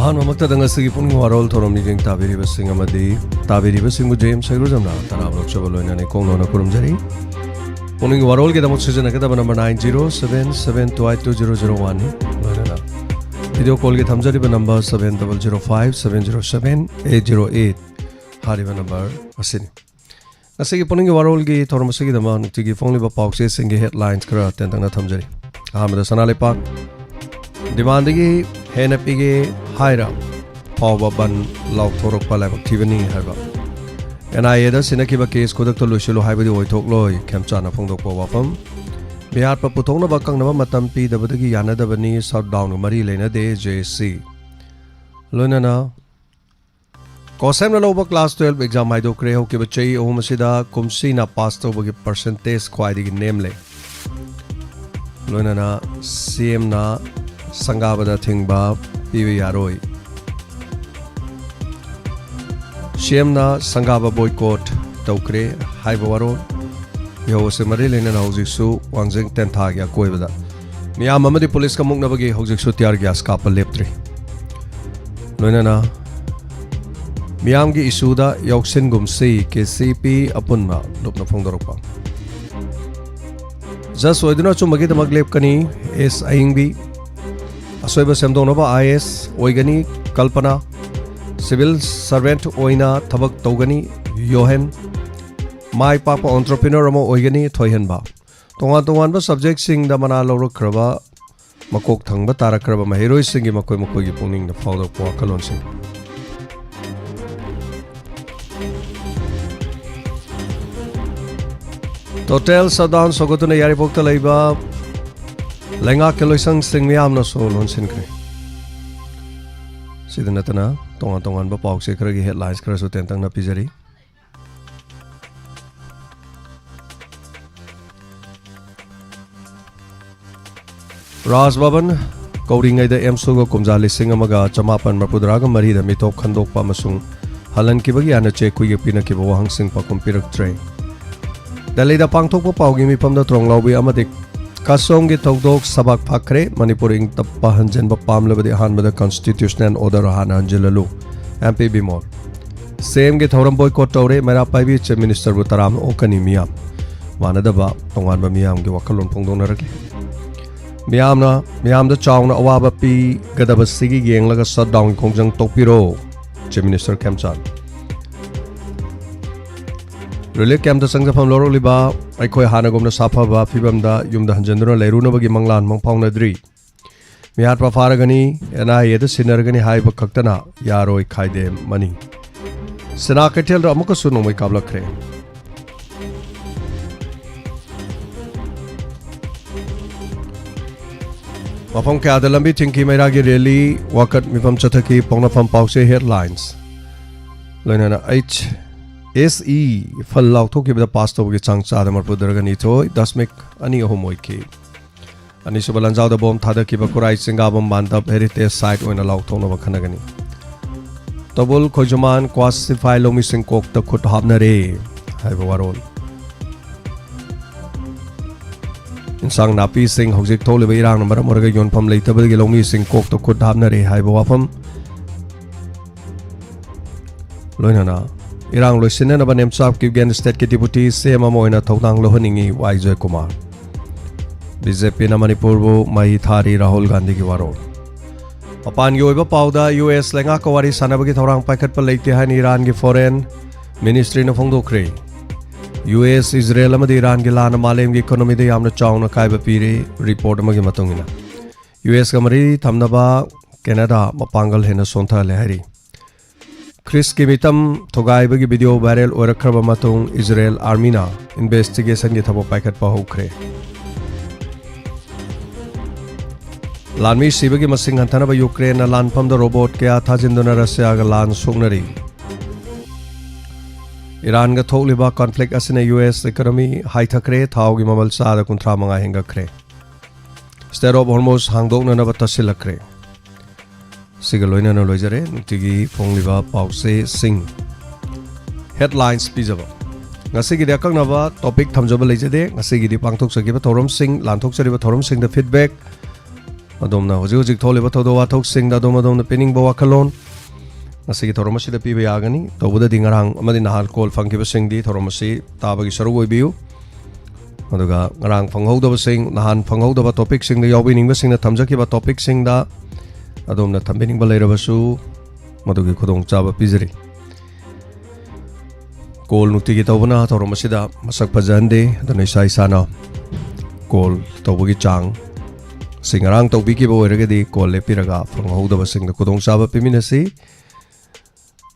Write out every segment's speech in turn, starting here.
ꯑꯍꯥꯟꯕꯃꯛꯇꯗ ꯉꯁꯤꯒꯤ ꯄꯨꯛꯅꯤꯡ ꯋꯥꯔꯣꯜ ꯊꯧꯔꯝ ꯃꯤꯠꯌꯦꯡ ꯇꯥꯕꯤꯔꯤꯕꯁꯤꯡ ꯑꯃꯗꯤ ꯇꯥꯕꯤꯔꯤꯕꯁꯤꯡꯕꯨ ꯖꯦꯝꯁ ꯁꯩꯔꯨꯖꯝꯅ ꯇꯔꯥꯝꯅ ꯂꯣꯏꯅꯅ ꯏꯀꯣꯡꯂꯣꯟꯅ ꯈꯨꯔꯨꯝꯖꯔꯤ ꯄꯨꯛꯅꯤꯡ ꯋꯥꯔꯣꯜꯒꯤꯗꯃꯛ ꯁꯤꯖꯤꯟꯅꯒꯗꯕ ꯅꯝꯕꯔ 907772820001 ni loinana ꯚꯤꯗꯤꯑꯣ ꯀꯣꯜꯒꯤ ꯊꯝꯖꯔꯤꯕ ꯅꯝꯕꯔ 7005707808 ꯍꯥꯏꯔꯤꯕ ꯅꯝꯕꯔ ꯑꯁꯤꯅꯤ ꯉꯁꯤꯒꯤ ꯄꯨꯛꯅꯤꯡ ꯋꯥꯔꯣꯜꯒꯤ ꯊꯧꯔꯝ ꯑꯁꯤꯒꯤꯗꯃꯛ ꯅꯨꯡꯇꯤꯒꯤ ꯐꯣꯡꯂꯤꯕ ꯄꯥꯎꯆꯦꯁꯤꯡꯒꯤ ꯍꯦꯗꯂꯥꯏꯟꯁ ꯈꯔ ꯇꯦꯟꯇꯛꯅ ꯊꯝꯖꯔꯤ ꯑꯍꯥꯟꯕꯗ ꯁꯅꯥꯂꯩꯄꯥꯛ ꯗꯤꯃꯥꯟꯗꯒꯤ ꯍꯦꯟꯅ ꯄꯤꯒꯦ ꯍꯥꯏꯔ ꯐꯥꯎꯕ ꯕꯟ ꯂꯥꯎꯊꯣꯔꯛꯄ ꯂꯥꯏꯕꯛ ꯊꯤꯕꯅꯤ ꯍꯥꯏꯕ NIAꯗ ꯁꯤꯟꯅꯈꯤꯕ ꯀꯦꯁ ꯈꯨꯗꯛꯇ ꯂꯣꯏꯁꯤꯜꯂꯨ ꯍꯥꯏꯕꯗꯤ ꯑꯣꯏꯊꯣꯛꯂꯣꯏ ꯈꯦꯝꯆꯥꯅ ꯐꯣꯡꯗꯣꯛꯄ ꯋꯥꯐꯝ ꯃꯤꯌꯥꯠꯄ ꯄꯨꯊꯣꯛꯅꯕ ꯀꯪꯅꯕ ꯃꯇꯝ ꯄꯤꯗꯕꯗꯒꯤ ꯌꯥꯅꯗꯕꯅꯤ ꯁꯠꯗꯥꯎꯟꯒ ꯃꯔꯤ ꯂꯩꯅꯗꯦ JC ꯂꯣꯏꯅꯅ ꯀꯣꯁꯦꯝꯅ ꯂꯧꯕ ꯀ꯭ꯂꯥꯁ 12 ꯑꯦꯛꯖꯥꯝ ꯍꯥꯏꯗꯣꯛꯈ꯭ꯔꯦ ꯍꯧꯈꯤꯕ ꯆꯍꯤ 3 ꯑꯁꯤꯗ ꯀꯨꯝꯁꯤꯅ ꯄꯥꯁ ꯇꯧꯕꯒꯤ ꯄꯔꯁꯦꯟꯇꯦꯖ ꯈ꯭ꯋꯥꯏꯗꯒꯤ ꯅꯦꯝꯂꯦ ꯂꯣꯏꯅꯅ CMꯅ ꯁꯪꯒꯥꯕꯗ ꯊꯤꯡꯕ ꯄꯤꯕ ꯌꯥꯔꯣꯏ CMꯅ ꯁꯪꯒꯥꯕ ꯕꯣꯏꯀꯣꯠ ꯇꯧꯈ꯭ꯔꯦ ꯍꯥꯏꯕ ꯋꯥꯔꯣꯜ ꯏꯍꯧ ꯑꯁꯤ ꯃꯔꯤ ꯂꯩꯅꯅ ꯍꯧꯖꯤꯛꯁꯨ ꯋꯥꯡꯖꯤꯡ ꯇꯦꯟꯊꯥꯒꯤ ꯑꯀꯣꯏꯕꯗ ꯃꯤꯌꯥꯝ ꯑꯃꯗꯤ ꯄꯨꯂꯤꯁꯀ ꯃꯨꯛꯅꯕꯒꯤ ꯍꯧꯖꯤꯛꯁꯨ ꯇꯤꯌꯥꯔ ꯒ꯭ꯌꯥꯁ ꯀꯥꯞꯄ ꯂꯦꯞꯇ꯭ꯔꯤ ꯂꯣꯏꯅꯅ ꯃꯤꯌꯥꯝꯒꯤ ꯏꯁꯨꯗ ꯌꯥꯎꯁꯤꯟꯒꯨꯝꯁꯤ KCP ꯑꯄꯨꯟꯕ ꯂꯨꯞꯅ ꯐꯣꯡꯗꯣꯔꯛꯄ ꯖꯁ ꯑꯣꯏꯗꯨꯅ ꯑꯆꯨꯝꯕꯒꯤꯗꯃꯛ ꯂꯦꯞꯀꯅꯤ S ꯑꯌꯤꯡꯕꯤ ꯑꯁꯣꯏꯕ ꯁꯦꯝꯗꯣꯛꯅꯕ IS ꯑꯣꯏꯒꯅꯤ ꯀꯜꯄꯅꯥ सिविल सर्वेंट ओइना थबक तौगनी योहेन माई पापा एंटरप्रेन्योर अमा ओइगनी थोइहनबा तोंगा तोंगानबा सब्जेक्ट सिंग दा मना लौरखरबा मकोक थंगबा तारखरबा महिरोइ सिंगी मकोइ मकोइ गी पुंगनिंग दा फावदोकपा वाखलोन सिंग टोटल सदान सोगतुना यारिपोक्ता लैबा लैंगा केलोइसंग सिंग मियामना सो लोनसिनख्रे सिदा नतना तोंगा तोंगानबा पाउसे खरगी हेडलाइंस खरसु तेंतंगना पिजरी राज भवन कौरिंगैदा एमसुगा कुमजा लिसिंग अमगा चमापन मपुदरागा मरीदा मितोप खंदोकपा मसुंग हलनकिबगी आना चेकुइगे पिनकिबा वहांगसिंग पाकुम पिरक्त्रे दिल्लीदा पांगथोकपा पाउगी मिफमदा त्रोंगलाउबी अमदि कासोंग की तौदोक सबक फाखरे मणिपुर इंग तप्पा हंजनबा पामलबदि अहानबदा कॉन्स्टिट्यूशनल ऑर्डर हाना हंजललु MP बिमोर सेम के थौरम बॉयकॉट तौरे मेरा पाइबी चीफ मिनिस्टर बु तराम ओकनी मियाम मानदबा तोंगानबा मियाम के वखलोन फोंदोनरगे मियामदा चावना अवाबा पी गदबा सिगी गेंगलगा शटडाउन खोंजंग तोपिरो chief minister Khemchand relief camp संगफम लौरलिबा अखोय हानगोमना साफाबा फिबमदा युमदा हंजनदुना लेरुनबगी मंगलान मंगफाउनद्री मियाटपा फारगनी NIAदा सिनरगनी हाइब खक्तना यारोय खाइदे मनी सेना कैथेल अमुकसु नोमै काबलखरे मफम क्यादा लंबी थिंकी मैरागी रैली वाकत मिफम चथकी पोंगनाफम पाउसे हेडलाइंस लोइनाना SE फल लाउथोकिबदा पास तौबगी चांग चादा मरपुदरगनी थोय दशमिक अनि अहुम ओइखि अनिसुबा लंजाउदा बोम थादकिबा कुराई सिंगाबम बांधब हेरिटेज साइट ओइना लाउथोनबा खनगनी तबुल खोजमान क्वासिफाई लोमी सिंग कोकता खुट हाबनरे हाइबा वारोल इंसांग नापी सिंग हौजिक थोलिबा इरांग नंबर मरगा योनफम लेतबदगी लोमी सिंग कोकता खुट हाबनरे हाइबा वाफम लोइनाना इरांग लोइसिननबा नेमचाप की गेन स्टेट की डिप्यूटी CM अमोइना थौदांग लोहनिंगी वाइजय कुमार BJP ना मणिपुर बु मई थारी राहुल गांधी की वारोल मपान की ओइबा पाउदा US लेंगा कवारी सानबगी थौरांग पाइखटपा लेते हाइन ईरान की फॉरेन मिनिस्ट्री ने फोंदोखरे US इजराइल अमदी ईरान की लान मालेम की इकोनॉमी दे यामना चाउना काइबा पीरे रिपोर्ट अमगी मतुंगिना US का मरी थमनबा कनाडा मपांगल हेना सोंथा लेहरी क्रिस की मितम थोगाइबगी वीडियो वायरल ओरखरबा मतुंग इजराइल आर्मीना इन्वेस्टिगेशन की थबो पाइखटपा होखरे लानमी सिबगी मसिंग हंथनबा यूक्रेन लानफमदा रोबोट क्या थाजिंदुना रशियागा लान सोगनरी ईरान गा थोकलिबा कॉन्फ्लिक्ट असिना US इकोनॉमी हाइथखरे थावगी ममल चादा 35 हेंगखरे स्टेट ऑफ हॉर्मोज हांगदोकनबा तसिलखरे सिगा लोइनाना लोइजरे नुतिगी फोंलिबा पाउसे सिंग हेडलाइंस पिजबा ngasiगी dakaknaba topic thamjaba leijade ngasigi di pangthok sagiba thorom sing lanthok chariba thorom sing da feedback ꯑꯗꯣꯝꯅ ꯍꯧꯖꯤꯛ ꯍꯧꯖꯤꯛ ꯊꯣꯛꯂꯤꯕ ꯊꯧꯗꯣꯛ ꯋꯥꯊꯣꯛꯁꯤꯡꯗ ꯑꯗꯣꯝꯅ ꯄꯤꯅꯤꯡꯕ ꯋꯥꯈꯜꯂꯣꯟ ꯉꯁꯤꯒꯤ ꯊꯧꯔꯝ ꯑꯁꯤꯗ ꯄꯤꯕ ꯌꯥꯒꯅꯤ ꯇꯧꯕꯗꯗꯤ ꯉꯔꯥꯡ ꯑꯃꯗꯤ ꯅꯍꯥꯟ ꯀꯣꯜ ꯐꯪꯈꯤꯕꯁꯤꯡꯗꯤ ꯊꯧꯔꯝ ꯑꯁꯤ ꯇꯥꯕꯒꯤ ꯁꯔꯨꯛ ꯑꯣꯏꯕꯤꯌꯨ ꯑꯗꯨꯒ ꯉꯔꯥꯡ ꯐꯪꯍꯧꯗꯕꯁꯤꯡ ꯅꯍꯥꯟ ꯐꯪꯍꯧꯗꯕ ꯇꯣꯄꯤꯛꯁꯤꯡꯗ ꯌꯥꯎꯕꯤꯅꯤꯡꯕꯁꯤꯡꯅ ꯊꯝꯖꯈꯤꯕ ꯇꯣꯄꯤꯛꯁꯤꯡꯗ ꯑꯗꯣꯝꯅ ꯊꯝꯕꯤꯅꯤꯡꯕ ꯂꯩꯔꯕꯁꯨ ꯃꯗꯨꯒꯤ ꯈꯨꯗꯣꯡꯆꯥꯕ ꯄꯤꯖꯔꯤ ꯀꯣꯜ ꯅꯨꯡꯇꯤꯒꯤ ꯇꯧꯕꯅ ꯊꯧꯔꯝ ꯑꯁꯤꯗ ꯃꯁꯛ ꯐꯖꯍꯟꯗꯦ ꯑꯗꯨꯅ ꯏꯁꯥꯅ ꯀꯣꯜ ꯇꯧꯕꯒꯤ ꯆꯥꯡ ꯁꯤ ꯉꯔꯥꯡ ꯇꯧꯕꯤꯈꯤꯕ ꯑꯣꯏꯔꯒꯗꯤ ꯀꯣꯜ ꯂꯦꯞꯄꯤꯔꯒ ꯐꯪꯍꯧꯗꯕꯁꯤꯡꯗ ꯈꯨꯗꯣꯡꯆꯥꯕ ꯄꯤꯃꯤꯟꯅꯁꯤ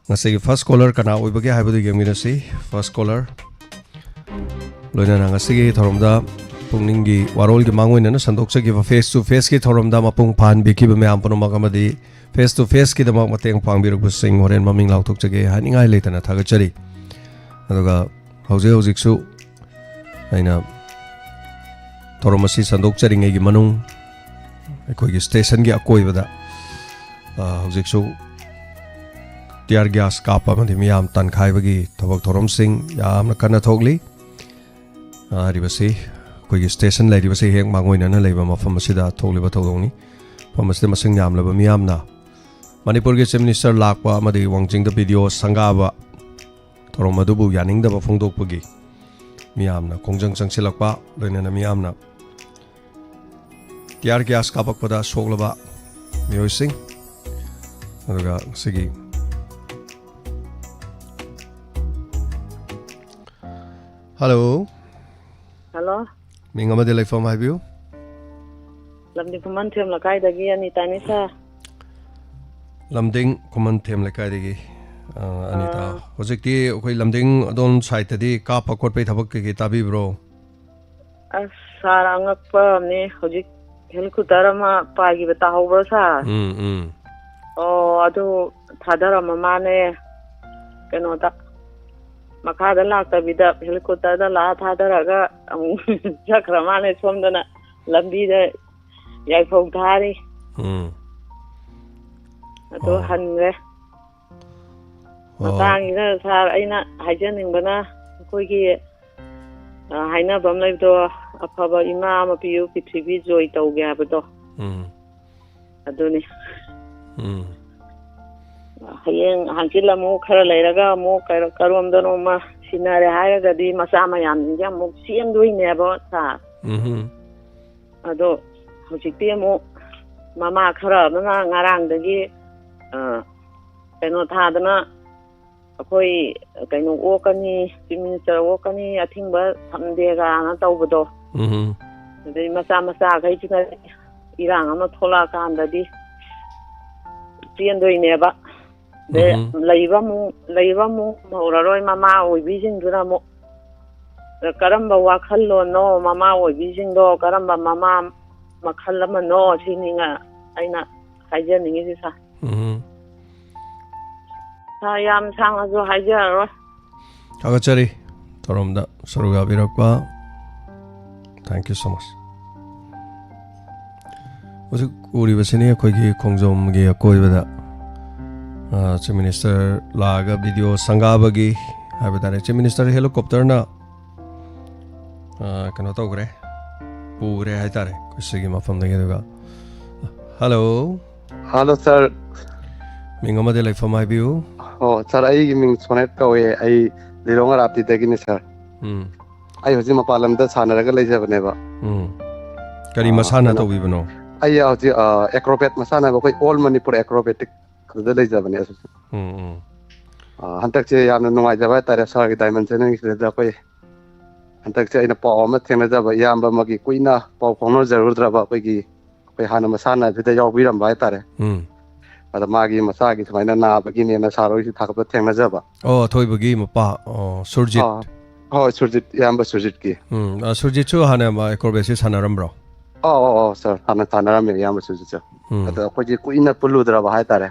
ꯉꯁꯤꯒꯤ ꯐꯥꯔꯁ ꯀꯣꯂꯔ ꯀꯅꯥ ꯑꯣꯏꯕꯒꯦ ꯍꯥꯏꯕꯗꯨ ꯌꯦꯡꯃꯤꯟꯅꯁꯤ ꯐꯥꯔꯁ ꯀꯣꯂꯔ ꯂꯣꯏꯅꯅ ꯉꯁꯤꯒꯤ ꯊꯧꯔꯝꯗ ꯄꯨꯛꯅꯤꯡꯒꯤ ꯋꯥꯔꯣꯜꯒꯤ ꯃꯥꯡꯑꯣꯏꯅꯅ ꯁꯟꯗꯣꯛꯆꯈꯤꯕ ꯐꯦꯁ ꯇꯨ ꯐꯦꯁꯀꯤ ꯊꯧꯔꯝꯗ ꯃꯄꯨꯡ ꯐꯥꯍꯟꯕꯤꯈꯤꯕ ꯃꯌꯥꯝ ꯄꯨꯝꯅꯃꯛ ꯑꯃꯗꯤ ꯐꯦꯁ ꯇꯨ ꯐꯦꯁꯀꯤꯗꯃꯛ ꯃꯇꯦꯡ ꯄꯥꯡꯕꯤꯔꯛꯄꯁꯤꯡ ꯍꯣꯔꯦꯟ ꯃꯃꯤꯡ ꯂꯥꯎꯊꯣꯛꯆꯒꯦ ꯍꯥꯏꯅꯤꯡꯉꯥꯏ ꯂꯩꯇꯅ ꯊꯥꯒꯠꯆꯔꯤ ꯑꯗꯨꯒ ꯍꯧꯖꯤꯛꯁꯨ ꯑꯩꯅ ꯊꯧꯔꯝ ꯑꯁꯤ ꯁꯟꯗꯣꯛꯆꯔꯤꯉꯩꯒꯤ ꯃꯅꯨꯡ ꯑꯩꯈꯣꯏꯒꯤ ꯁ꯭ꯇꯦꯁꯟꯒꯤ ꯑꯀꯣꯏꯕꯗ ꯍꯧꯖꯤꯛꯁꯨ ꯇꯤꯌꯥꯔ ꯒ꯭ꯌꯥꯁ ꯀꯥꯞꯄ ꯑꯃꯗꯤ ꯃꯤꯌꯥꯝ ꯇꯥꯟꯈꯥꯏꯕꯒꯤ ꯊꯕꯛ ꯊꯧꯔꯝꯁꯤꯡ ꯌꯥꯝꯅ ꯀꯟꯅ ꯊꯣꯛꯂꯤ ꯍꯥꯏꯔꯤꯕꯁꯤ ꯑꯩꯈꯣꯏꯒꯤ ꯁ꯭ꯇꯦꯁꯟ ꯂꯩꯔꯤꯕꯁꯤ ꯍꯦꯛ ꯃꯥꯡꯑꯣꯏꯅꯅ ꯂꯩꯕ ꯃꯐꯝ ꯑꯁꯤꯗ ꯊꯣꯛꯂꯤꯕ ꯊꯧꯗꯣꯛꯅꯤ ꯃꯐꯝ ꯑꯁꯤꯗ ꯃꯁꯤꯡ ꯌꯥꯝꯂꯕ ꯃꯤꯌꯥꯝꯅ ꯃꯅꯤꯄꯨꯔꯒꯤ ꯆꯤꯐ ꯃꯤꯅꯤꯁꯇꯔ ꯂꯥꯛꯄ ꯑꯃꯗꯤ ꯋꯥꯡꯖꯤꯡꯗ ꯚꯤꯗꯤꯑꯣ ꯁꯪꯒꯥꯕ ꯊꯧꯔꯝ ꯑꯗꯨꯕꯨ ꯌꯥꯅꯤꯡꯗꯕ ꯐꯣꯡꯗꯣꯛꯄꯒꯤ ꯃꯤꯌꯥꯝꯅ ꯈꯣꯡꯖꯪ ꯆꯪꯁꯤꯜꯂꯛꯄ ꯂꯣꯏꯅꯅ ꯃꯤꯌꯥꯝꯅ ꯇꯤꯌꯥꯔ ꯒ꯭ꯌꯥꯁ ꯀꯥꯞꯄꯛꯄꯗ ꯁꯣꯛꯂꯕ ꯃꯤꯑꯣꯏꯁꯤꯡ ꯑꯗꯨꯒ ꯉꯁꯤꯒꯤ ꯍꯜꯂꯣ ꯍꯜꯂꯣ ꯃꯤꯡ ꯑꯃꯗꯤ ꯂꯩꯐꯝ ꯍꯥꯏꯕꯤꯌꯨ ꯂꯝꯗꯤꯡ ꯈꯨꯃꯟꯊꯦꯝ ꯂꯩꯀꯥꯏꯗꯒꯤ ꯑꯅꯤꯇꯥꯅꯤ ꯁꯥꯔ ꯂꯝꯗꯤꯡ ꯈꯨꯃꯟꯊꯦꯝ ꯂꯩꯀꯥꯏꯗꯒꯤ ꯑꯅꯤꯇꯥ ꯍꯧꯖꯤꯛꯇꯤ ꯑꯩꯈꯣꯏ ꯂꯝꯗꯤꯡ ꯑꯗꯣꯝ ꯁꯥꯏꯠꯇꯗꯤ ꯀꯥꯞꯄ ꯈꯣꯠꯄꯩ ꯊꯕꯛ ꯀꯩꯀꯩ ꯇꯥꯕꯤꯕ꯭ꯔꯣ ꯑꯁ ꯁꯥꯔ ꯑꯉꯛꯄ ꯑꯃꯅꯤ ꯍꯧꯖꯤꯛ ꯍꯦꯂꯤꯀꯣꯞꯇꯔ ꯑꯃ ꯄꯥꯏꯈꯤꯕ ꯇꯥꯍꯧꯕ꯭ꯔꯣ ꯁꯥꯔ ꯑꯣ ꯑꯗꯨ ꯊꯥꯗꯔꯝꯃ ꯃꯥꯅꯦ ꯀꯩꯅꯣꯗ ꯃꯈꯥꯗ ꯂꯥꯛꯇꯕꯤꯗ ꯍꯦꯂꯤꯀꯣꯞꯇꯔꯗ ꯂꯥꯛꯑ ꯊꯥꯗꯔꯒ ꯑꯃꯨꯛ ꯆꯠꯈ꯭ꯔ ꯃꯥꯅꯦ ꯁꯣꯝꯗꯅ ꯂꯝꯕꯤꯗ ꯌꯥꯏꯐꯧ ꯊꯥꯔꯤ ꯑꯗꯨ ꯍꯟꯈ꯭ꯔꯦ ꯃꯇꯥꯡꯁꯤꯗ ꯁꯥꯔ ꯑꯩꯅ ꯍꯥꯏꯖꯅꯤꯡꯕꯅ ꯑꯩꯈꯣꯏꯒꯤ ꯍꯥꯏꯅꯕ ꯑꯃ ꯂꯩꯕꯗꯣ ꯑꯐꯕ ꯏꯃꯥ ꯑꯃ ꯄꯤꯌꯨ ꯄ꯭ꯔꯤꯊꯤꯕꯤ ꯖꯣꯏ ꯇꯧꯒꯦ ꯍꯥꯏꯕꯗꯣ ꯑꯗꯨꯅꯤ ꯍꯌꯦꯡ ꯍꯥꯡꯆꯤꯠ ꯑꯃꯨꯛ ꯈꯔ ꯂꯩꯔꯒ ꯑꯃꯨꯛ ꯀꯔꯣꯝꯗꯅꯣꯃ ꯁꯤꯟꯅꯔꯦ ꯍꯥꯏꯔꯒꯗꯤ ꯃꯆꯥ ꯃꯌꯥꯝꯁꯤꯡꯁꯦ ꯑꯃꯨꯛ ꯆꯦꯟꯗꯣꯏꯅꯦꯕ ꯁꯥꯔ ꯑꯗꯣ ꯍꯧꯖꯤꯛꯇꯤ ꯑꯃꯨꯛ ꯃꯃꯥ ꯈꯔ ꯑꯃꯅ ꯉꯔꯥꯡꯗꯒꯤ ꯀꯩꯅꯣ ꯊꯥꯗꯅ ꯑꯩꯈꯣꯏ ꯀꯩꯅꯣ ꯑꯣꯛꯀꯅꯤ ꯆꯤꯐ ꯃꯤꯅꯤꯁꯇꯔ ꯑꯣꯛꯀꯅꯤ ꯑꯊꯤꯡꯕ ꯊꯝꯗꯦꯒꯅ ꯇꯧꯕꯗꯣ ꯑꯗꯩ ꯃꯆꯥꯈꯩꯁꯤꯅ ꯏꯔꯥꯡ ꯑꯃ ꯊꯣꯛꯂꯛꯑꯀꯥꯟꯗꯗꯤ ꯆꯦꯟꯗꯣꯏꯅꯦꯕ ꯑꯗꯩ ꯂꯩꯕ ꯑꯃꯨꯛ ꯍꯧꯔꯔꯣꯏ ꯃꯃꯥ ꯑꯣꯏꯕꯤꯁꯤꯡꯗꯨꯅ ꯑꯃꯨꯛ ꯀꯔꯝꯕ ꯋꯥꯈꯜꯂꯣꯟꯅꯣ ꯃꯃꯥ ꯑꯣꯏꯕꯤꯁꯤꯡꯗꯣ ꯀꯔꯝꯕ ꯃꯃꯥ ꯃꯈꯜ ꯑꯃꯅꯣ ꯁꯤꯅꯤꯅ ꯑꯩꯅ ꯍꯥꯏꯖꯅꯤꯡꯉꯤꯁꯤ ꯁꯥꯔ ꯌꯥꯝ ꯁꯥꯡꯅꯁꯨ ꯍꯥꯏꯖꯔꯔꯣꯏ ꯊꯥꯒꯠꯆꯔꯤ ꯊꯧꯔꯝꯗ ꯁꯔꯨꯛ ꯌꯥꯕꯤꯔꯛꯄ ꯊꯦꯡꯛ ꯌꯨ ꯁꯣ ꯃꯆ ꯍꯧꯖꯤꯛ ꯎꯔꯤꯕꯁꯤꯅꯤ ꯑꯩꯈꯣꯏꯒꯤ ꯈꯣꯡꯖꯣꯝꯒꯤ ꯑꯀꯣꯏꯕꯗ ꯆꯤꯐ ꯃꯤꯅꯤꯁꯇꯔ ꯂꯥꯛꯑꯒ ꯚꯤꯗꯤꯑꯣ ꯁꯪꯒꯥꯕꯒꯤ ꯍꯥꯏꯕ ꯇꯥꯔꯦ ꯆꯤꯐ ꯃꯤꯅꯤꯁꯇꯔ ꯍꯦꯂꯤꯀꯣꯞꯇꯔꯅ ꯀꯩꯅꯣ ꯇꯧꯈ꯭ꯔꯦ ꯄꯨꯈ꯭ꯔꯦ ꯍꯥꯏꯇꯥꯔꯦ ꯑꯩꯈꯣꯏ ꯁꯤꯒꯤ ꯃꯐꯝꯗꯒꯤ ꯑꯗꯨꯒ ꯍꯜꯂꯣ ꯁꯥꯔ ꯃꯤꯡ ꯑꯃꯗꯤ ꯂꯩꯐꯝ ꯍꯥꯏꯕꯤꯌꯨ ꯑꯣ ꯁꯥꯔ ꯑꯩꯒꯤ ꯃꯤꯡ ꯁꯣꯅꯦꯠ ꯀꯧꯋꯦ ꯑꯩ ꯂꯤꯂꯣꯡ ꯑꯔꯥꯞꯇꯤꯗꯒꯤꯅꯤ ꯁꯥꯔ ꯑꯩ ꯍꯧꯖꯤꯛ ꯃꯄꯥꯟ ꯂꯝꯗ ꯁꯥꯟꯅꯔꯒ ꯂꯩꯖꯕꯅꯦꯕ ꯀꯔꯤ ꯃꯁꯥꯟꯅ ꯇꯧꯕꯤꯕꯅꯣ ꯑꯩ ꯍꯧꯖꯤꯛ ꯑꯦꯀ꯭ꯔꯣꯕꯦꯠ ꯃꯁꯥꯟꯅꯕ ꯑꯩꯈꯣꯏ ꯑꯣꯜ ꯃꯅꯤꯄꯨꯔ ꯑꯦꯀ꯭ꯔꯣꯕꯦꯇꯤꯛ ꯑꯗꯨꯗ ꯂꯩꯖꯕꯅꯦ ꯍꯟꯗꯛꯁꯦ ꯌꯥꯝꯅ ꯅꯨꯡꯉꯥꯏꯖꯕ ꯍꯥꯏꯇꯥꯔꯦ ꯁꯥꯔꯒꯤ ꯗꯥꯏꯃꯟ ꯆꯦꯅꯦꯜꯒꯤꯁꯤꯗ ꯑꯩꯈꯣꯏ ꯍꯟꯗꯛꯁꯦ ꯑꯩꯅ ꯄꯥꯎ ꯑꯃ ꯊꯦꯡꯅꯖꯕ ꯏꯌꯥꯝꯕ ꯑꯃꯒꯤ ꯀꯨꯏꯅ ꯄꯥꯎ ꯐꯥꯎꯅꯖꯔꯨꯗ꯭ꯔꯕ ꯑꯩꯈꯣꯏ ꯍꯥꯟꯅ ꯃꯁꯥꯟꯅ ꯑꯗꯨꯗ ꯌꯥꯎꯕꯤꯔꯝꯕ ꯍꯥꯏꯇꯥꯔꯦ ꯑꯗ ꯃꯥꯒꯤ ꯃꯆꯥꯒꯤ ꯁꯨꯃꯥꯏꯅ ꯅꯥꯕꯒꯤꯅꯦꯅ ꯁꯥꯔ ꯍꯣꯏꯁꯨ ꯊꯥꯒꯠꯄ ꯊꯦꯡꯅꯖꯕ ꯑꯊꯣꯏꯕꯒꯤ ꯃꯄꯥ ꯁꯨꯔꯖꯤꯠ ꯍꯣꯏ ꯁꯨꯔꯖꯤꯠ ꯏꯌꯥꯝꯕ ꯁꯨꯔꯖꯤꯠꯀꯤ ꯁꯨꯔꯖꯤꯠꯁꯨ ꯍꯥꯟꯅ ꯑꯦꯀ꯭ꯔꯣꯕꯦꯠꯁꯤ ꯁꯥꯟꯅꯔꯝꯕ꯭ꯔꯣ ꯁꯥꯔ ꯍꯥꯟꯅ ꯁꯥꯟꯅꯔꯝꯃꯦ ꯏꯌꯥꯝꯕ ꯁꯨꯔꯖꯤꯠꯁꯨ ꯑꯗ ꯑꯩꯈꯣꯏꯁꯦ ꯀꯨꯏꯅ ꯄꯨꯜꯂꯨꯗ꯭ꯔꯕ ꯍꯥꯏꯇꯥꯔꯦ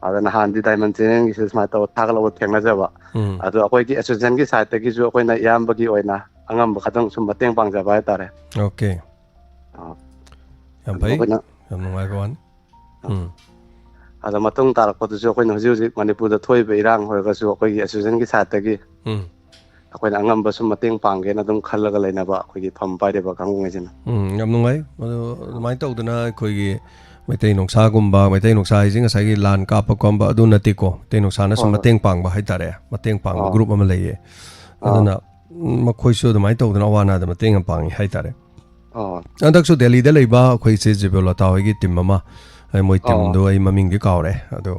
ꯑꯗ ꯅꯍꯥꯟꯗꯤ ꯗꯥꯏꯃꯟ ꯆꯦꯅꯦꯜꯒꯤꯁꯤ ꯁꯨꯃꯥꯏꯅ ꯇꯧꯔ ꯊꯥꯒꯠꯂꯛꯄ ꯊꯦꯡꯅꯖꯕ ꯑꯗꯣ ꯑꯩꯈꯣꯏꯒꯤ ꯑꯦꯁꯣꯁꯤꯌꯦꯁꯟꯒꯤ ꯁꯥꯏꯠꯇꯒꯤꯁꯨ ꯑꯩꯈꯣꯏꯅ ꯏꯌꯥꯝꯕꯒꯤ ꯑꯣꯏꯅ ꯑꯉꯝꯕ ꯈꯇꯪ ꯁꯨꯝ ꯃꯇꯦꯡ ꯄꯥꯡꯖꯕ ꯍꯥꯏꯇꯥꯔꯦ ꯑꯣꯀꯦ ꯌꯥꯝ ꯐꯩ ꯌꯥꯝ ꯅꯨꯡꯉꯥꯏꯕ ꯋꯥꯅꯤ ꯑꯗ ꯃꯇꯨꯡ ꯇꯥꯔꯛꯄꯗꯁꯨ ꯑꯩꯈꯣꯏꯅ ꯍꯧꯖꯤꯛ ꯃꯅꯤꯄꯨꯔꯗ ꯊꯣꯛꯏꯕ ꯏꯔꯥꯡ ꯑꯣꯏꯔꯒꯁꯨ ꯑꯩꯈꯣꯏꯒꯤ ꯑꯦꯁꯣꯁꯤꯌꯦꯁꯟꯒꯤ ꯁꯥꯏꯠꯇꯒꯤ ꯑꯩꯈꯣꯏꯅ ꯑꯉꯝꯕ ꯁꯨꯝ ꯃꯇꯦꯡ ꯄꯥꯡꯒꯦꯅ ꯑꯗꯨꯝ ꯈꯜꯂꯒ ꯂꯩꯅꯕ ꯑꯩꯈꯣꯏꯒꯤ ꯐꯝ ꯄꯥꯏꯔꯤꯕ ꯀꯥꯡꯕꯨꯉꯩꯁꯤꯅ ꯌꯥꯝ ꯅꯨꯡꯉꯥꯏ ꯑꯗꯣ ꯑꯗꯨꯃꯥꯏꯅ ꯇꯧꯗꯅ ꯑꯩꯈꯣꯏꯒꯤ ꯃꯩꯇꯩ ꯅꯨꯡꯁꯥꯒꯨꯝꯕ ꯃꯩꯇꯩ ꯅꯨꯡꯁꯥ ꯍꯥꯏꯁꯦ ꯉꯁꯥꯏꯒꯤ ꯂꯥꯟ ꯀꯥꯞꯄ ꯈꯣꯠꯄ ꯑꯗꯨ ꯅꯠꯇꯦꯀꯣ ꯃꯩꯇꯩ ꯅꯨꯡꯁꯥꯅ ꯁꯨꯝ ꯍꯣꯏ ꯃꯇꯦꯡ ꯄꯥꯡꯕ ꯍꯥꯏꯇꯥꯔꯦ ꯃꯇꯦꯡ ꯄꯥꯡꯕ ꯒ꯭ꯔꯨꯞ ꯑꯃ ꯂꯩꯌꯦ ꯑꯗꯨꯅ ꯃꯈꯣꯏꯁꯨ ꯑꯗꯨꯃꯥꯏꯅ ꯇꯧꯗꯅ ꯑꯋꯥ ꯑꯅꯥꯗ ꯃꯇꯦꯡ ꯌꯥꯝ ꯄꯥꯡꯉꯤ ꯍꯥꯏꯇꯥꯔꯦ ꯍꯟꯗꯛꯁꯨ ꯗꯦꯜꯂꯤꯗ ꯂꯩꯕ ꯑꯩꯈꯣꯏ ꯏꯆꯦ ꯖꯦꯕꯦꯂꯣꯇꯥ ꯍꯣꯏꯒꯤ ꯇꯤꯝ ꯑꯃ ꯃꯣꯏ ꯇꯤꯝꯗꯣ ꯑꯩ ꯃꯃꯤꯡꯗꯤ ꯀꯥꯎꯔꯦ ꯑꯗꯣ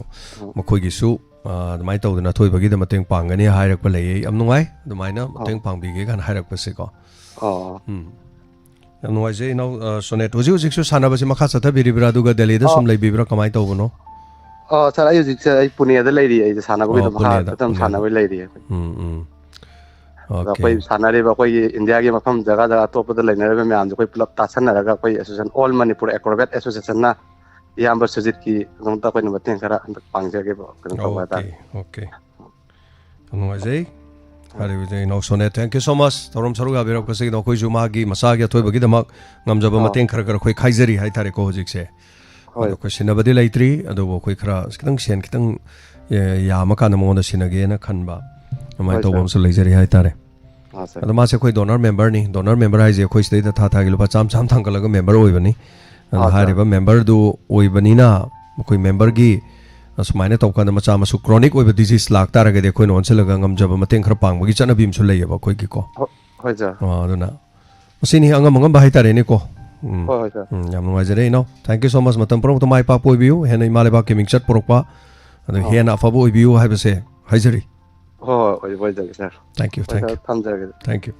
ꯃꯈꯣꯏꯒꯤꯁꯨ ꯑꯗꯨꯃꯥꯏꯅ ꯇꯧꯗꯅ ꯑꯊꯣꯏꯕꯒꯤꯗ ꯃꯇꯦꯡ ꯄꯥꯡꯒꯅꯤ ꯍꯥꯏꯔꯛꯄ ꯂꯩꯌꯦ ꯌꯥꯝ ꯅꯨꯡꯉꯥꯏ ꯑꯗꯨꯃꯥꯏꯅ ꯃꯇꯦꯡ ꯄꯥꯡꯕꯤꯒꯦ ꯀꯥꯏꯅ ꯍꯥꯏꯔꯛꯄꯁꯦꯀꯣ ꯌꯥꯝ ꯅꯨꯡꯉꯥꯏꯖꯩ ꯏꯅꯥꯎ ꯁꯣꯅꯦꯠ ꯍꯧꯖꯤꯛꯁꯨ ꯁꯥꯟꯅꯕꯁꯤ ꯃꯈꯥ ꯆꯠꯊꯕꯤꯔꯤꯕ꯭ꯔꯥ ꯑꯗꯨꯒ ꯗꯦꯜꯂꯤꯗ ꯁꯨꯝ ꯂꯩꯕꯤꯕ꯭ꯔꯥ ꯀꯃꯥꯏꯅ ꯇꯧꯕꯅꯣ ꯁꯥꯔ ꯑꯩ ꯍꯧꯖꯤꯛꯁꯦ ꯑꯩ ꯄꯨꯅꯦꯗ ꯂꯩꯔꯤ ꯑꯩꯁꯦ ꯁꯥꯟꯅꯕꯒꯤꯗꯣ ꯃꯈꯥ ꯑꯗꯨꯝ ꯁꯥꯟꯅꯕ ꯂꯩꯔꯤ ꯑꯗꯣ ꯑꯩꯈꯣꯏ ꯁꯥꯟꯅꯔꯤꯕ ꯑꯩꯈꯣꯏꯒꯤ ꯏꯟꯗꯤꯌꯥꯒꯤ ꯃꯐꯝ ꯖꯒꯥ ꯑꯇꯣꯞꯄꯗ ꯂꯩꯅꯔꯤꯕ ꯃꯌꯥꯝꯁꯦ ꯑꯩꯈꯣꯏ ꯄꯨꯂꯞ ꯇꯥꯁꯟꯅꯔꯒ ꯑꯩꯈꯣꯏ ꯑꯦꯁꯣꯁꯤꯌꯦꯁꯟ ꯑꯣꯜ ꯃꯅꯤꯄꯨꯔ ꯑꯦꯀ꯭ꯔꯣꯕꯦꯠ ꯑꯦꯁꯣꯁꯤꯌꯦꯁꯟꯅ ꯏꯌꯥꯝꯕ ꯁꯨꯖꯤꯠꯀꯤ ꯑꯗꯨꯝꯇ ꯑꯩꯈꯣꯏꯅ ꯃꯇꯦꯡ ꯈꯔ ꯍꯟꯗꯛ ꯄꯥꯡꯖꯒꯦꯕ ꯀꯩꯅꯣ ꯇꯧꯕ ꯍꯥꯏꯇꯥꯔꯦ ꯌꯥꯝ ꯅꯨꯡꯉꯥꯏꯖꯩ ꯍꯥꯏꯔꯤꯕꯁꯦ ꯏꯅꯥꯎ ꯁꯣꯅꯦꯠ ꯊꯦꯡꯛ ꯌꯨ ꯁꯣ ꯃꯆ ꯊꯧꯔꯝ ꯁꯔꯨꯛ ꯌꯥꯕꯤꯔꯛꯄꯁꯤꯒꯤꯗ ꯑꯩꯈꯣꯏꯁꯨ ꯃꯥꯒꯤ ꯃꯁꯥꯒꯤ ꯑꯊꯣꯏꯕꯒꯤꯗꯃꯛ ꯉꯝꯖꯕ ꯃꯇꯦꯡ ꯈꯔ ꯑꯩꯈꯣꯏ ꯈꯥꯏꯖꯔꯤ ꯍꯥꯏꯇꯥꯔꯦꯀꯣ ꯍꯧꯖꯤꯛꯁꯦ ꯑꯗꯣ ꯑꯩꯈꯣꯏ ꯁꯤꯟꯅꯕꯗꯤ ꯂꯩꯇ꯭ꯔꯤ ꯑꯗꯨꯕꯨ ꯑꯩꯈꯣꯏ ꯈꯔ ꯈꯤꯇꯪ ꯁꯦꯟ ꯈꯤꯇꯪ ꯌꯥꯝꯃꯀꯥꯟꯗ ꯃꯉꯣꯟꯗ ꯁꯤꯟꯅꯒꯦꯅ ꯈꯟꯕ ꯑꯗꯨꯃꯥꯏꯅ ꯇꯧꯕ ꯑꯃꯁꯨ ꯂꯩꯖꯔꯤ ꯍꯥꯏꯇꯥꯔꯦ ꯑꯗꯣ ꯃꯥꯁꯦ ꯑꯩꯈꯣꯏ ꯗꯣꯅꯔ ꯃꯦꯝꯕꯔꯅꯤ ꯗꯣꯅꯔ ꯃꯦꯝꯕꯔ ꯍꯥꯏꯁꯦ ꯑꯩꯈꯣꯏ ꯁꯤꯗꯩꯗ ꯊꯥꯒꯤ ꯂꯨꯄꯥ ꯆꯥꯝꯃ ꯊꯥꯡꯒꯠꯂꯒ ꯃꯦꯝꯕꯔ ꯑꯣꯏꯕꯅꯤ ꯑꯗꯣ ꯍꯥꯏꯔꯤꯕ ꯃꯦꯝꯕꯔꯗꯨ ꯑꯣꯏꯕꯅꯤꯅ ꯑꯩꯈꯣꯏ ꯃꯦꯝꯕꯔꯒꯤ ꯑꯁꯨꯃꯥꯏꯅ ꯇꯧꯀꯥꯟꯗ ꯃꯆꯥ ꯃꯁꯨ ꯀ꯭ꯔꯣꯅꯤꯛ ꯑꯣꯏꯕ ꯗꯤꯖꯤꯁ ꯂꯥꯛꯇꯥꯔꯒꯗꯤ ꯑꯩꯈꯣꯏꯅ ꯑꯣꯟꯁꯤꯜꯂꯒ ꯉꯝꯖꯕ ꯃꯇꯦꯡ ꯈꯔ ꯄꯥꯡꯕꯒꯤ ꯆꯠꯅꯕꯤ ꯑꯃꯁꯨ ꯂꯩꯌꯦꯕ ꯑꯩꯈꯣꯏꯒꯤꯀꯣ ꯑꯗꯨꯅ ꯃꯁꯤꯅꯤ ꯑꯉꯝ ꯑꯉꯝꯕ ꯍꯥꯏꯇꯥꯔꯦꯅꯦꯀꯣ ꯌꯥꯝ ꯅꯨꯡꯉꯥꯏꯖꯔꯦ ꯏꯅꯥꯎ ꯊꯦꯡꯛ ꯌꯨ ꯁꯣ ꯃꯆ ꯃꯇꯝ ꯄꯨꯝꯅꯃꯛꯇ ꯃꯥꯏ ꯄꯥꯛꯄ ꯑꯣꯏꯕꯤꯌꯨ ꯍꯦꯟꯅ ꯏꯃꯥ ꯂꯩꯕꯥꯛꯀꯤ ꯃꯤꯡꯆꯠ ꯄꯨꯔꯛꯄ ꯑꯗꯨ ꯍꯦꯟꯅ ꯑꯐꯕ ꯑꯣꯏꯕꯤꯌꯨ ꯍꯥꯏꯕꯁꯦ ꯍꯥꯏꯖꯔꯤ ꯍꯣꯏ ꯑꯣꯏꯖꯒꯦ ꯁꯥꯔ ꯊꯦꯡꯛ ꯌꯨ ꯊꯝꯖꯔꯒꯦ ꯊꯦꯡꯛ ꯌꯨ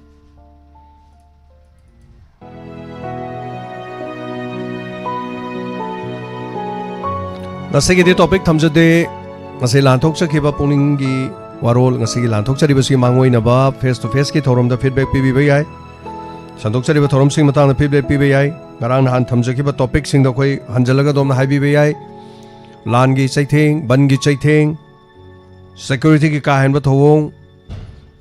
ꯉꯁꯤꯒꯤꯗꯤ ꯇꯣꯄꯤꯛ ꯊꯝꯖꯗꯦ ꯉꯁꯤ ꯂꯥꯟꯊꯣꯛꯆꯈꯤꯕ ꯄꯨꯛꯅꯤꯡꯒꯤ ꯋꯥꯔꯣꯜ ꯉꯁꯤꯒꯤ ꯂꯥꯟꯊꯣꯛꯆꯔꯤꯕꯁꯤ ꯃꯥꯡꯑꯣꯏꯅꯕ ꯐꯦꯁ ꯇꯨ ꯐꯦꯁꯀꯤ ꯊꯧꯔꯝꯗ ꯐꯤꯗꯕꯦꯛ ꯄꯤꯕꯤꯕ ꯌꯥꯏ ꯁꯟꯗꯣꯛꯆꯔꯤꯕ ꯊꯧꯔꯝꯁꯤꯡ ꯃꯇꯥꯡꯗ ꯐꯤꯗꯕꯦꯛ ꯄꯤꯕ ꯌꯥꯏ ꯉꯔꯥꯡ ꯅꯍꯥꯟ ꯊꯝꯖꯈꯤꯕ ꯇꯣꯄꯤꯛꯁꯤꯡꯗꯣ ꯑꯩꯈꯣꯏ ꯍꯟꯖꯤꯜꯂꯒ ꯑꯗꯣꯝꯅ ꯍꯥꯏꯕꯤꯕ ꯌꯥꯏ ꯂꯥꯟꯒꯤ ꯆꯩꯊꯦꯡ ꯕꯟꯒꯤ ꯆꯩꯊꯦꯡ ꯁꯦꯀ꯭ꯌꯨꯔꯤꯇꯤꯒꯤ ꯀꯥ ꯍꯦꯟꯕ ꯊꯧꯑꯣꯡ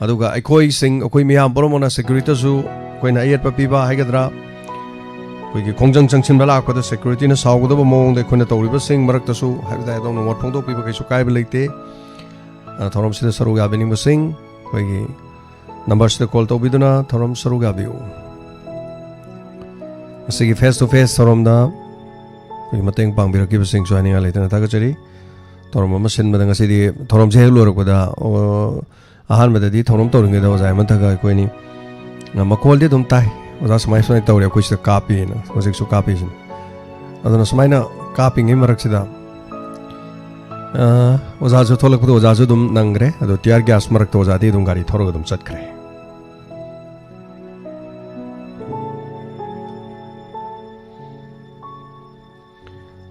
ꯑꯗꯨꯒ ꯑꯩꯈꯣꯏ ꯃꯤꯌꯥꯝ ꯄꯨꯝꯅꯃꯛꯅ ꯁꯦꯀ꯭ꯌꯨꯔꯤꯇꯤꯁꯨ ꯑꯩꯈꯣꯏꯅ ꯑꯌꯦꯠꯄ ꯄꯤꯕ ꯍꯥꯏꯒꯗ꯭ꯔꯥ ꯑꯩꯈꯣꯏꯒꯤ ꯈꯣꯡꯖꯪ ꯆꯪꯁꯤꯟꯕ ꯂꯥꯛꯄꯗ ꯁꯦꯀ꯭ꯌꯨꯔꯤꯇꯤꯅ ꯁꯥꯎꯒꯗꯕ ꯃꯑꯣꯡꯗ ꯑꯩꯈꯣꯏꯅ ꯇꯧꯔꯤꯕꯁꯤꯡ ꯃꯔꯛꯇꯁꯨ ꯍꯥꯏꯕ ꯇꯥꯏ ꯑꯗꯣꯝꯅ ꯃꯣꯠ ꯐꯣꯡꯗꯣꯛꯄꯤꯕ ꯀꯩꯁꯨ ꯀꯥꯏꯕ ꯂꯩꯇꯦ ꯊꯧꯔꯝꯁꯤꯗ ꯁꯔꯨꯛ ꯌꯥꯕꯤꯅꯤꯡꯕꯁꯤꯡ ꯑꯩꯈꯣꯏꯒꯤ ꯅꯝꯕꯔꯁꯤꯗ ꯀꯣꯜ ꯇꯧꯕꯤꯗꯨꯅ ꯊꯧꯔꯝ ꯁꯔꯨꯛ ꯌꯥꯕꯤꯌꯨ ꯉꯁꯤꯒꯤ ꯐꯦꯁ ꯇꯨ ꯐꯦꯁ ꯊꯧꯔꯝꯗ ꯑꯩꯈꯣꯏꯒꯤ ꯃꯇꯦꯡ ꯄꯥꯡꯕꯤꯔꯛꯈꯤꯕꯁꯤꯡꯁꯨ ꯍꯥꯏꯅꯤꯡꯉꯥꯏ ꯂꯩꯇꯅ ꯊꯥꯒꯠꯆꯔꯤ ꯊꯧꯔꯝ ꯑꯃ ꯁꯤꯟꯕꯗ ꯉꯁꯤꯗꯤ ꯊꯧꯔꯝꯁꯦ ꯍꯦꯛ ꯂꯣꯏꯔꯛꯄꯗ ꯑꯍꯥꯟꯕꯗꯗꯤ ꯊꯧꯔꯝ ꯇꯧꯔꯤꯉꯩꯗ ꯑꯣꯖꯥ ꯑꯃꯠꯇꯒ ꯑꯩꯈꯣꯏꯅꯤ ꯃꯈꯣꯜꯗꯤ ꯑꯗꯨꯝ ꯇꯥꯏ ꯑꯣꯖꯥ ꯁꯨꯃꯥꯏꯅ ꯇꯧꯔꯦ ꯑꯩꯈꯣꯏ ꯁꯤꯗ ꯀꯥꯞꯄꯤꯅ ꯍꯧꯖꯤꯛꯁꯨ ꯀꯥꯞꯄꯤꯁꯤꯅꯤ ꯑꯗꯨꯅ ꯁꯨꯃꯥꯏꯅ ꯀꯥꯞꯄꯤꯉꯩ ꯃꯔꯛꯁꯤꯗ ꯑꯣꯖꯥꯁꯨ ꯊꯣꯛꯂꯛꯄꯗ ꯑꯣꯖꯥꯁꯨ ꯑꯗꯨꯝ ꯅꯪꯈ꯭ꯔꯦ ꯑꯗꯣ ꯇꯤꯌꯥꯔ ꯒ꯭ꯌꯥꯁ ꯃꯔꯛꯇ ꯑꯣꯖꯥꯗꯤ ꯑꯗꯨꯝ ꯒꯥꯔꯤ ꯊꯧꯔꯒ ꯑꯗꯨꯝ ꯆꯠꯈ꯭ꯔꯦ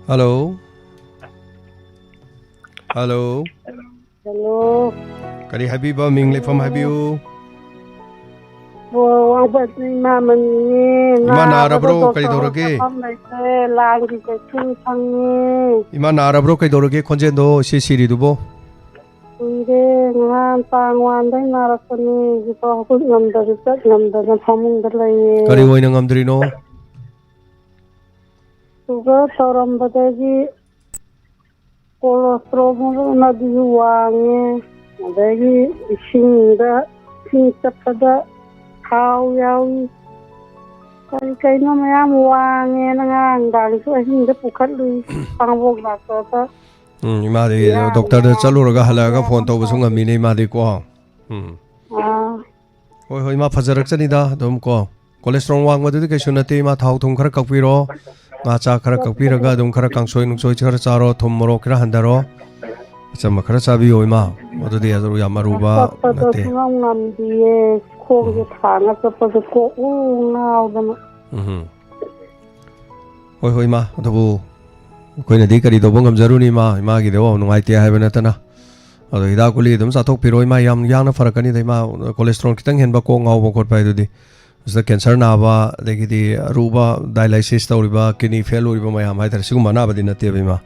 ꯍꯜꯂꯣ ꯍꯜꯂꯣ ꯍꯜꯂꯣ ꯀꯔꯤ ꯍꯥꯏꯕꯤꯕ ꯃꯤꯡ ꯂꯩꯐꯝ ꯍꯥꯏꯕꯤꯌꯨ ꯋꯥꯡꯄꯠꯅ ꯏꯃꯥꯃꯅꯤꯅꯦ ꯏꯃꯥ ꯅꯥꯕꯗ ꯅꯥꯔꯕ꯭ꯔꯣ ꯗꯣꯛꯇꯔ ꯀꯩꯗꯧꯔꯒꯦ ꯆꯠꯐꯝ ꯂꯩꯇ꯭ꯔꯦ ꯂꯥꯟꯒꯤ ꯆꯩꯊꯦꯡ ꯐꯪꯉꯦ ꯏꯃꯥ ꯅꯥꯔꯕ꯭ꯔꯣ ꯀꯩꯗꯧꯔꯒꯦ ꯈꯣꯟꯖꯦꯜꯗꯣ ꯁꯤꯔꯤꯗꯨꯕꯣ ꯀꯨꯏꯔꯦ ꯉꯔꯥꯡ ꯇꯥꯡ 1ꯗꯩ ꯅꯥꯔꯛꯄꯅꯤ ꯍꯧꯖꯤꯛꯐꯥꯎ ꯍꯧꯒꯠ ꯉꯝꯗꯅ ꯆꯠ ꯉꯝꯗꯅ ꯐꯃꯨꯡꯗ ꯂꯩꯌꯦ ꯀꯔꯤ ꯑꯣꯏꯅ ꯉꯝꯗ꯭ꯔꯤꯅꯣ ꯁꯨꯒꯔ ꯇꯧꯔꯝꯕꯗꯒꯤ ꯀꯣꯂꯦꯁꯇ꯭ꯔꯣꯜ ꯑꯗꯨꯁꯨ ꯋꯥꯡꯉꯦ ꯑꯗꯒꯤ ꯏꯁꯤꯡ ꯆꯠꯄꯗ ꯊꯥꯎ ꯌꯥꯎꯏ ꯀꯩꯅꯣ ꯃꯌꯥꯝ ꯋꯥꯡꯉꯦꯅ ꯉꯔꯥꯡ ꯅꯨꯡꯗꯥꯡꯁꯨ ꯑꯍꯤꯡꯗ ꯄꯨꯈꯠꯂꯨꯏ ꯄꯥꯡꯕꯣꯛ ꯗꯥꯛꯇꯔꯗ ꯏꯃꯥꯗꯤ ꯗꯣꯛꯇꯔꯗ ꯆꯠꯂꯨꯔꯒ ꯍꯜꯂꯛꯑꯒ ꯐꯣꯟ ꯇꯧꯕꯁꯨ ꯉꯝꯃꯤꯅꯦ ꯏꯃꯥꯗꯤꯀꯣ ꯍꯣꯏ ꯍꯣꯏ ꯏꯃꯥ ꯐꯖꯔꯛꯆꯅꯤꯗ ꯑꯗꯨꯝ ꯀꯣ ꯀꯣꯂꯦꯁꯇ꯭ꯔꯣꯜ ꯋꯥꯡꯕꯗꯨꯗꯤ ꯀꯩꯁꯨ ꯅꯠꯇꯦ ꯏꯃꯥ ꯊꯥꯎ ꯊꯨꯝ ꯈꯔ ꯀꯛꯄꯤꯔꯣ ꯉꯥ ꯆꯥꯛ ꯈꯔ ꯀꯛꯄꯤꯔꯒ ꯑꯗꯨꯝ ꯈꯔ ꯀꯥꯡꯁꯣꯏ ꯅꯨꯡꯁꯣꯏꯈꯔ ꯆꯥꯔꯣ ꯊꯨꯝ ꯃꯣꯔꯣꯛ ꯈꯔ ꯍꯟꯊꯔꯣ ꯑꯆꯝꯕ ꯈꯔ ꯆꯥꯕꯤꯌꯣ ꯏꯃꯥ ꯑꯗꯨꯗꯤ ꯌꯥꯝ ꯑꯔꯨꯕ ꯆꯠꯄꯗꯣ ꯅꯠꯇꯦ ꯁꯨꯡꯉꯝ ꯉꯝꯗꯤꯌꯦ ꯈꯣꯡꯁꯦ ꯊꯥꯡꯉ ꯆꯠꯄꯗ ꯀꯣꯛꯎ ꯉꯥꯎꯗꯅ ꯍꯣꯏ ꯍꯣꯏ ꯏꯃꯥ ꯑꯗꯨꯕꯨ ꯑꯩꯈꯣꯏꯅꯗꯤ ꯀꯔꯤ ꯇꯧꯕ ꯉꯝꯖꯔꯨꯅꯤ ꯏꯃꯥꯒꯤꯗꯣ ꯅꯨꯡꯉꯥꯏꯇꯦ ꯍꯥꯏꯕ ꯅꯠꯇꯅ ꯑꯗꯣ ꯍꯤꯗꯥꯛ ꯒꯨꯂꯤ ꯑꯗꯨꯝ ꯆꯥꯊꯣꯛꯄꯤꯔꯣ ꯏꯃꯥ ꯌꯥꯝ ꯌꯥꯡꯅ ꯐꯔꯛꯀꯅꯤꯗ ꯏꯃꯥ ꯀꯣꯂꯦꯁꯇ꯭ꯔꯣꯜ ꯈꯤꯇꯪ ꯍꯦꯟꯕ ꯀꯣꯛ ꯉꯥꯎꯕ ꯈꯣꯠꯄ ꯍꯥꯏꯗꯨꯗꯤ ꯁꯤꯗ ꯀꯦꯟꯁꯔ ꯅꯥꯕ ꯑꯗꯒꯤꯗꯤ ꯑꯔꯨꯕ ꯗꯥꯏꯂꯥꯏꯁꯤꯁ ꯇꯧꯔꯤꯕ ꯀꯤꯗꯅꯤ ꯐꯦꯜ ꯑꯣꯏꯔꯤꯕ ꯃꯌꯥꯝ ꯍꯥꯏꯇꯥꯔꯦ ꯁꯤꯒꯨꯝꯕ ꯑꯅꯥꯕꯗꯤ ꯅꯠꯇꯦꯕ ꯏꯃꯥ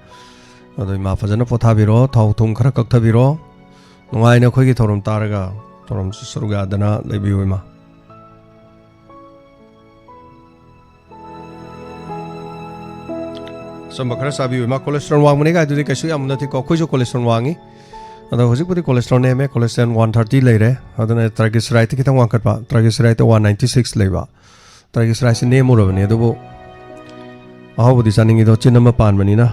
ꯑꯗꯣ ꯏꯃꯥ ꯐꯖꯅ ꯄꯣꯊꯥꯕꯤꯔꯣ ꯊꯥꯎ ꯊꯨꯝ ꯈꯔ ꯀꯛꯊꯕꯤꯔో ꯅꯨꯡꯉꯥꯏꯅ ꯑꯩꯈꯣꯏꯒꯤ ꯊꯧꯔꯝ ꯇꯥꯔꯒ ꯊꯧꯔꯝ ꯁꯔꯨꯛ ꯌꯥꯗꯅ ꯂꯩꯕꯤꯌꯨ ꯏꯃꯥ ꯑꯆꯝꯕ ꯈꯔ ꯆꯥꯕꯤꯌꯨ ꯏꯃꯥ ꯀꯣꯂꯦꯁꯇ꯭ꯔꯣꯜ ꯋꯥꯡꯕꯅꯤ ꯀꯥꯏꯗꯨꯗꯤ ꯀꯩꯁꯨ ꯌꯥꯝ ꯅꯠꯇꯦꯀꯣ ꯑꯩꯈꯣꯏꯁꯨ ꯀꯣꯂꯦꯁꯇ꯭ꯔꯣꯜ ꯋꯥꯡꯉꯤ ꯑꯗꯣ ꯍꯧꯖꯤꯛꯄꯨꯗꯤ ꯀꯣꯂꯦꯁꯇ꯭ꯔꯣꯜ ꯅꯦꯝꯃꯦ ꯀꯣꯂꯦꯁꯇ꯭ꯔꯣꯜ 130 ꯂꯩꯔꯦ ꯑꯗꯨꯅ ꯇ꯭ꯔꯥꯏꯒ꯭ꯂꯤꯁꯦꯔꯥꯏꯗ ꯈꯤꯇꯪ ꯋꯥꯡꯈꯠꯄ ꯇ꯭ꯔꯥꯏꯒ꯭ꯂꯤꯁꯦꯔꯥꯏꯗ 196 ꯂꯩꯕ ꯇ꯭ꯔꯥꯏꯒ꯭ꯂꯤꯁꯦꯔꯥꯏꯗꯁꯤ ꯅꯦꯝꯃꯨꯔꯕꯅꯤ ꯑꯗꯨꯕꯨ ꯑꯍꯥꯎꯕꯗꯤ ꯆꯥꯅꯤꯡꯉꯤꯗꯣ ꯆꯤꯟ ꯑꯃ ꯄꯥꯟꯕꯅꯤꯅ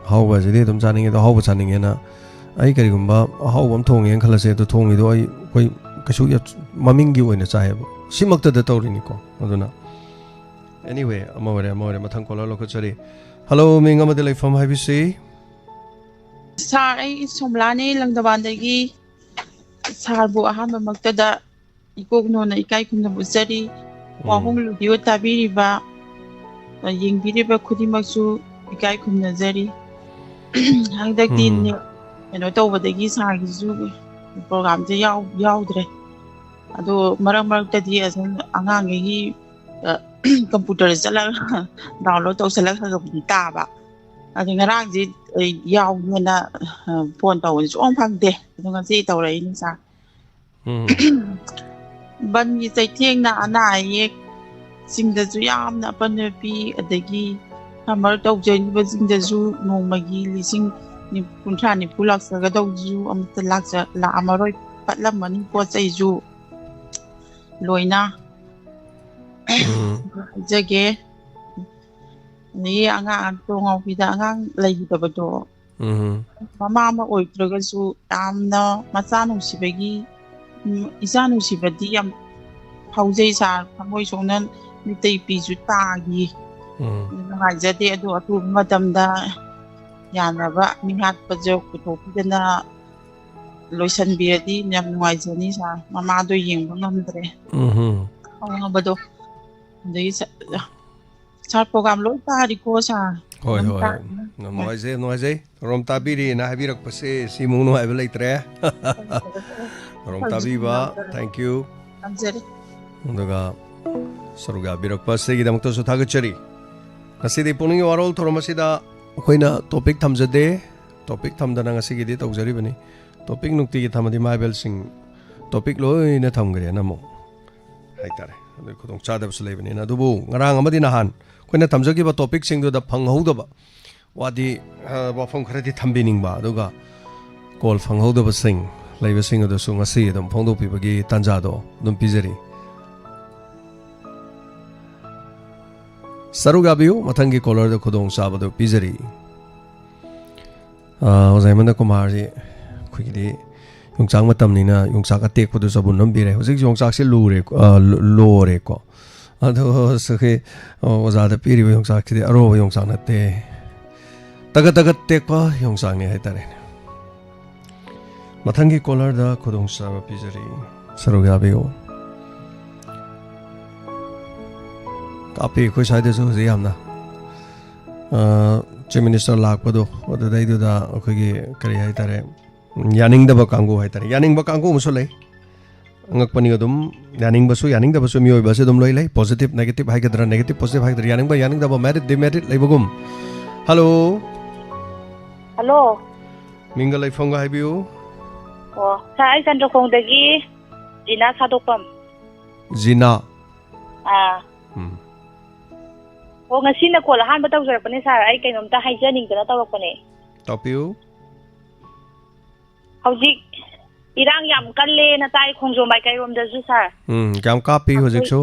ꯑꯍꯥꯎꯕꯁꯤꯗꯤ ꯑꯗꯨꯝ ꯆꯥꯅꯤꯡꯉꯤꯗꯣ ꯑꯍꯥꯎꯕ ꯆꯥꯅꯤꯡꯉꯦꯅ ꯑꯩ ꯀꯔꯤꯒꯨꯝꯕ ꯑꯍꯥꯎꯕ ꯑꯃ ꯊꯣꯡꯉꯦꯅ ꯈꯜꯂꯁꯦ ꯑꯗꯨ ꯊꯣꯡꯉꯤꯗꯣ ꯑꯩꯈꯣꯏ ꯀꯩꯁꯨ ꯃꯃꯤꯡꯒꯤ ꯑꯣꯏꯅ ꯆꯥꯏꯌꯦꯕ ꯁꯤꯃꯛꯇꯗ ꯇꯧꯔꯤꯅꯤꯀꯣ ꯑꯗꯨꯅ ꯑꯦꯅꯤꯋꯦ ꯑꯃ ꯑꯣꯏꯔꯦ ꯃꯊꯪ ꯀꯣꯂꯔ ꯂꯧꯈꯠꯆꯔꯤ ꯍꯜꯂꯣ ꯃꯤꯡ ꯑꯃꯗꯤ ꯂꯩꯐꯝ ꯍꯥꯏꯕꯤꯁꯤ ꯁꯥꯔ ꯑꯩ ꯁꯣꯝꯂꯥꯅꯤ ꯂꯪꯗꯕꯥꯟꯗꯒꯤ ꯁꯥꯔꯕꯨ ꯑꯍꯥꯟꯕꯃꯛꯇꯗ ꯏꯀꯣꯛꯅꯣꯅ ꯏꯀꯥꯏ ꯈꯨꯝꯅꯕ ꯎꯠꯆꯔꯤ ꯋꯥꯍꯣꯡ ꯔꯦꯗꯤꯑꯣ ꯇꯥꯕꯤꯔꯤꯕ ꯌꯦꯡꯕꯤꯔꯤꯕ ꯈꯨꯗꯤꯡꯃꯛꯁꯨ ꯏꯀꯥꯏ ꯈꯨꯝꯅꯖꯔꯤ ꯍꯟꯗꯛꯇꯤ ꯀꯩꯅꯣ ꯇꯧꯕꯗꯒꯤ ꯁꯥꯔꯒꯤꯁꯨ ꯄ꯭ꯔꯣꯒꯥꯝꯁꯦ ꯌꯥꯎꯗ꯭ꯔꯦ ꯑꯗꯣ ꯃꯔꯛ ꯃꯔꯛꯇꯗꯤ ꯑꯁꯨꯝ ꯑꯉꯥꯡꯈꯩꯒꯤ ꯀꯝꯄꯨꯇꯔꯗ ꯆꯠꯂꯒ ꯗꯥꯎꯟꯂꯣꯗ ꯇꯧꯁꯜꯂꯒꯕꯨꯗꯤ ꯇꯥꯕ ꯑꯗꯩ ꯉꯔꯥꯡꯁꯤ ꯌꯥꯎꯒꯦꯅ ꯐꯣꯟ ꯇꯧꯕꯗꯤ ꯁꯨꯡꯐꯪ ꯐꯪꯗꯦ ꯑꯗꯣ ꯉꯁꯤ ꯇꯧꯔꯛꯏꯅꯤ ꯁꯥꯔ ꯕꯟꯒꯤ ꯆꯩꯊꯦꯡꯅ ꯑꯅꯥ ꯑꯌꯦꯛꯁꯤꯡꯗꯁꯨ ꯌꯥꯝꯅ ꯑꯄꯟꯕ ꯄꯤ ꯑꯗꯒꯤ ꯁꯝꯃꯔ ꯇꯧꯖꯔꯤꯕꯁꯤꯡꯗꯁꯨ ꯅꯣꯡꯃꯒꯤ ꯂꯤꯁꯤꯡ 30-40 ꯂꯥꯛꯆꯒꯗꯧꯁꯨ ꯑꯃꯠꯇ ꯂꯥꯛꯑꯝꯃꯔꯣꯏ ꯄꯠꯂꯝꯃꯅꯤ ꯄꯣꯠ ꯆꯩꯁꯨ ꯂꯣꯏꯅ ꯍꯥꯏꯖꯒꯦ ꯑꯗꯒꯤ ꯑꯉꯥꯡ ꯇꯣꯉꯥꯎꯕꯤꯗ ꯑꯉꯥꯡ ꯂꯩꯈꯤꯗꯕꯗꯣ ꯃꯃꯥ ꯑꯃ ꯑꯣꯏꯗ꯭ꯔꯒꯁꯨ ꯌꯥꯝꯅ ꯃꯆꯥ ꯅꯨꯡꯁꯤꯕꯒꯤ ꯏꯆꯥ ꯅꯨꯡꯁꯤꯕꯗꯤ ꯌꯥꯝ ꯐꯥꯎꯖꯩ ꯁꯥꯔ ꯊꯃꯣꯏ ꯁꯣꯛꯅ ꯃꯤꯇꯩ ꯄꯤꯁꯨ ꯇꯥꯈꯤ ꯅꯨꯡꯉꯥꯏꯖꯗꯦ ꯑꯗꯣ ꯑꯊꯨꯕ ꯃꯇꯝꯗ ꯌꯥꯅꯕ ꯃꯤꯍꯥꯠꯄꯁꯨ ꯄꯨꯊꯣꯛꯄꯤꯗꯅ ꯂꯣꯏꯁꯤꯟꯕꯤꯔꯗꯤ ꯌꯥꯝ ꯅꯨꯡꯉꯥꯏꯖꯅꯤ ꯁꯥꯔ ꯃꯃꯥꯗꯣ ꯌꯦꯡꯕ ꯉꯝꯗ꯭ꯔꯦ ꯑꯋꯥꯕꯗꯣ ꯑꯗꯒꯤ ꯁꯥꯔ ꯄ꯭ꯔꯣꯒꯥꯝ ꯂꯣꯏ ꯇꯥꯔꯤꯀꯣ ꯁꯥꯔ ꯍꯣꯏ ꯅꯨꯡꯉꯥꯏꯖꯩ ꯔꯣꯝ ꯇꯥꯕꯤꯔꯤꯅ ꯍꯥꯏꯕꯤꯔꯛꯄꯁꯦ ꯁꯤꯃꯨꯛ ꯅꯨꯡꯉꯥꯏꯕ ꯂꯩꯇ꯭ꯔꯦ ꯔꯣꯝ ꯇꯥꯕꯤꯕ ꯊꯦꯡꯛ ꯌꯨ ꯑꯗꯨꯒ ꯁꯔꯨꯛ ꯌꯥꯕꯤꯔꯛꯄ ꯑꯁꯤꯒꯤꯗꯃꯛꯇꯁꯨ ꯊꯥꯒꯠꯆꯔꯤ ꯉꯁꯤꯗꯤ ꯄꯨꯛꯅꯤꯡꯒꯤ ꯋꯥꯔꯣꯜ ꯊꯧꯔꯝ ꯑꯁꯤꯗ ꯑꯩꯈꯣꯏꯅ ꯇꯣꯄꯤꯛ ꯊꯝꯖꯗꯦ ꯇꯣꯄꯤꯛ ꯊꯝꯗꯅ ꯉꯁꯤꯒꯤꯗꯤ ꯇꯧꯖꯔꯤꯕꯅꯤ ꯇꯣꯄꯤꯛ ꯅꯨꯡꯇꯤꯒꯤ ꯊꯝꯃꯗꯤ ꯃꯥꯏꯕꯦꯜꯁꯤꯡ ꯇꯣꯄꯤꯛ ꯂꯣꯏꯅ ꯊꯝꯈ꯭ꯔꯦꯅ ꯑꯃꯨꯛ ꯍꯥꯏꯇꯥꯔꯦ ꯑꯗꯨꯒꯤ ꯈꯨꯗꯣꯡꯆꯥꯗꯕꯁꯨ ꯂꯩꯕꯅꯤꯅ ꯑꯗꯨꯕꯨ ꯉꯔꯥꯡ ꯑꯃꯗꯤ ꯅꯍꯥꯟ ꯑꯩꯈꯣꯏꯅ ꯊꯝꯖꯈꯤꯕ ꯇꯣꯄꯤꯛꯁꯤꯡꯗꯨꯗ ꯐꯪꯍꯧꯗꯕ ꯋꯥꯗꯤ ꯋꯥꯐꯝ ꯈꯔꯗꯤ ꯊꯝꯕꯤꯅꯤꯡꯕ ꯑꯗꯨꯒ ꯀꯣꯜ ꯐꯪꯍꯧꯗꯕꯁꯤꯡ ꯂꯩꯕꯁꯤꯡ ꯑꯗꯨꯁꯨ ꯉꯁꯤ ꯑꯗꯨꯝ ꯐꯣꯡꯗꯣꯛꯄꯤꯕꯒꯤ ꯇꯥꯟꯖꯥꯗꯣ ꯑꯗꯨꯝ ꯄꯤꯖꯔꯤ ꯁꯔꯨꯛ ꯌꯥꯕꯤꯌꯨ ꯃꯊꯪꯒꯤ ꯀꯣꯂꯔꯗ ꯈꯨꯗꯣꯡꯆꯥꯕꯗꯨ ꯄꯤꯖꯔꯤ ꯑꯣꯖꯥꯏꯃꯟꯗ ꯀꯨꯃꯥꯔꯁꯤ ꯑꯩꯈꯣꯏꯒꯤꯗꯤ ꯌꯣꯡꯆꯥꯛ ꯃꯇꯝꯅꯤꯅ ꯌꯣꯡꯆꯥꯛ ꯑꯇꯦꯛꯄꯗꯨ ꯆꯕꯨꯟ ꯑꯃ ꯄꯤꯔꯦ ꯍꯧꯖꯤꯛ ꯌꯣꯡꯆꯥꯛꯁꯦ ꯂꯣꯔꯦꯀꯣ ꯑꯗꯣ ꯑꯩꯈꯣꯏ ꯑꯣꯖꯥꯗ ꯄꯤꯔꯤꯕ ꯌꯣꯡꯆꯥꯛꯁꯤꯗꯤ ꯑꯔꯣꯕ ꯌꯣꯡꯆꯥꯛ ꯅꯠꯇꯦ ꯇꯒꯠ ꯇꯦꯛꯄ ꯌꯣꯡꯆꯥꯛꯅꯤ ꯍꯥꯏꯇꯥꯔꯦꯅꯦ ꯃꯊꯪꯒꯤ ꯀꯣꯂꯔꯗ ꯈꯨꯗꯣꯡꯆꯥꯕ ꯄꯤꯖꯔꯤ ꯁꯔꯨꯛ ꯌꯥꯕꯤꯌꯨ ꯀꯥꯞꯄꯤ ꯑꯩꯈꯣꯏ ꯁ꯭ꯋꯥꯏꯗꯁꯨ ꯍꯧꯖꯤꯛ ꯌꯥꯝꯅ ꯆꯤꯐ ꯃꯤꯅꯤꯁꯇꯔ ꯂꯥꯛꯄꯗꯣ ꯑꯗꯨꯗꯩꯗꯨꯗ ꯑꯩꯈꯣꯏꯒꯤ ꯀꯔꯤ ꯍꯥꯏꯇꯥꯔꯦ ꯌꯥꯅꯤꯡꯗꯕ ꯀꯥꯡꯕꯨ ꯍꯥꯏꯇꯥꯔꯦ ꯌꯥꯅꯤꯡꯕ ꯀꯥꯡꯕꯨ ꯑꯃꯁꯨ ꯂꯩ ꯑꯉꯛꯄꯅꯤ ꯑꯗꯨꯝ ꯌꯥꯅꯤꯡꯕꯁꯨ ꯌꯥꯅꯤꯡꯗꯕꯁꯨ ꯃꯤꯑꯣꯏꯕꯁꯦ ꯑꯗꯨꯝ ꯂꯣꯏ ꯂꯩ ꯄꯣꯖꯤꯇꯤꯚ ꯅꯦꯒꯦꯇꯤꯚ ꯍꯥꯏꯒꯗ꯭ꯔꯥ ꯅꯦꯒꯦꯇꯤꯚ ꯄꯣꯖꯤꯇꯤꯚ ꯍꯥꯏꯒꯗ꯭ꯔꯥ ꯌꯥꯅꯤꯡꯕ ꯌꯥꯅꯤꯡꯗꯕ ꯃꯦꯔꯤꯠ ꯗꯤꯃꯦꯔꯤꯠ ꯂꯩꯕꯒꯨꯝ ꯍꯜꯂꯣ ꯍꯜꯂꯣ ꯃꯤꯡꯒ ꯂꯩꯐꯝꯒ ꯍꯥꯏꯕꯤꯌꯨ ꯑꯣ ꯁꯥꯔ ꯑꯩ ꯆꯟꯗ꯭ꯔꯈꯣꯡꯗꯒꯤ ꯖꯤꯅꯥ ꯁꯥꯗꯣꯛꯐꯝ ꯖꯤꯅꯥ ꯑꯣ ꯉꯁꯤꯅ ꯀꯣꯜ ꯑꯍꯥꯟꯕ ꯇꯧꯖꯔꯛꯄꯅꯦ ꯁꯥꯔ ꯑꯩ ꯀꯩꯅꯣꯝꯇ ꯍꯥꯏꯖꯅꯤꯡꯗꯅ ꯇꯧꯔꯛꯄꯅꯦ ꯇꯥꯛꯄꯤꯌꯨ ꯍꯧꯖꯤꯛ ꯏꯔꯥꯡ ꯌꯥꯝ ꯀꯜꯂꯦꯅ ꯇꯥꯏ ꯈꯣꯡꯖꯣꯝ ꯃꯥꯏꯀꯩꯔꯣꯝꯗꯁꯨ ꯁꯥꯔ ꯀꯌꯥꯝ ꯀꯥꯞꯄꯤ ꯍꯧꯖꯤꯛꯁꯨ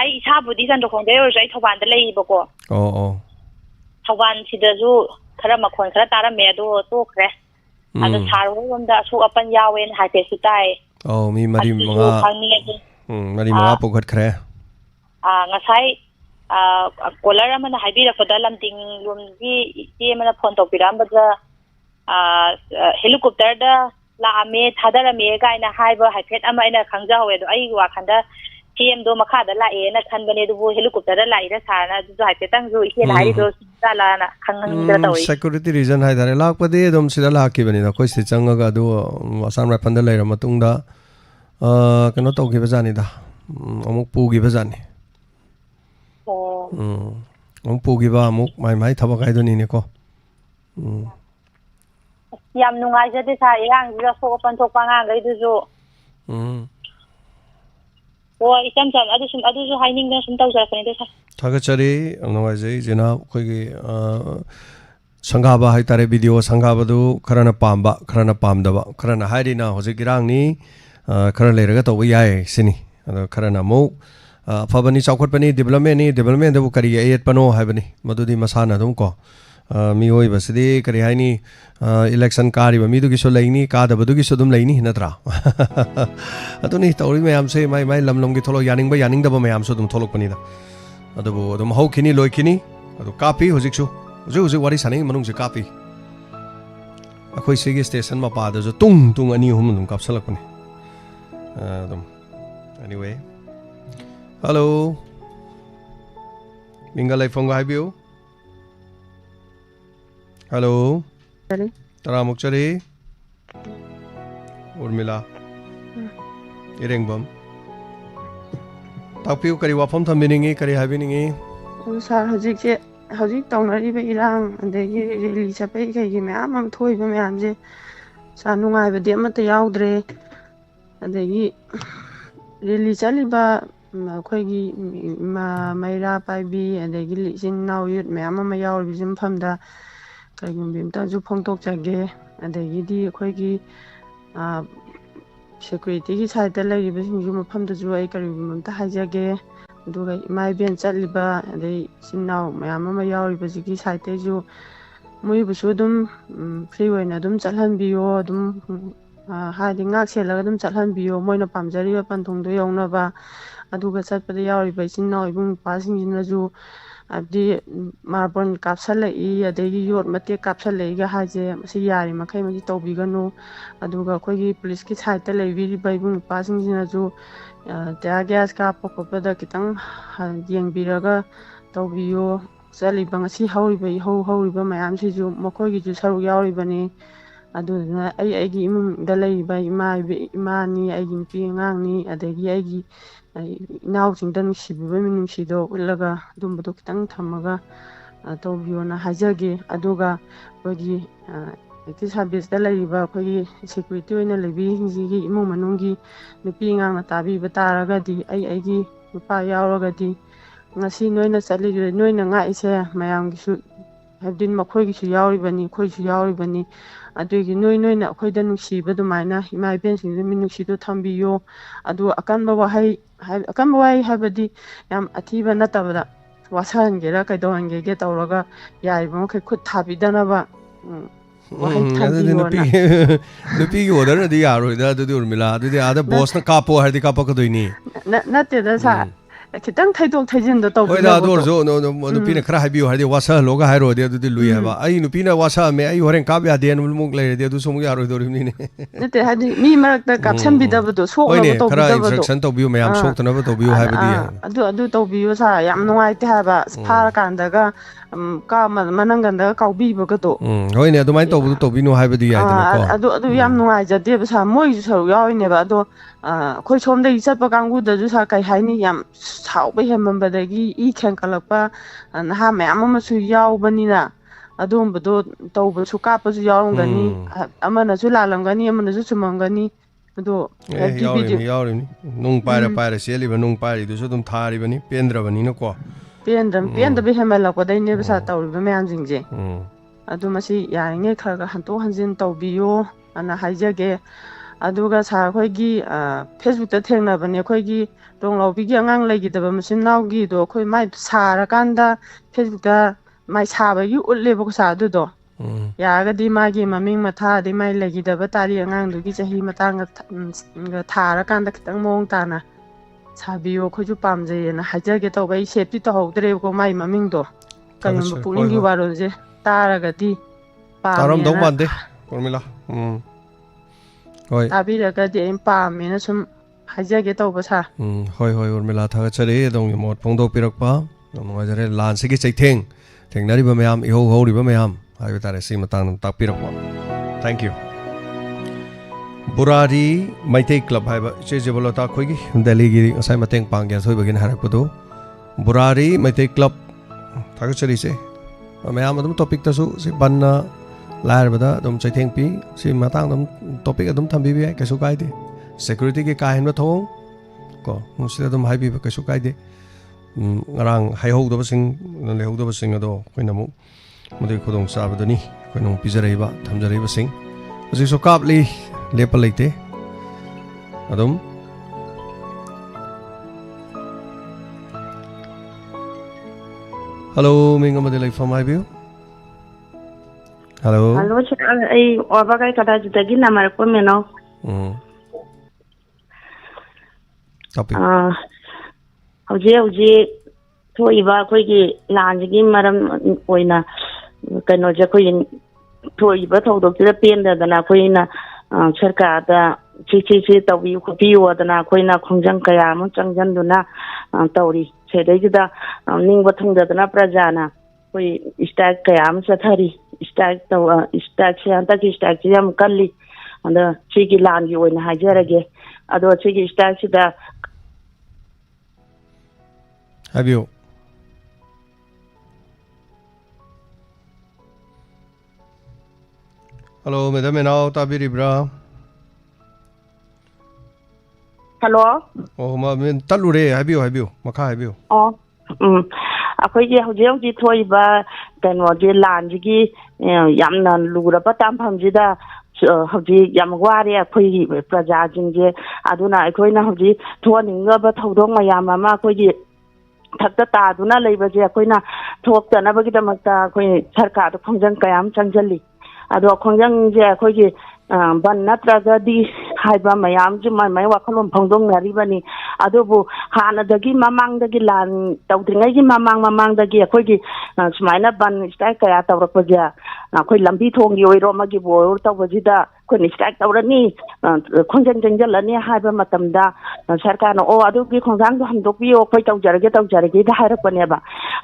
ꯑꯩ ꯏꯁꯥꯕꯨꯗꯤ ꯆꯟꯗ꯭ꯔꯈꯣꯡꯗꯩ ꯑꯣꯏꯔꯁꯨ ꯑꯩ ꯊꯧꯕꯥꯜꯗ ꯂꯩꯌꯦꯕꯀꯣ ꯑꯣ ꯊꯧꯕꯥꯜꯁꯤꯗꯁꯨ ꯈꯔ ꯃꯈꯣꯟ ꯈꯔ ꯇꯥꯔꯝꯃꯦ ꯑꯗꯣ ꯇꯣꯛꯈ꯭ꯔꯦ ꯑꯗꯣ ꯁꯥꯔ ꯍꯣꯏꯔꯣꯝꯗ ꯑꯁꯣꯛ ꯑꯄꯟ ꯌꯥꯎꯋꯦꯅ ꯍꯥꯏꯐꯦꯠꯁꯨ ꯇꯥꯏ ꯃꯤ 4-5 ꯄꯨꯈꯠꯈ꯭ꯔꯦ ꯉꯁꯥꯏ ꯀꯣꯂꯔ ꯑꯃꯅ ꯍꯥꯏꯕꯤꯔꯛꯄꯗ ꯂꯝꯗꯤꯡ ꯂꯣꯝꯒꯤ ꯏꯆꯦ ꯑꯃꯅ ꯐꯣꯟ ꯇꯧꯕꯤꯔꯛꯑꯝꯕꯗ ꯍꯦꯂꯤꯀꯣꯞꯇꯔꯗ ꯂꯥꯛꯑꯝꯃꯦ ꯊꯥꯗꯔꯝꯃꯦ ꯀꯥꯏꯅ ꯍꯥꯏꯕ ꯍꯥꯏꯐꯦꯠ ꯑꯃ ꯑꯩꯅ ꯈꯪꯖꯍꯧꯋꯦ ꯑꯗꯣ ꯑꯩꯒꯤ ꯋꯥꯈꯜꯗ ꯁꯤꯑꯦꯝꯗꯣ ꯃꯈꯥꯗ ꯂꯥꯛꯑꯦꯅ ꯈꯟꯕꯅꯦ ꯑꯗꯨꯕꯨ ꯍꯦꯂꯤꯀꯣꯞꯇꯔꯗ ꯂꯥꯛꯏꯔ ꯁꯥꯔꯅ ꯑꯗꯨꯁꯨ ꯍꯥꯏꯐꯦꯠꯇꯪꯁꯨ ꯏꯆꯦꯅ ꯍꯥꯏꯔꯤꯗꯣ ꯆꯥꯂꯥꯅ ꯈꯪꯅꯤꯡꯗꯅ ꯇꯧꯔꯤ ꯁꯦꯀꯨꯔꯤꯇꯤ ꯔꯤꯖꯟ ꯍꯥꯏꯇꯥꯔꯦ ꯂꯥꯛꯄꯗꯤ ꯑꯗꯨꯝ ꯁꯤꯗ ꯂꯥꯛꯈꯤꯕꯅꯤꯅ ꯑꯩꯈꯣꯏ ꯁꯤꯗ ꯆꯪꯉꯒ ꯑꯗꯨ ꯑꯁꯥꯝ ꯔꯥꯏꯐꯜꯗ ꯂꯩꯔ ꯃꯇꯨꯡꯗ ꯀꯩꯅꯣ ꯇꯧꯈꯤꯕꯖꯥꯠꯅꯤꯗ ꯑꯃꯨꯛ ꯄꯨꯈꯤꯕꯖꯥꯠꯅꯤ ꯑꯃꯨꯛ ꯄꯨꯈꯤꯕ ꯑꯃꯨꯛ ꯃꯥꯏ ꯊꯕꯛ ꯍꯥꯏꯗꯨꯅꯤꯅꯦꯀꯣ ꯌꯥꯝ ꯅꯨꯡꯉꯥꯏꯖꯗꯦ ꯁꯥꯔ ꯏꯔꯥꯡꯁꯤꯗ ꯑꯁꯣꯛ ꯑꯄꯟ ꯊꯣꯛꯄ ꯑꯉꯥꯡꯈꯩꯗꯨꯁꯨ ꯍꯣꯏ ꯏꯆꯝ ꯆꯝ ꯑꯗꯨꯁꯨ ꯍꯥꯏꯅꯤꯡꯗꯅ ꯁꯨꯝ ꯇꯧꯖꯔꯛꯄꯅꯤꯗ ꯁꯥꯔ ꯊꯥꯒꯠꯆꯔꯤ ꯌꯥꯝ ꯅꯨꯡꯉꯥꯏꯖꯩ ꯖꯤꯅꯥ ꯑꯩꯈꯣꯏꯒꯤ संगाबा है तारे वीडियो संगाबदु खरना पाम्बा खरना पामदबा खरना हाइरिना होजिक इरांगनी खर लेरगा तौबा याय सिनी खरना मो अफबनी चौखटपनी डेवलपमेंट दबु करी एयतपनो हाइबनी मदुदी मसाना दुम को मियोय बसदी करी हाइनी इलेक्शन कारिबा मिदुगिसो लैनी कादबदुगिसो दुम लैनी नत्रा अतुनी तौरी मयाम से माइ माइ लमलमगी थोलो यानिंगदबा मयाम सो दुम थोलोकपनीदा अदबु दुम हौखिनी लोइखिनी अदु कापी होजिकसु हुजी वारी सानी मनुंग से कापी अखोई सिगी स्टेशन मपादसु तुंग अनि हुम दुम कापसलकपनी दुम एनीवे हेलो मिंगा लाइफोंगा हाइबियो हेलो तरा मुक्चरी उर्मिला इरेंगबम तापियो करी वाफम थमिनिंगी करी हाइबिनिंगी सर हजिक तौनरीब इरांग अदगी रेली चपै कई मैम हम थोइब मैम जे सा नुंगाइबदि अमत याउद्रे अदगी रेली चलिबा अखोइगी मैरा पाइबी अदगी लिसिन नाउ युत मैम अमा याउरबि जिमफमदा कईगुम्बि अमताजु फोंथोकजगे अदगिदि अखोइगी सिक्युरिटी की साइड लेरिबसिंजु मफमदजु आई करीगुम्बि अमता हाइजगे अदुगा इमा इबेन चलिबा अदई सिनाउ मैम अमा याउरबसिगी साइडतेजु मुइबुसु दुम फ्री ओइना दुम चलहनबियो दुम हादि ngak selaga dum chalhanbiyo moina pamjariba panthongdo yaunaba aduga chatpada yauriba sinnaw ibung pasinginaju abdi marbon kapsalai adegi yot mate kapsalai ga haje masi yari makai magi tobiganu aduga khoigi police ki side ta leibiri baibung pasinginaju tia gas ka pokopada kitang yengbiraga tobiyo chaliba ngasi hauriba hauriba mayam siju mokhoigi ju saru yauribani aduna aigi imung da leiba imani aigi pi ngangni adegi aigi inaw singdan sibiba minung sido ullaga dumbudo kitang thamaga tobiyona hajage aduga kogi iti service da leiba kogi security oina lebi hingi imung manungi nupi ngangna tabi bataraga di aigi nupa yauraga di ngasi noina chali noina nga ise mayam gisu habdin makhoi gisu yauribani khoi su yauribani adugi noina akhoi da nungsiba dumaina ima iben sing mi nungsido thambiyo adu akanba wai habadi yam athiba natabada wasangera kaidonge ge tawraga yaibo kai khut thabidanaba nupi gi order na di yaro da du urmila du ada boss na kapo hardi kapo ka doini natte da sa kitang thaidok thaijin da taw hoida dor jo no nupi na khara habiyo hardi wasa loga hairo de du lui haba ai nupi na wasa me ai horen kap ya de muk lai de du sum yaro dor ni ne natte hadi mi marak da kapsan bidabado sok na to khara instruction to biyo mayam sok to na to biyo habadi adu to biyo sa yam nungai te haba phar kandaga ka mananganda kaubi bagato hoine adumai to binu habadi ya adu yam nungai jade ba sa moi ju saru yaoine ba ado khoi somdai chatpa kangu da ju sa kai haini yam sauba hemambadagi I khenkalakpa ha mayam ama su yaubani na adumbudo tawba su kapa su yaurungani amana su lalamgani amana su sumangani ado yaurini nung paira seliba nung pairi du su dum tharibani pendrabani na ko pendra be hemalakpa dai ne sa tawriba mayam jingje adu masi yaringe kharaga hanto hanjin tawbiyo ana haijage aduga sa khoigi Facebook ta thengnabani khoigi ronglawbigi angang leigidaba masinawgi do khoi mai sara kanda Facebook ta mai sabagi ullebo sa du do yagadi magi maming matha de mai leigidaba tari angang dugi chahi matang ga thara kanda kitang mong tana sabiyo khoju pamje na hajage to bai safety to howdre ko mai maming do kayam puningi waro je taragadi taram dong bande urmila hoi tabiragadi pame na sum hajage to basa hoi urmila thaga chare dong mot phongdok pirakpa nonga jare lan se gi chaitheng thengnari ba mayam iho hori ba mayam hai tare si matang tak pirakpa thank you burari maitei club hai ba che jebolota khoigi delhi gi asai mateng pangya soi bagin harakpado burari maitei club thaga chari se mayam adum topic ta su si banna lair bada dum chaitheng pi si matang dum topic adum thambi bi kasu kai de security ke kain ba thong ko musida dum hai bi kasu kai de ngarang hai ho do basing le ho do basing ado koina mu ꯃꯗꯨꯒꯤ ꯈꯨꯗꯣꯡꯆꯥꯕꯗꯨꯅꯤ ꯑꯩꯈꯣꯏꯅ ꯑꯃꯨꯛ ꯄꯤꯖꯔꯛꯏꯕ ꯊꯝꯖꯔꯛꯏꯕꯁꯤꯡ ꯍꯧꯖꯤꯛꯁꯨ ꯀꯥꯞꯂꯤ ꯂꯦꯞꯄ ꯂꯩꯇꯦ ꯑꯗꯨꯝ hello ꯃꯤꯡ ꯑꯃꯗꯤ ꯂꯩꯐꯝ ꯍꯥꯏꯕꯤꯌꯨ ꯍꯜꯂꯣ ꯍꯜꯂꯣ ꯁꯥꯔ ꯑꯩ ꯋꯥꯕꯒꯥꯏ ꯀꯗꯥꯏꯗꯒꯤ ꯅꯝꯃꯔꯛꯄ ꯃꯦꯅꯣ ꯍꯧꯖꯤꯛ ꯍꯧꯖꯤꯛ ꯊꯣꯛꯏꯕ ꯑꯩꯈꯣꯏꯒꯤ ꯂꯥꯟꯁꯤꯒꯤ ꯃꯔꯝ ꯑꯣꯏꯅ ꯀꯩꯅꯣꯁꯦ ꯑꯩꯈꯣꯏꯒꯤ ꯊꯣꯛꯏꯕ ꯊꯧꯗꯣꯛꯁꯤꯗ ꯄꯦꯟꯗꯗꯅ ꯑꯩꯈꯣꯏꯅ ꯁꯔꯀꯥꯔꯗ ꯁꯤ ꯇꯧꯕꯤꯌꯨ ꯈꯣꯠꯄꯤꯌꯨꯗꯅ ꯑꯩꯈꯣꯏꯅ ꯈꯣꯡꯖꯪ ꯀꯌꯥ ꯑꯃ ꯆꯪꯁꯤꯟꯗꯨꯅ ꯇꯧꯔꯤ ꯁꯤꯗꯩꯁꯤꯗ ꯅꯤꯡꯕ ꯊꯨꯡꯗꯗꯅ प्रꯖꯥꯅ ꯑꯩꯈꯣꯏ ꯏꯁꯇ꯭ꯔꯥꯏꯛ ꯀꯌꯥ ꯑꯃ ꯆꯠꯊꯔꯤ ꯏꯁꯇ꯭ꯔꯥꯏꯛꯁꯦ ꯍꯟꯗꯛꯀꯤ ꯏꯁꯇ꯭ꯔꯥꯏꯛꯁꯦ ꯌꯥꯝ ꯀꯜꯂꯤ ꯑꯗ ꯁꯤꯒꯤ ꯂꯥꯟꯒꯤ ꯑꯣꯏꯅ ꯍꯥꯏꯖꯔꯒꯦ ꯑꯗꯣ ꯁꯤꯒꯤ ꯏꯁꯇ꯭ꯔꯥꯏꯛꯁꯤꯗ ꯍꯥꯏꯕꯤꯌꯨ ꯍꯜꯂꯣ ꯃꯦꯗꯥꯝ ꯃꯦꯅꯥꯎ ꯇꯥꯕꯤꯔꯤꯕ꯭ꯔꯥ ꯍꯜꯂꯣ ꯑꯣ ꯇꯠꯂꯨꯔꯦ ꯍꯥꯏꯕꯤꯌꯨ ꯍꯥꯏꯕꯤꯌꯨ ꯃꯈꯥ ꯍꯥꯏꯕꯤꯌꯨ ꯑꯩꯈꯣꯏꯒꯤ ꯍꯧꯖꯤꯛ ꯍꯧꯖꯤꯛ ꯊꯣꯛꯏꯕ ꯀꯩꯅꯣꯒꯤ ꯂꯥꯟꯁꯤꯒꯤ ꯌꯥꯝꯅ ꯂꯨꯔꯕ ꯇꯥꯟꯐꯝꯁꯤꯗ ꯍꯧꯖꯤꯛ ꯌꯥꯝ ꯋꯥꯔꯦ ꯑꯩꯈꯣꯏꯒꯤ ꯄ꯭ꯔꯖꯥꯁꯤꯡꯁꯦ ꯑꯗꯨꯅ ꯑꯩꯈꯣꯏꯅ ꯍꯧꯖꯤꯛ ꯊꯣꯛꯍꯟꯅꯤꯡꯉꯕ ꯊꯧꯗꯣꯛ ꯃꯌꯥꯝ ꯑꯃ ꯑꯩꯈꯣꯏꯒꯤ ꯊꯛꯇ ꯇꯥꯗꯨꯅ ꯂꯩꯕꯁꯦ ꯑꯩꯈꯣꯏꯅ ꯊꯣꯛꯇꯅꯕꯒꯤꯗꯃꯛꯇ ꯑꯩꯈꯣꯏ ꯁꯔꯀꯥꯔꯗ ꯈꯣꯡꯖꯪ ꯀꯌꯥ ꯑꯃ ꯆꯪꯁꯤꯜꯂꯤ ꯑꯗꯣ ꯈꯣꯡꯖꯪꯁꯦ ꯑꯩꯈꯣꯏꯒꯤ ꯕꯟ ꯅꯠꯇ꯭ꯔꯒꯗꯤ ꯍꯥꯏꯕ ꯃꯌꯥꯝꯁꯨ ꯃꯥꯏ ꯋꯥꯈꯜꯂꯣꯟ ꯐꯣꯡꯗꯣꯛꯅꯔꯤꯕꯅꯤ ꯑꯗꯨꯕꯨ ꯍꯥꯟꯅꯗꯒꯤ ꯃꯃꯥꯡꯗꯒꯤ ꯂꯥꯟ ꯇꯧꯗ꯭ꯔꯤꯉꯩꯒꯤ ꯃꯃꯥꯡꯗꯒꯤ ꯑꯩꯈꯣꯏꯒꯤ ꯁꯨꯃꯥꯏꯅ ꯕꯟ ꯏꯁꯇ꯭ꯔꯥꯏꯛ ꯀꯌꯥ ꯇꯧꯔꯛꯄꯁꯦ ꯑꯩꯈꯣꯏ ꯂꯝꯕꯤ ꯊꯣꯡꯒꯤ ꯑꯣꯏꯔꯣ ꯑꯃꯒꯤꯕꯨ ꯑꯣꯏꯔꯣ ꯇꯧꯕꯁꯤꯗ ꯑꯩꯈꯣꯏꯅ ꯏꯁꯇ꯭ꯔꯥꯏꯛ ꯇꯧꯔꯅꯤ ꯈꯣꯡꯖꯪ ꯆꯪꯁꯤꯜꯂꯅꯤ ꯍꯥꯏꯕ ꯃꯇꯝꯗ ꯁꯔꯀꯥꯔꯅ ꯑꯗꯨꯒꯤ ꯈꯣꯡꯊꯥꯡꯗꯣ ꯍꯟꯗꯣꯛꯄꯤꯌꯣ ꯑꯩꯈꯣꯏ ꯇꯧꯖꯔꯒꯦꯗ ꯍꯥꯏꯔꯛꯄꯅꯦꯕ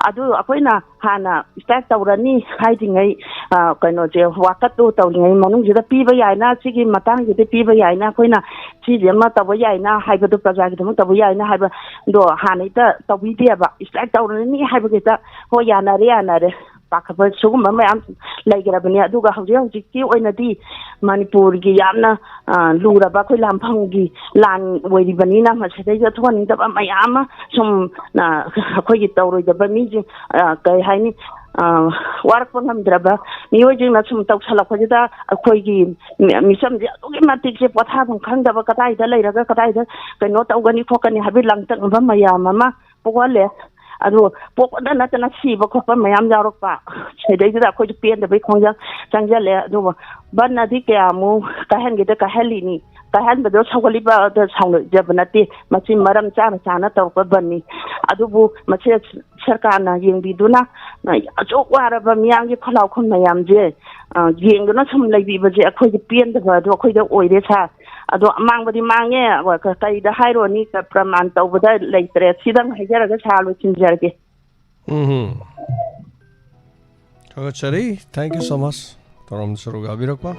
ꯑꯗꯨ ꯑꯩꯈꯣꯏꯅ ꯍꯥꯟꯅ ꯏꯁꯇ꯭ꯔꯥꯏꯛ ꯇꯧꯔꯅꯤ ꯍꯥꯏꯗ꯭ꯔꯤꯉꯩ ꯀꯩꯅꯣꯁꯦ ꯋꯥꯀꯠꯇꯨ ꯇꯧꯔꯤꯉꯩ ꯃꯅꯨꯡꯁꯤꯗ ꯄꯤꯕ ꯌꯥꯏꯅ ꯁꯤꯒꯤ ꯃꯇꯥꯡꯁꯤꯗ ꯄꯤꯕ ꯌꯥꯏꯅ ꯑꯩꯈꯣꯏꯅ ꯁꯤꯁꯦ ꯑꯃ ꯇꯧꯕ ꯌꯥꯏꯅ ꯍꯥꯏꯕꯗꯨ प्रꯖꯥꯒꯤꯗꯃꯛ ꯇꯧꯕ ꯌꯥꯏꯅ ꯍꯥꯏꯕꯗꯣ ꯍꯥꯟꯅ ꯍꯦꯛꯇ ꯇꯧꯕꯤꯗꯦꯕ ꯏꯁꯇ꯭ꯔꯥꯏꯛ ꯇꯧꯔꯅꯤ ꯍꯥꯏꯕꯒꯤꯗ ꯍꯣꯏ ꯌꯥꯅꯔꯦ ꯄꯥꯈꯠꯄ ꯁꯤꯒꯨꯝꯕ ꯃꯌꯥꯝ ꯂꯩꯈ꯭ꯔꯕꯅꯤ ꯑꯗꯨꯒ ꯍꯧꯖꯤꯛꯀꯤ ꯑꯣꯏꯅꯗꯤ ꯃꯅꯤꯄꯨꯔꯒꯤ ꯌꯥꯝꯅ ꯂꯨꯔꯕ ꯑꯩꯈꯣꯏ ꯂꯥꯟꯐꯝꯒꯤ ꯂꯥꯟ ꯑꯣꯏꯔꯤꯕꯅꯤꯅ ꯃꯁꯤꯗꯩꯗ ꯊꯣꯛꯍꯟꯅꯤꯡꯗꯕ ꯃꯌꯥꯝ ꯑꯃ ꯁꯨꯝ ꯑꯩꯈꯣꯏꯒꯤ ꯇꯧꯔꯣꯏꯗꯕ ꯃꯤꯁꯤꯡ ꯀꯩ ꯍꯥꯏꯅꯤ ꯋꯥꯔꯛꯄ ꯉꯝꯗ꯭ꯔꯕ ꯃꯤꯑꯣꯏꯁꯤꯡꯅ ꯁꯨꯝ ꯇꯧꯁꯜꯂꯛꯄꯁꯤꯗ ꯑꯩꯈꯣꯏꯒꯤ ꯃꯤꯆꯝꯁꯦ ꯑꯗꯨꯛꯀꯤ ꯃꯇꯤꯛꯁꯦ ꯄꯣꯊꯥꯐꯝ ꯈꯪꯗꯕ ꯀꯗꯥꯏꯗ ꯂꯩꯔꯒ ꯀꯗꯥꯏꯗ ꯀꯩꯅꯣ ꯇꯧꯒꯅꯤ ꯈꯣꯠꯀꯅꯤ ꯍꯥꯏꯕꯒꯤ ꯂꯥꯡꯇꯛꯅꯕ ꯃꯌꯥꯝ ꯑꯃ ꯄꯣꯛꯍꯜꯂꯦ ꯑꯗꯨ ꯄꯣꯛꯄꯗ ꯅꯠꯇꯅ ꯁꯤꯕ ꯈꯣꯠꯄ ꯃꯌꯥꯝ ꯌꯥꯎꯔꯛꯄ ꯁꯤꯗꯩꯁꯤꯗ ꯑꯩꯈꯣꯏꯁꯨ ꯄꯦꯟꯗꯕꯩ ꯈꯣꯡꯖꯪ ꯆꯪꯁꯤꯜꯂꯦ ꯑꯗꯨꯒ ꯕꯟꯅꯗꯤ ꯀꯌꯥꯃꯨꯛ ꯀꯥꯏꯍꯟꯒꯦꯗ ꯀꯥꯏꯍꯜꯂꯤꯅꯤ ꯀꯥꯏꯍꯟꯕꯗꯣ ꯁꯧꯒꯠꯂꯤꯕꯗ ꯁꯥꯎꯅꯖꯕ ꯅꯠꯇꯦ ꯃꯁꯤ ꯃꯔꯝ ꯆꯥꯅ ꯇꯧꯔꯛꯄ ꯕꯟꯅꯤ ꯑꯗꯨꯕꯨ ꯃꯁꯤ ꯁꯔꯀꯥꯔꯅ ꯌꯦꯡꯕꯤꯗꯨꯅ ꯑꯁꯨꯛ ꯋꯥꯔꯕ ꯃꯤꯌꯥꯝꯒꯤ ꯈꯨꯜꯂꯥꯎꯈꯨꯝ ꯃꯌꯥꯝꯁꯦ ꯌꯦꯡꯗꯨꯅ ꯁꯨꯝ ꯂꯩꯕꯤꯕꯁꯦ ꯑꯩꯈꯣꯏꯒꯤ ꯄꯦꯟꯗꯕ ꯑꯗꯣ ꯑꯩꯈꯣꯏꯗ ꯑꯣꯏꯔꯦ ꯁꯥꯔ ꯑꯗꯣ ꯑꯃꯥꯡꯕꯗꯤ ꯃꯥꯡꯉꯦ ꯀꯔꯤꯗ ꯍꯥꯏꯔꯨꯔꯅꯤ ꯄ꯭ꯔꯃꯥꯟ ꯇꯧꯕꯗ ꯂꯩꯇ꯭ꯔꯦ ꯁꯤꯗꯪ ꯍꯥꯏꯖꯔꯒ ꯁꯥꯔ ꯂꯣꯏꯁꯤꯟꯖꯔꯒꯦ ꯊꯥꯒꯠꯆꯔꯤ ꯊꯦꯡꯛ ꯌꯨ ꯁꯣ ꯃꯆ ꯇꯧꯔꯝ ꯁꯔꯨꯛ ꯌꯥꯕꯤꯔꯛꯄ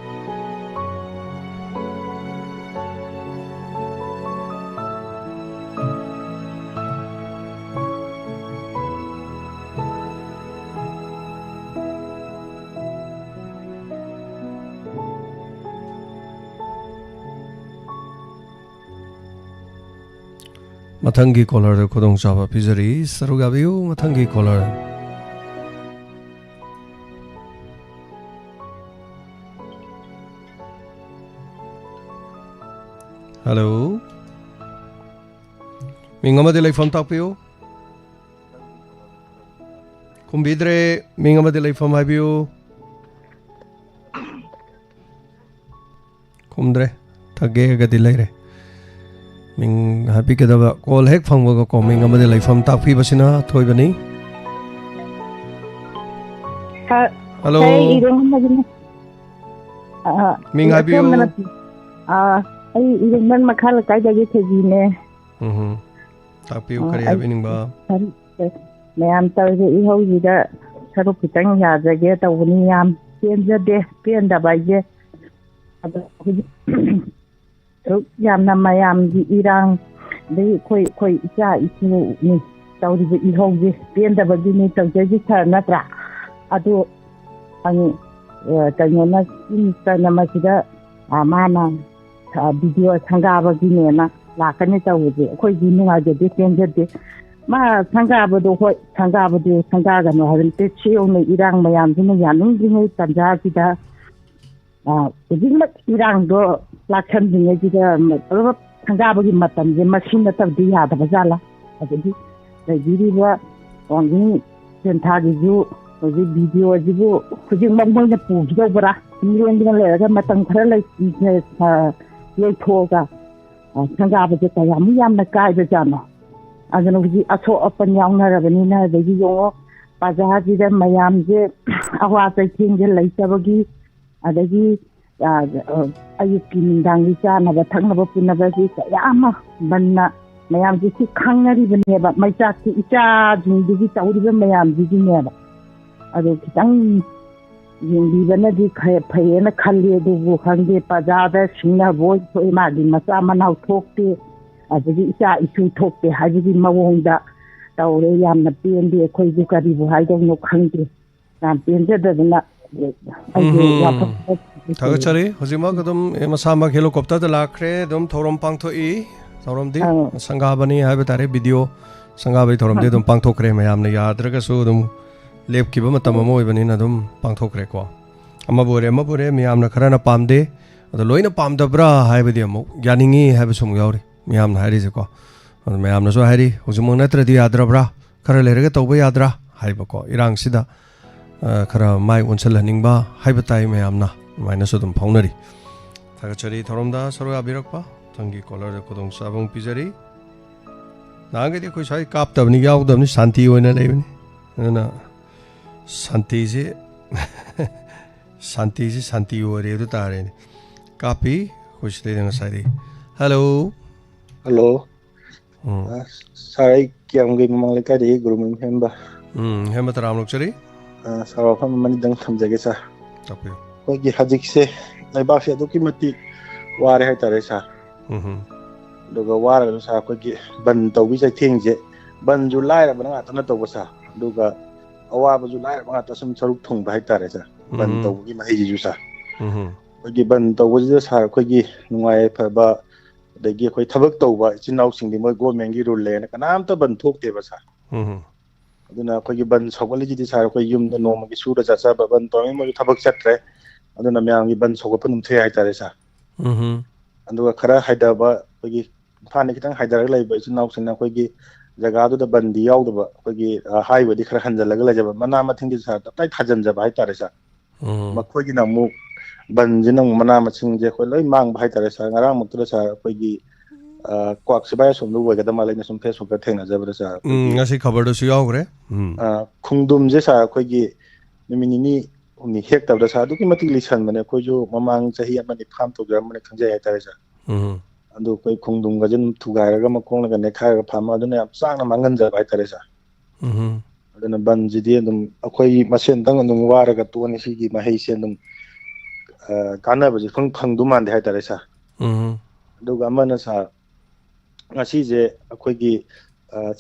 ꯃꯊꯪꯒꯤ ꯀꯣꯂꯔꯗ ꯈꯨꯗꯣꯡꯆꯥꯕ ꯄꯤꯖꯔꯤ ꯁꯔꯨꯛ ꯌꯥꯕꯤꯌꯨ ꯃꯊꯪꯒꯤ ꯀꯣꯂꯔ ꯍꯜꯂꯣ ꯃꯤꯡ ꯑꯃꯗꯤ ꯂꯩꯐꯝ ꯇꯥꯛꯄꯤꯌꯨ ꯈꯨꯝꯕꯤꯗ꯭ꯔꯦ ꯃꯤꯡ ꯑꯃꯗꯤ ꯂꯩꯐꯝ ꯍꯥꯏꯕꯤꯌꯨ ꯈꯨꯝꯗ꯭ꯔꯦ ꯊꯒꯦꯒꯗꯤ ꯂꯩꯔꯦ ꯃꯤꯡ ꯍꯥꯏꯕꯤꯒꯗꯕ ꯀꯣꯜ ꯍꯦꯛ ꯐꯪꯕꯒ ꯀꯣ ꯃꯤꯡ ꯑꯃꯗꯤ ꯂꯩꯐꯝ ꯇꯥꯛꯄꯤꯕꯁꯤꯅ ꯊꯣꯏꯕꯅꯤ ꯍꯜꯂꯣ ꯃꯤꯡ ꯍꯥꯏꯕꯤꯌꯨ ꯑꯩ ꯏꯔꯦꯡꯕꯟ ꯃꯈꯥ ꯂꯩꯀꯥꯏꯗꯒꯤ ꯊꯣꯏꯕꯤꯅꯦ ꯇꯥꯛꯄꯤꯌꯨ ꯀꯔꯤ ꯍꯥꯏꯕꯤꯅꯤꯡꯕ ꯃꯌꯥꯝ ꯇꯧꯔꯤꯁꯦ ꯏꯍꯧꯁꯤꯗ ꯁꯔꯨꯛ ꯈꯤꯇꯪ ꯌꯥꯖꯒꯦ ꯇꯧꯕꯅꯤ ꯌꯥꯝ ꯄꯦꯟꯖꯗꯦ ꯄꯦꯟꯗꯕ ꯑꯩꯁꯦ ꯑꯗꯣ ꯌꯥꯝꯅ ꯃꯌꯥꯝꯒꯤ ꯏꯔꯥꯡ ꯑꯗꯩ ꯑꯩꯈꯣই ꯏꯆꯥ ꯏꯁꯨꯅꯤ ꯇꯧꯔꯤꯕ ꯏꯍꯧꯁꯦ ꯄꯦꯟꯗꯕꯒꯤꯅꯤ ꯇꯧꯖꯔꯤꯁꯤ ꯁꯥꯔ ꯅꯠꯇ꯭ꯔꯥ ꯑꯗꯨ ꯀꯩꯅꯣꯅ ꯃꯤꯅꯤꯁꯇꯔꯅ ꯃꯁꯤꯗ ꯃꯥꯅ ꯚꯤꯗꯤꯑꯣ ꯁꯪꯒꯥꯕꯒꯤꯅꯦꯅ ꯂꯥꯛꯀꯅꯤ ꯇꯧꯕꯁꯦ ꯑꯩꯈꯣꯏꯗꯤ ꯅꯨꯡꯉꯥꯏꯖꯗꯦ ꯄꯦꯟꯖꯗꯦ ꯃꯥ ꯁꯪꯒꯥꯕꯗꯣ ꯍꯣꯏ ꯁꯪꯒꯥꯕꯗꯣ ꯁꯪꯒꯥꯒꯅꯣ ꯍꯥꯏꯕ ꯁꯤꯌꯧꯅ ꯏꯔꯥꯡ ꯃꯌꯥꯝꯁꯤꯅ ꯌꯥꯅꯤꯡꯗ꯭ꯔꯤꯉꯩ ꯇꯥꯟꯖꯥꯁꯤꯗ ꯍꯧꯖꯤꯛꯃꯛ ꯏꯔꯥꯡꯗꯣ ꯂꯥꯛꯁꯟꯗ꯭ꯔꯤꯉꯩꯁꯤꯗ ꯁꯪꯒꯥꯕꯒꯤ ꯃꯇꯝꯁꯦ ꯃꯁꯤ ꯅꯠꯇꯕꯗꯤ ꯌꯥꯗꯕ ꯖꯥꯠꯂꯥ ꯑꯗꯒꯤ ꯂꯩꯕꯤꯔꯤꯕ ꯋꯥꯡꯖꯤꯡ ꯇꯦꯟꯊꯥꯒꯤꯁꯨ ꯍꯧꯖꯤꯛ ꯚꯤꯗꯤꯑꯣꯁꯤꯕꯨ ꯍꯧꯖꯤꯛꯃꯛ ꯃꯣꯏꯅ ꯄꯨꯈꯤꯗꯧꯕ꯭ꯔꯥ ꯂꯦꯡꯗꯅ ꯂꯩꯔꯒ ꯃꯇꯝ ꯈꯔ ꯌꯩꯊꯣꯛꯑꯒ ꯁꯪꯒꯥꯕꯁꯦ ꯀꯌꯥꯃꯨꯛ ꯌꯥꯝꯅ ꯀꯥꯏꯕꯖꯥꯠꯅꯣ ꯑꯗꯨꯅ ꯍꯧꯖꯤꯛ ꯑꯁꯣꯛ ꯑꯄꯟ ꯌꯥꯎꯅꯔꯕꯅꯤꯅ ꯑꯗꯒꯤ ꯌꯦꯡꯉꯣ ꯕꯖꯥꯔꯁꯤꯗ ꯃꯌꯥꯝꯁꯦ ꯑꯋꯥ ꯆꯩꯊꯦꯡꯁꯦ ꯂꯩꯇꯕꯒꯤ ꯑꯗꯒꯤ ꯑꯌꯨꯛꯀꯤ ꯅꯨꯡꯗꯥꯡꯒꯤ ꯆꯥꯅꯕ ꯊꯛꯅꯕ ꯄꯨꯅꯕꯁꯤ ꯀꯌꯥ ꯑꯃ ꯕꯟꯅ ꯃꯌꯥꯝꯁꯤ ꯁꯤ ꯈꯪꯅꯔꯤꯕꯅꯦꯕ ꯃꯩꯆꯥꯛꯀꯤ ꯏꯆꯥꯁꯤꯡꯗꯨꯒꯤ ꯇꯧꯔꯤꯕ ꯃꯌꯥꯝꯁꯤꯒꯤꯅꯦꯕ ꯑꯗꯨ ꯈꯤꯇꯪ ꯌꯦꯡꯕꯤꯕꯅꯗꯤ ꯐꯩꯌꯦꯅ ꯈꯜꯂꯤ ꯑꯗꯨꯕꯨ ꯈꯪꯗꯦ ꯄ꯭ꯔꯖꯥꯗ ꯁꯤꯡꯅꯕ ꯊꯣꯛꯏ ꯃꯥꯒꯤ ꯃꯆꯥ ꯃꯅꯥꯎ ꯊꯣꯛꯇꯦ ꯑꯗꯒꯤ ꯏꯆꯥ ꯏꯁꯨ ꯊꯣꯛꯇꯦ ꯍꯥꯏꯕꯒꯤ ꯃꯑꯣꯡꯗ ꯇꯧꯔꯦ ꯌꯥꯝꯅ ꯄꯦꯟꯗꯦ ꯑꯩꯈꯣꯏꯁꯨ ꯀꯔꯤꯕꯨ ꯍꯥꯏꯗꯧꯅꯣ ꯈꯪꯗꯦ ꯌꯥꯝ ꯄꯦꯟꯖꯗꯗꯅ ꯊꯥꯒꯠꯆꯔꯤ ꯍꯧꯖꯤꯛꯃꯛ ꯑꯗꯨꯝ ꯃꯁꯥꯃꯛ ꯍꯦꯂꯤꯀꯣꯞꯇꯔꯗ ꯂꯥꯛꯈ꯭ꯔꯦ ꯑꯗꯨꯝ ꯊꯧꯔꯝ ꯄꯥꯡꯊꯣꯛꯏ ꯊꯧꯔꯝꯗꯤ ꯁꯪꯒꯥꯕꯅꯤ ꯍꯥꯏꯕ ꯇꯥꯔꯦ ꯚꯤꯗꯤꯑꯣ ꯁꯪꯒꯥꯕꯒꯤ ꯊꯧꯔꯝꯗꯤ ꯑꯗꯨꯝ ꯄꯥꯡꯊꯣꯛꯈ꯭ꯔꯦ ꯃꯌꯥꯝꯅ ꯌꯥꯗ꯭ꯔꯒꯁꯨ ꯑꯗꯨꯝ ꯂꯦꯞꯈꯤꯕ ꯃꯇꯝ ꯑꯃ ꯑꯣꯏꯕꯅꯤꯅ ꯑꯗꯨꯝ ꯄꯥꯡꯊꯣꯛꯈ꯭ꯔꯦꯀꯣ ꯑꯃꯕꯨ ꯑꯣꯏꯔꯦ ꯃꯤꯌꯥꯝꯅ ꯈꯔꯅ ꯄꯥꯝꯗꯦ ꯑꯗꯣ ꯂꯣꯏꯅ ꯄꯥꯝꯗꯕ꯭ꯔꯥ ꯍꯥꯏꯕꯗꯤ ꯑꯃꯨꯛ ꯌꯥꯅꯤꯡꯉꯤ ꯍꯥꯏꯕꯁꯨ ꯑꯃꯨꯛ ꯌꯥꯎꯔꯤ ꯃꯤꯌꯥꯝꯅ ꯍꯥꯏꯔꯤꯁꯦꯀꯣ ꯑꯗꯣ ꯃꯌꯥꯝꯅꯁꯨ ꯍꯥꯏꯔꯤ ꯍꯧꯖꯤꯛꯃꯛ ꯅꯠꯇ꯭ꯔꯗꯤ ꯌꯥꯗ꯭ꯔꯕ꯭ꯔꯥ ꯈꯔ ꯂꯩꯔꯒ ꯇꯧꯕ ꯌꯥꯗ꯭ꯔꯥ ꯍꯥꯏꯕꯀꯣ ꯏꯔꯥꯡꯁꯤꯗ ꯈꯔ ꯃꯥꯏ ꯑꯣꯟꯁꯤꯜꯍꯟꯅꯤꯡꯕ ꯍꯥꯏꯕ ꯇꯥꯏ ꯃꯌꯥꯝꯅ ꯑꯗꯨꯃꯥꯏꯅꯁꯨ ꯑꯗꯨꯝ ꯐꯥꯎꯅꯔꯤ ꯊꯥꯒꯠꯆꯔꯤ ꯊꯧꯔꯝꯗ ꯁꯔꯨꯛ ꯌꯥꯕꯤꯔꯛꯄ ꯊꯪꯒꯤ ꯀꯣꯂꯔꯗ ꯈꯨꯗꯣꯡꯆꯥꯕ ꯑꯃ ꯄꯤꯖꯔꯤ ꯅꯍꯥꯟꯒꯩꯗꯤ ꯑꯩꯈꯣꯏ ꯁ꯭ꯋꯥꯏ ꯀꯥꯞꯇꯕꯅꯤ ꯌꯥꯎꯗꯕꯅꯤ ꯁꯥꯟꯇꯤ ꯑꯣꯏꯅ ꯂꯩꯕꯅꯤ ꯑꯗꯨꯅ ꯁꯥꯟꯇꯤꯁꯤ ꯁꯥꯟꯇꯤ ꯑꯣꯏꯔꯦ ꯑꯗꯨ ꯇꯥꯔꯦꯅꯦ ꯀꯥꯞꯄꯤ ꯑꯩꯈꯣꯏ ꯁꯤꯗꯩꯗ ꯉꯁꯥꯏꯗꯤ ꯍꯜꯂꯣ ꯁꯥꯔ ꯑꯩ ꯀꯤꯌꯥꯝꯒꯩ ꯃꯃꯥꯡ ꯂꯩꯀꯥꯏꯗꯒꯤ ꯒꯨꯔꯨꯃꯌꯨꯝ ꯍꯦꯝꯕ ꯍꯦꯝꯕ ꯇꯔꯥꯝ ꯂꯧꯆꯔꯤ ꯁꯥꯔ ꯋꯥꯐꯝ ꯑꯃꯅꯤꯗꯪ ꯊꯝꯖꯒꯦ ꯁꯥꯔ ꯇꯥꯛꯄꯤꯌꯨ ꯑꯩꯈꯣꯏꯒꯤ ꯍꯧꯖꯤꯛꯁꯦ ꯂꯩꯕꯥꯛꯁꯦ ꯑꯗꯨꯛꯀꯤ ꯃꯇꯤꯛ ꯋꯥꯔꯦ ꯍꯥꯏꯇꯥꯔꯦ ꯁꯥꯔ ꯑꯗꯨꯒ ꯋꯥꯔꯒꯁꯨ ꯁꯥꯔ ꯑꯩꯈꯣꯏꯒꯤ ꯕꯟ ꯇꯧꯕꯤ ꯆꯩꯊꯦꯡꯁꯦ ꯕꯟꯁꯨ ꯂꯥꯏꯔꯕꯅ ꯉꯥꯛꯇꯅ ꯇꯧꯕ ꯁꯥꯔ ꯑꯗꯨꯒ ꯑꯋꯥꯕꯁꯨ ꯂꯥꯏꯔꯕ ꯉꯥꯛꯇ ꯁꯨꯝ ꯁꯔꯨꯛ ꯊꯨꯡꯕ ꯍꯥꯏꯇꯥꯔꯦ ꯁꯥꯔ ꯕꯟ ꯇꯧꯕꯒꯤ ꯃꯍꯩꯁꯤꯁꯨ ꯁꯥꯔ ꯑꯩꯈꯣꯏꯒꯤ ꯕꯟ ꯇꯧꯕꯁꯤꯗ ꯁꯥꯔ ꯑꯩꯈꯣꯏꯒꯤ ꯅꯨꯡꯉꯥꯏ ꯌꯥꯏꯐꯕ ꯑꯗꯒꯤ ꯑꯩꯈꯣꯏ ꯊꯕꯛ ꯇꯧꯕ ꯏꯆꯤꯟ ꯏꯅꯥꯎꯁꯤꯡꯗꯤ ꯃꯣꯏ ꯒꯣꯔꯃꯦꯟꯒꯤ ꯔꯨꯜ ꯂꯩꯌꯦꯅ ꯀꯅꯥꯝꯇ ꯕꯟ ꯊꯣꯛꯇꯦꯕ ꯁꯥꯔ ꯑꯗꯨꯅ ꯑꯩꯈꯣꯏꯒꯤ ꯕꯟ ꯁꯧꯒꯠꯂꯤꯁꯤꯗꯤ ꯁꯥꯔ ꯑꯩꯈꯣꯏ ꯌꯨꯝꯗ ꯅꯣꯡꯃꯒꯤ ꯁꯨꯔ ꯆꯠꯆꯕ ꯕꯟ ꯇꯧꯔꯃꯤ ꯃꯣꯏꯁꯨ ꯊꯕꯛ ꯆꯠꯇ꯭ꯔꯦ ꯑꯗꯨꯅ ꯃꯌꯥꯝꯒꯤ ꯕꯟ ꯁꯧꯒꯠꯄ ꯑꯗꯨꯝ ꯊꯣꯛꯑꯦ ꯍꯥꯏꯇꯥꯔꯦ ꯁꯥꯔ ꯑꯗꯨꯒ ꯈꯔ ꯍꯥꯏꯊꯕ ꯑꯩꯈꯣꯏꯒꯤ ꯏꯝꯐꯥꯜꯗ ꯈꯤꯇꯪ ꯍꯥꯏꯊꯔꯒ ꯂꯩꯕ ꯏꯆꯤꯟ ꯏꯅꯥꯎꯁꯤꯡꯅ ꯑꯩꯈꯣꯏꯒꯤ ꯖꯒꯥꯗꯨꯗ ꯕꯟꯗꯤ ꯌꯥꯎꯗꯕ ꯑꯩꯈꯣꯏꯒꯤ ꯍꯥꯏꯋꯦꯗꯤ ꯈꯔ ꯍꯟꯖꯜꯂꯒ ꯂꯩꯖꯕ ꯃꯅꯥ ꯃꯊꯤꯡꯗꯤ ꯁꯥꯔ ꯇꯞꯇꯥꯏ ꯊꯥꯖꯤꯟꯖꯕ ꯍꯥꯏꯇꯥꯔꯦ ꯁꯥꯔ ꯃꯈꯣꯏꯒꯤꯅ ꯑꯃꯨꯛ ꯕꯟꯁꯤꯅ ꯑꯃꯨꯛ ꯃꯅꯥ ꯃꯁꯤꯡꯁꯦ ꯑꯩꯈꯣꯏ ꯂꯣꯏ ꯃꯥꯡꯕ ꯍꯥꯏꯇꯥꯔꯦ ꯁꯥꯔ ꯉꯔꯥꯡꯃꯛꯇꯗ ꯁꯥꯔ ꯑꯩꯈꯣꯏꯒꯤ ꯀ꯭ꯋꯥꯛꯁꯤꯕꯥꯏ ꯑꯁꯣꯝꯗ ꯑꯣꯏꯒꯗꯕ ꯃꯥꯜꯂꯦ ꯑꯩꯅ ꯁꯨꯝ ꯐꯦꯁꯕꯨꯛꯇ ꯊꯦꯡꯅꯖꯕꯗ ꯁꯥꯔ ꯉꯁꯤ ꯈꯕꯔꯗꯁꯨ ꯌꯥꯎꯈ꯭ꯔꯦ ꯈꯣꯡꯗꯨꯝꯁꯦ ꯁꯥꯔ ꯑꯩꯈꯣꯏꯒꯤ ꯅꯨꯃꯤꯠ ꯅꯤꯅꯤ ꯍꯨꯝꯅꯤ ꯍꯦꯛꯇꯕꯗ ꯁꯥꯔ ꯑꯗꯨꯛꯀꯤ ꯃꯇꯤꯛ ꯂꯤꯁꯟꯕꯅꯦ ꯑꯩꯈꯣꯏꯁꯨ ꯃꯃꯥꯡ ꯆꯍꯤ ꯑꯃꯅꯤ ꯐꯥꯝ ꯇꯧꯖꯔꯝꯕꯅꯦ ꯈꯪꯖꯩ ꯍꯥꯏꯇꯥꯔꯦ ꯁꯥꯔ ꯑꯗꯨ ꯑꯩꯈꯣꯏ ꯈꯣꯡꯗꯨꯝꯒꯁꯦ ꯑꯗꯨꯝ ꯊꯨꯒꯥꯏꯔꯒ ꯃꯈꯣꯡꯅꯒ ꯅꯦꯠꯈꯥꯏꯔꯒ ꯐꯥꯝꯃ ꯑꯗꯨꯅ ꯌꯥꯝ ꯆꯥꯡꯅ ꯃꯥꯡꯍꯟꯖꯕ ꯍꯥꯏꯇꯥꯔꯦ ꯁꯥꯔ ꯑꯗꯨꯅ ꯕꯟꯁꯤꯗꯤ ꯑꯗꯨم ꯑꯩꯈꯣই ꯃꯁꯦꯟꯇꯪ ꯑꯗꯨꯝ ꯋꯥꯔꯒ ꯇꯣꯛꯑꯅꯤ ꯁꯤꯒꯤ ꯃꯍꯩꯁꯦ ꯑꯗꯨꯝ ꯀꯥꯟꯅꯕꯁꯦ ꯐꯪꯗꯧ ꯃꯥꯟꯗꯦ ꯍꯥꯏꯇꯥꯔꯦ ꯁꯥꯔ ꯑꯗꯨꯒ ꯑꯃꯅ ꯁꯥꯔ ꯉꯁꯤꯁꯦ ꯑꯩꯈꯣꯏꯒꯤ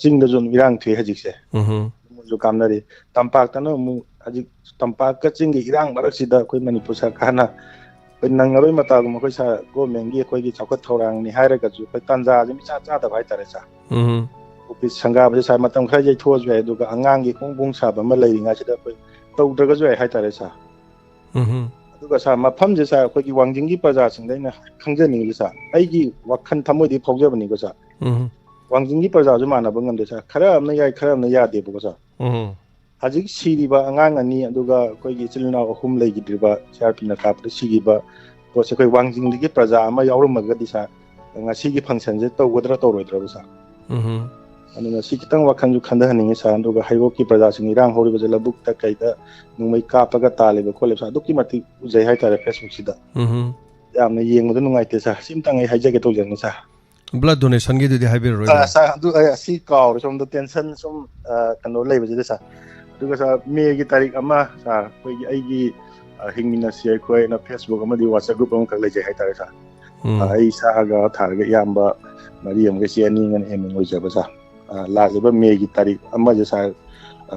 ꯆꯤꯡꯗꯁꯨ ꯑꯗꯨꯝ ꯏꯔꯥꯡ ꯊꯣꯛꯏ ꯍꯧꯖꯤꯛꯁꯦ ꯃꯣꯏꯁꯨ ꯀꯥꯞꯅꯔꯤ ꯇꯝꯄꯥꯛꯇꯅ ꯑꯃꯨꯛ ꯍꯧꯖꯤꯛ ꯇꯝꯄꯥꯛꯀ ꯆꯤꯡꯒꯤ ꯏꯔꯥꯡ ꯃꯔꯛꯁꯤꯗ ꯑꯩꯈꯣꯏ ꯃꯅꯤꯄꯨꯔ ꯁꯔꯀꯥꯔꯅ ꯑꯩꯈꯣꯏ ꯅꯪꯉꯔꯣꯏ ꯃꯇꯥꯒꯨꯝꯕ ꯑꯩꯈꯣꯏ ꯁꯥꯔ ꯒꯣꯔꯃꯦꯟꯒꯤ ꯑꯩꯈꯣꯏꯒꯤ ꯆꯥꯎꯈꯠ ꯊꯧꯔꯥꯡꯅꯤ ꯍꯥꯏꯔꯒꯁꯨ ꯑꯩꯈꯣꯏ ꯇꯥꯟꯖꯥꯁꯦ ꯏꯆꯥ ꯆꯥꯗꯕ ꯍꯥꯏꯇꯥꯔꯦ ꯁꯥꯔ ꯑꯣꯐꯤꯁ ꯁꯪꯒꯥꯕꯁꯦ ꯁꯥꯔ ꯃꯇꯝ ꯈꯔ ꯌꯩꯊꯣꯛꯑꯁꯨ ꯌꯥꯏ ꯑꯗꯨꯒ ꯑꯉꯥꯡꯒꯤ ꯄꯣꯡ ꯄꯣꯡ ꯁꯥꯕ ꯑꯃ ꯂꯩꯔꯤꯉꯩꯁꯤꯗ ꯑꯩꯈꯣꯏ ꯇꯧꯗ꯭ꯔꯒꯁꯨ ꯌꯥꯏ ꯍꯥꯏꯇꯥꯔꯦ ꯁꯥꯔ ꯑꯗꯨꯒ ꯁꯥꯔ ꯃꯐꯝꯁꯦ ꯁꯥꯔ ꯑꯩꯈꯣꯏꯒꯤ ꯋꯥꯡꯖꯤꯡꯒꯤ ꯄ꯭ꯔꯖꯥꯁꯤꯡꯗ ꯑꯩꯅ ꯈꯪꯖꯅꯤꯡꯉꯤꯁꯦ ꯁꯥꯔ ꯑꯩꯒꯤ ꯋꯥꯈꯜ ꯊꯃꯣꯏꯗꯤ ꯐꯥꯎꯖꯕꯅꯤꯀꯣ ꯁꯥꯔ ꯋꯥꯡꯖꯤꯡꯒꯤ ꯄ꯭ꯔꯖꯥꯁꯨ ꯃꯥꯟꯅꯕ ꯉꯝꯗꯦ ꯁꯥꯔ ꯈꯔ ꯑꯃꯅ ꯌꯥꯏ ꯈꯔ ꯑꯃꯅ ꯌꯥꯗꯦꯕꯀꯣ ꯁꯥꯔ ꯍꯧꯖꯤꯛ ꯁꯤꯔꯤꯕ ꯑꯉꯥꯡ ꯑꯅꯤ ꯑꯗꯨꯒ ꯑꯩꯈꯣꯏꯒꯤ ꯏꯆꯤꯜ ꯏꯅꯥꯎ 3 ꯂꯩꯈꯤꯗ꯭ꯔꯤꯕ CRPꯅ ꯀꯥꯞꯄꯗ ꯁꯤꯈꯤꯕ ꯄꯣꯠꯁꯦ ꯑꯩꯈꯣই ꯋꯥꯡꯖꯤꯡꯗꯒꯤ ꯄ꯭ꯔꯖꯥ ꯑꯃ ꯌꯥꯎꯔꯝꯃꯒꯗꯤ ꯁꯥꯔ ꯉꯁꯤꯒꯤ ꯐꯪꯁꯟꯁꯦ ꯇꯧꯒꯗ꯭ꯔꯥ ꯇꯧꯔꯣꯏꯗ꯭ꯔꯕ ꯁꯥꯔ ꯑꯗꯨꯅ ꯁꯤ ꯈꯤꯇꯪ ꯋꯥꯈꯜꯁꯨ ꯈꯟꯊꯍꯟꯅꯤꯡꯉꯤ ꯁꯥꯔ ꯑꯗꯨꯒ ꯍꯩꯔꯣꯛꯀꯤ ꯄ꯭ꯔꯖꯥꯁꯤꯡ ꯏꯔꯥꯡ ꯍꯧꯔꯤꯕꯁꯦ ꯂꯧꯕꯨꯛꯇ ꯀꯩꯗ ꯅꯣꯡꯃꯩ ꯀꯥꯞꯄꯒ ꯇꯥꯜꯂꯤꯕ ꯈꯣꯠꯂꯤꯕ ꯁꯥꯔ ꯑꯗꯨꯛꯀꯤ ꯃꯇꯤꯛ ꯎꯖꯩ ꯍꯥꯏꯇꯥꯔꯦ ꯐꯦꯁꯕꯨꯛꯁꯤꯗ ꯌꯥꯝꯅ ꯌꯦꯡꯕꯗ ꯅꯨꯡꯉꯥꯏꯇꯦ ꯁꯥꯔ ꯁꯤꯝꯇꯪ ꯑꯩ ꯍꯥꯏꯖꯒꯦ ꯇꯧꯖꯕꯅꯤ ꯁꯥꯔ ꯕ꯭ꯂꯗ ꯗꯣꯅꯦꯁꯟꯒꯤꯗꯨꯗꯤ ꯍꯥꯏꯕꯤꯔꯔꯣꯏꯗ꯭ꯔꯣ ꯁꯥꯔ ꯑꯗꯨ ꯑꯁꯤ ꯀꯥꯎꯔꯦ ꯁꯣꯝꯗ ꯇꯦꯟꯁꯟ ꯁꯨꯝ ꯀꯩꯅꯣ ꯂꯩꯕꯁꯤꯗ ꯁꯥꯔ ꯑꯗꯨꯒ ꯁꯥꯔ ꯃꯦꯒꯤ ꯇꯥꯔꯤꯛ 1 ꯁꯥꯔ ꯑꯩꯈꯣꯏꯒꯤ ꯑꯩꯒꯤ ꯍꯤꯡꯃꯤꯟꯅꯁꯤ ꯑꯩꯈꯣꯏꯅ ꯐꯦꯁꯕꯨꯛ ꯑꯃꯗꯤ ꯋꯥꯆꯞ ꯒ꯭ꯔꯨꯞ ꯑꯃꯈꯛ ꯂꯩꯖꯩ ꯍꯥꯏꯇꯥꯔꯦ ꯁꯥꯔ ꯑꯩ ꯏꯁꯥꯒ ꯊꯥꯔꯒ ꯏꯌꯥꯝꯕ 4 ꯑꯃꯒ ꯏꯆꯦ 2 ꯑꯃꯒ ꯑꯦꯝꯃꯤꯡ ꯑꯣꯏꯖꯕ ꯁꯥꯔ ꯂꯥꯛꯂꯤꯕ ꯃꯦꯒꯤ ꯇꯥꯔꯤꯛ 1ꯁꯦ ꯁꯥꯔ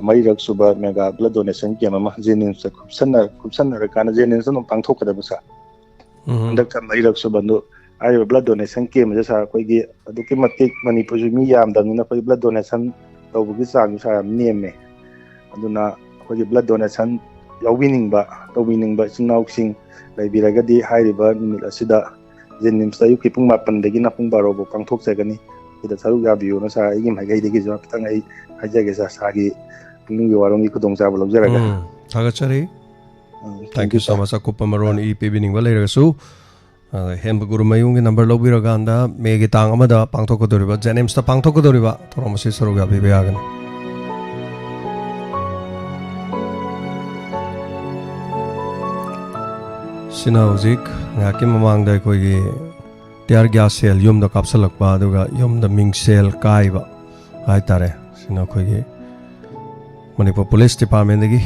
3ꯔꯛ ꯁꯨꯕ ꯃꯦꯒꯥ ꯕ꯭ꯂꯗ ꯗꯣꯅꯦꯁꯟ ꯀꯦꯝ ꯑꯃ ꯖꯦꯅꯤꯝꯁꯇ ꯈꯨꯞꯁꯟꯅꯔꯀꯥꯟꯗ ꯖꯦꯅꯤꯝꯁꯇ ꯑꯗꯨꯝ ꯄꯥꯡꯊꯣꯛꯀꯗꯕ ꯁꯥꯔ ꯍꯟꯗꯛꯇ 4ꯔꯛ ꯁꯨꯕ ꯑꯗꯨ ꯍꯥꯏꯔꯤꯕ ꯕ꯭ꯂꯗ ꯗꯣꯅꯦꯁꯟ ꯀꯦꯝ ꯑꯁꯦ ꯁꯥꯔ ꯑꯩꯈꯣꯏꯒꯤ ꯑꯗꯨꯛꯀꯤ ꯃꯇꯤꯛ ꯃꯅꯤꯄꯨꯔꯁꯨ ꯃꯤ ꯌꯥꯝꯗꯕꯅꯤꯅ ꯑꯩꯈꯣꯏ ꯕ꯭ꯂꯗ ꯗꯣꯅꯦꯁꯟ ꯇꯧꯕꯒꯤ ꯆꯥꯡꯁꯨ ꯁꯥꯔ ꯌꯥꯝ ꯅꯦꯝꯃꯦ ꯑꯗꯨꯅ ꯑꯩꯈꯣꯏꯒꯤ ꯕ꯭ꯂꯗ ꯗꯣꯅꯦꯁꯟ ꯇꯧꯕꯤꯅꯤꯡꯕ ꯏꯆꯤꯟ ꯏꯅꯥꯎꯁꯤꯡ ꯂꯩꯕꯤꯔꯒꯗꯤ ꯍꯥꯏꯔꯤꯕ ꯅꯨꯃꯤꯠ ꯑꯁꯤꯗ ꯖꯦꯅꯤꯝꯁꯇ ꯑꯌꯨꯛꯀꯤ ꯄꯨꯡ 7ꯗꯒꯤꯅ ꯄꯨꯡ 12ꯐꯥꯎ ꯄꯥꯡꯊꯣꯛꯆꯒꯅꯤ ꯁꯤꯗ ꯁꯔꯨꯛ ꯌꯥꯕꯤꯌꯨꯅ ꯁꯥꯔ ꯑꯩꯒꯤ ꯃꯥꯏꯀꯩꯗꯒꯤꯁꯨ ꯈꯤꯇꯪ ꯑꯩ ꯍꯥꯏꯖꯒꯦ ꯁꯥꯔꯒꯤ ꯄꯨꯛꯅꯤꯡꯒꯤ ꯋꯥꯔꯣꯝꯒꯤ ꯈꯨꯗꯣꯡꯆꯥꯕ ꯂꯧꯖꯔꯒ ꯊꯥꯒꯠꯆꯔꯤ ꯊꯦꯡꯛ ꯌꯨ ꯁꯣ ꯃꯆ ꯑꯀꯨꯞꯄ ꯃꯔꯣꯟ ꯄꯤꯕꯤꯅꯤꯡꯕ ꯂꯩꯔꯒꯁꯨ ꯍꯦꯟꯕ ꯒꯨꯔꯨꯃꯌꯨꯝꯒꯤ ꯅꯝꯕꯔ ꯂꯧꯕꯤꯔꯀꯥꯟꯗ ꯃꯦꯒꯤ ꯇꯥꯡ ꯑꯃꯗ ꯄꯥꯡꯊꯣꯛꯀꯗꯧꯔꯤꯕ ꯖꯦꯅꯤꯝꯁꯇ ꯄꯥꯡꯊꯣꯛꯀꯗꯧꯔꯤꯕ ꯊꯧꯔꯝ ꯑꯁꯤ ꯁꯔꯨꯛ ꯌꯥꯕꯤꯕ ꯌꯥꯒꯅꯤ ꯁꯤꯅ ꯍꯧꯖꯤꯛ ꯉꯥꯏꯍꯥꯛꯀꯤ ꯃꯃꯥꯡꯗ ꯑꯩꯈꯣꯏꯒꯤ ꯇꯤꯌꯥꯔ ꯒ꯭ꯌꯥꯁ ꯁꯦꯜ ꯌꯨꯝꯗ ꯀꯥꯞꯁꯤꯜꯂꯛꯄ ꯑꯗꯨꯒ ꯌꯨꯝꯗ ꯃꯤꯡꯁꯦꯜ ꯀꯥꯏꯕ ꯍꯥꯏꯇꯥꯔꯦ ꯁꯤꯅ ꯑꯩꯈꯣꯏꯒꯤ ꯃꯅꯤꯄꯨꯔ ꯄꯨꯂꯤꯁ ꯗꯤꯄꯥꯔꯠꯃꯦꯟꯗꯒꯤ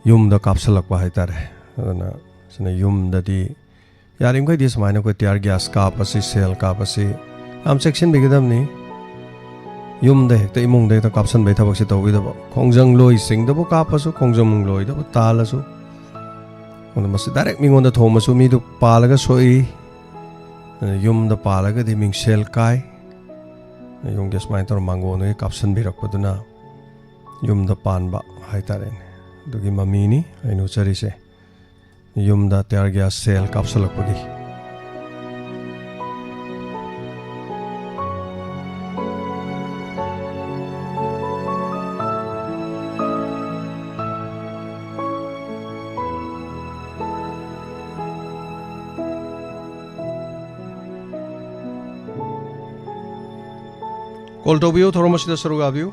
ꯌꯨꯝꯗ ꯀꯥꯞꯁꯤꯜꯂꯛꯄ ꯍꯥꯏꯇꯥꯔꯦ ꯑꯗꯨꯅ ꯁꯤꯅ ꯌꯨꯝꯗꯗꯤ ꯌꯥꯔꯤꯃꯈꯩꯗꯤ ꯁꯨꯃꯥꯏꯅ ꯑꯩꯈꯣꯏ ꯇꯤꯌꯥꯔ ꯒ꯭ꯌꯥꯁ ꯀꯥꯞꯄꯁꯤ ꯁꯦꯜ ꯀꯥꯞꯄꯁꯤ ꯌꯥꯝ ꯆꯦꯛꯁꯤꯟꯕꯤꯒꯗꯕꯅꯤ ꯌꯨꯝꯗ ꯍꯦꯛꯇ ꯏꯃꯨꯡꯗ ꯍꯦꯛꯇ ꯀꯥꯞꯁꯤꯟꯕꯒꯤ ꯊꯕꯛꯁꯤ ꯇꯧꯕꯤꯗꯕ ꯈꯣꯡꯖꯪ ꯂꯣꯏꯁꯤꯡꯗꯕꯨ ꯀꯥꯞꯄꯁꯨ ꯈꯣꯡꯖꯪ ꯂꯣꯏꯗꯕꯨ ꯇꯥꯜꯂꯁꯨ ꯃꯁꯤ ꯗꯥꯏꯔꯦꯛ ꯃꯤꯉꯣꯟꯗ ꯊꯣꯝꯃꯁꯨ ꯃꯤꯗꯨ ꯄꯥꯜꯂꯒ ꯁꯣꯛꯏ ꯌꯨꯝꯗ ꯄꯥꯜꯂꯒꯗꯤ ꯃꯤꯡꯁꯦꯜ ꯀꯥꯏ ꯌꯨꯝꯒꯤ ꯁꯨꯃꯥꯏꯅ ꯇꯧꯔ ꯃꯥꯡꯒꯣꯟꯗꯒꯤ ꯀꯥꯞꯁꯤꯟꯕꯤꯔꯛꯄꯗꯨꯅ ꯌꯨꯝꯗ ꯄꯥꯟꯕ ꯍꯥꯏꯇꯥꯔꯦꯅꯦ ꯑꯗꯨꯒꯤ ꯃꯃꯤꯅꯤ ꯑꯩꯅ ꯎꯠꯆꯔꯤꯁꯦ ꯌꯨꯝꯗ ꯇꯤꯌꯥꯔ ꯒ꯭ꯌꯥꯁ ꯁꯦꯜ ꯀꯥꯞꯁꯤꯜꯂꯛꯄꯒꯤ ꯀꯣꯜ ꯇꯧꯕꯤꯌꯨ ꯊꯧꯔꯝ ꯑꯁꯤꯗ ꯁꯔꯨꯛ ꯌꯥꯕꯤꯌꯨ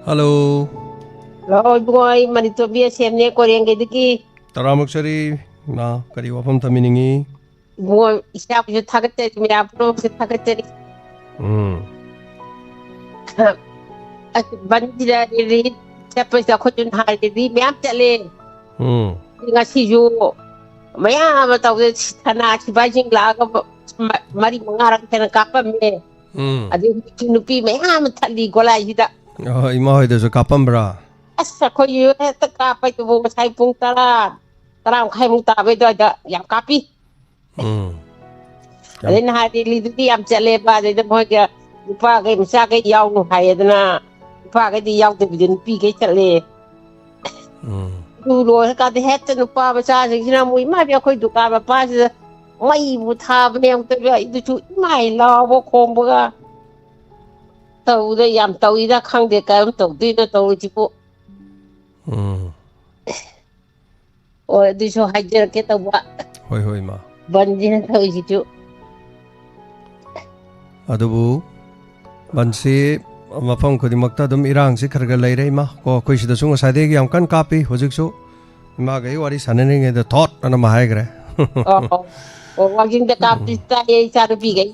Hello. Hello, boy. Manito biya semne Korean-gaydagi. Taramuksari na kari wafam taminingi. Boy, isa ko yung tagatari. May apro sa tagatari. At bandila rin. Tapos ako yung haliri. May amtali. Nga si Yu. Maya matawag na si Bajing laga. Mari mangarang tanang me. Adi kinupi. Maya matali. Gola yida. Ima hoy deso kapambra. Asa ko yu ta kapay to mo sai pung tara. Tara kai mung tabe do da yang kapi. Then hari li di am chale ba de mo ga pa ga msa ga yaw no hai da pa ga di yaw de bin pi ga chale. Du lo ka de het no pa ba sa ji na mu ma bia khoi du ka ba pa ji mai bu tha ba ne te ba du chu mai la bo khom ba ga tàu đây làm tàu đi ra khang để cái tàu đi nó tàu chỉ bộ ôi đi số hai giờ cái tàu bạ hoi mà bận gì nó tàu chỉ chú adubu bansi mafam ko di makta dum irang si kharga lai rei ma ko koi sida sunga sade gi am kan kapi hojik su ma gai wari sanane nge the thought ana ma hai gre Wangjing da kapi ta ye cha pi gai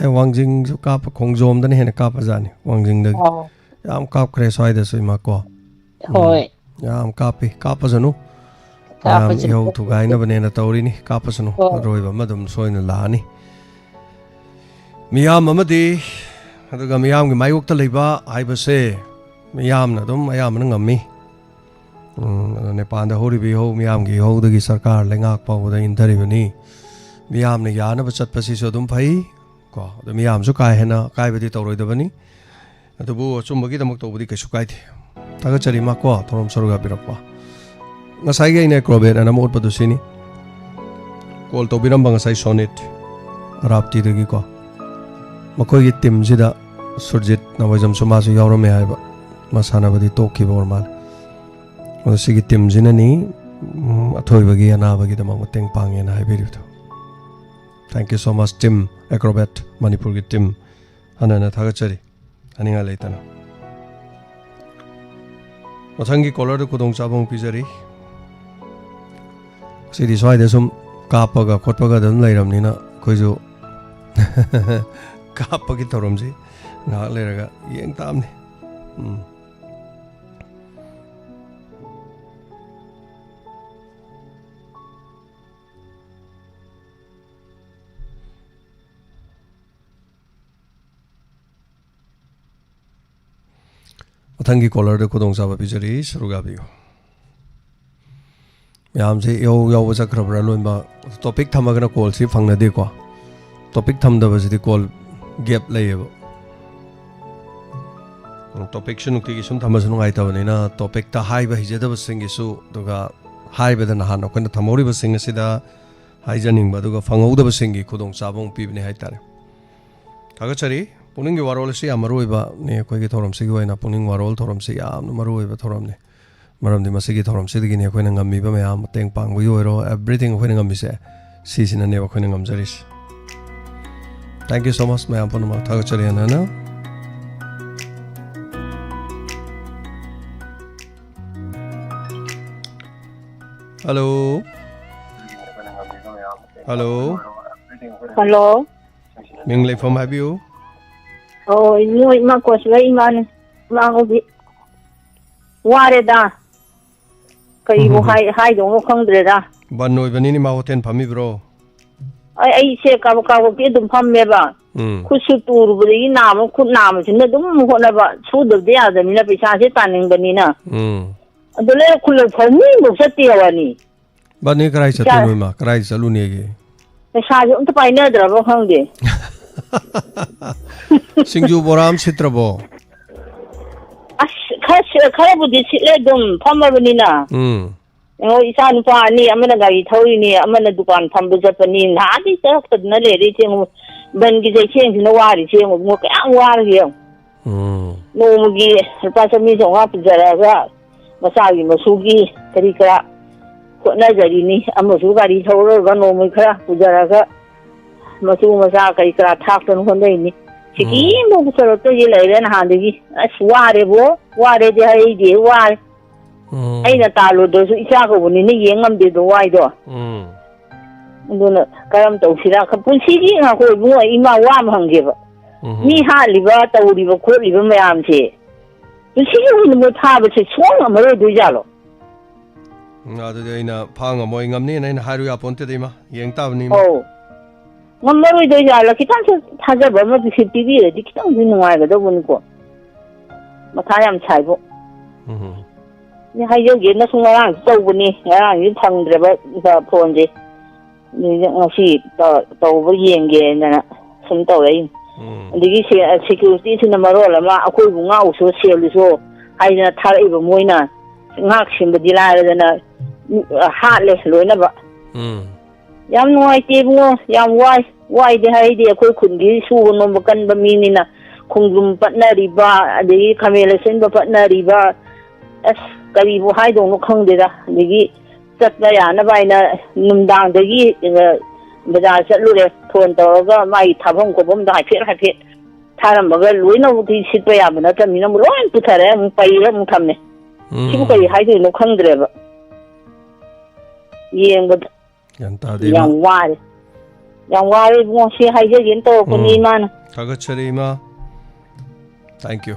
Wangjing su kap khongjom da ne hena kap ajani Wangjing da yam kap kre soi da sui ma ko hoi yam kapi kap ajanu yam yo thu gai na bane na tauri ni kap ajanu roi ba madum soi na la ni miyam amadi aduga miyam gi mayuk ta leiba ai ba se miyam na dum ayam na ngami Nepal da hori bi ho miyam gi ho da gi sarkar lengak pa da intari bani miyam ne yana ba chat pasi so dum phai ko da miyam su kai hena kai ba di toroi da bani adu bu chum bagi da mak to budi ka su kai thi ta ga chari ma ko thorom soruga birakwa ngasai ge ne krobet ana mot padu sini kol to biram bang sai sonit rapti da gi ko makoi gi tim jida surjit nawajam suma su yawrame haiba masana badi tokhi bor mal Sigi tim jinani athoi bagi ana bagi da mang teng pang ena hai beri to Thank you so much Tim Acrobat Manipur ki Tim hanana thagachari aninga leitana mathangi caller du kudong chabong pijari sidi swai de sum kapaga khotpaga dam leiramnina khoijo kapagi thorom ji ngak leraga yeng tamni mathangi caller de kudong chaba pijari surugabi yam se yo chakrabra loinba topic thamagana call si phangna de ko topic thamda bajidi call gap layeba topic shunukti gi sum thamasunu ngai tabani na topic ta haiba hijada basingi su duga haiba da nahan okna thamori basing asida haijaning ba duga phangauda basingi kudong chabong pibne haitare thagachari puning gi warol si amaru ba ne koi gi thorom si gi waina puning warol thorom si am maru ba thorom ne maram di masigi thorom si gi ne koi na ngammi ba me am teng pang bu yoiro everything koi na ngammi se si sina ne ba koi na ngamjaris thank you so much me am punma thagachari na hello hello hello minglei from have you oh noi ma ko sai man ma ko bi ware da kai bo hai dong khang dre da ban noi bani ni ma hoten phami bro ai se ka ko bi dum pham me ba khu su tur bu ri na ma khu na ma sin dum ho na ba su de ya da mi na pisa se taning bani na adole khul phami bo sati awani bani karai chatu noi ma karai chalu ne ge pisa jo ta pai na dra ba khang de singju boram sitrabo as khara bu di sile dum phamabani na isa nupa ni amana gari thori ni amana dukan thambu japani na di ta khadna le ri cheng ban gi je cheng na wari cheng mo ka ang war gi no mu gi pa sa mi jong ap jara ga masa gi masugi kari kara ko na jari ni amasu gari thoro ga no mu khara pujara ga masu masa kai kara thak ton hon dei ni chiki mo bu soro to ji lai ren han de gi as ware bo ware de hai de ware aina talo do su isa ko ni ni yengam de do wai do ndona karam to sira ka punsi gi ha ko bu ima wa ma hange ba ni ha li ba to ri ba ko ri ba mayam che punsi gi ni mo tha ba che chong ma ro do ja lo nga de aina phanga moi ngam ni na haru ya ponte de ma yeng ta ni ma ngam ma ro do ja lo kitan se tha ja ba ma bi ti bi de kitan ni ngai ga do bu ni ko ma tha yam chai bo ni hai yo ge na sung ngang to bu ni ngang ni thang dre ba ba phone ji ni ngasi to bu yeng ge na sum to ai digi se security sin ma ro la ma akoi bu nga u so se lu so ai na thar ai ba moi na ngak sim ba di la ra na ha le lo na ba yam noi ti bu yam wai de hai de akoi khun gi su no ba kan ba mi ni na khunglum pat na ri ba digi khamela sen ba pat na ri ba as kari bu hai dong no khang de da digi chat na ya na bai na num dang dagi bazar chat lu le phone to ga mai thabong ko bom da hai phet tharam ba ga loi no ti sit pa ya ba na ta mi na mu loi pu thare mu pai ra mu tham ne chi bu kai hai de no khang de ba yeng ba yan ta de yang wa bu si hai je yin to ko ni man thagachari ma thank you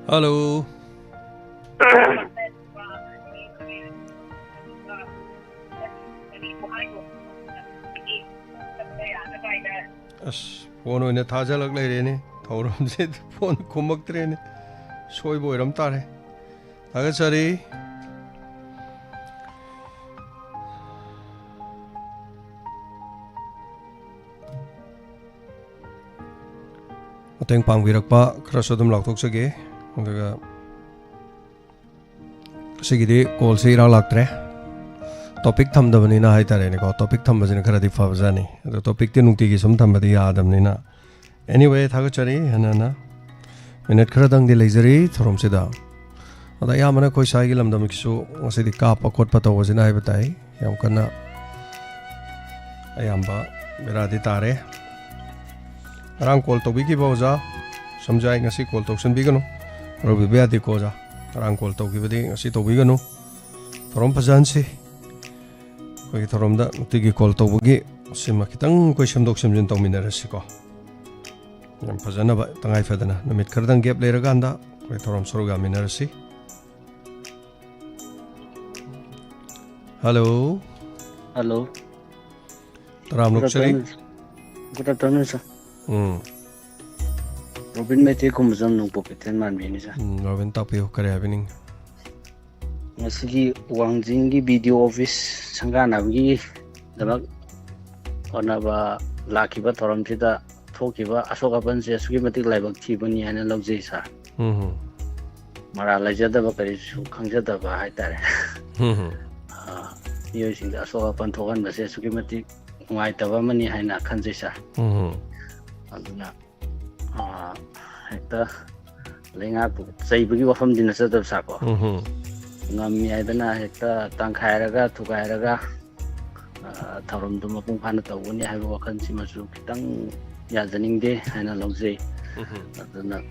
Hello. Phone on the Taja look like any. Taurum said phone kumak train. Soy boy ram tare. Agasari. Mateng pangwirakpa krasodum laktok sage. Sigidi call say laktre. Topic thum the vanina haitare ko topic thum was in a karadi favzani. The topic tinukti is some tambadi adam nina. Anyway, Thagachari, Hanana. Minute Kradang de Lazery, from Sida. The Yamana Koisailam the Mixu was the Kapa Kotpato was in Ibatai, Yamkana Ayamba, Beraditare. Around called Tobiki Boza, some giant a sequel to Bigano, Robi Beati Cosa, around called Toki, a seat of Bigano, from Pazansi. From the Tigi called Tobugi, Simakitang, question doxim in Tominaresico. Pazana, Tangai Fedana, the Midkardan Gap later Ganda, with Torom Sorga Minerasi. Hello. Hello. Ram Luxury. Good afternoon, sir. Robin Mete Kumzam no Puppet and Man Minister. Robin Tapio Carabinin. Masigi Wangjingi video office Sanganavi, the Mag Onaba Lakiba Toramchita, Tokiba, Asokapan, Sugimatic Labak Tibani and Logzisa. Maralaja the Bakarish, Kanjata Haitare. Using the Asokapan Togan, the Sugimatic White Avamani Haina Kanzisa. Hector Linga Sabu from the Nasat of Sako. Ngami aidana hekta tangkhairaga thukairaga tharum dum mapung phana tawuni haiba wakhan simasu kitang yajaningde haina logjei aduna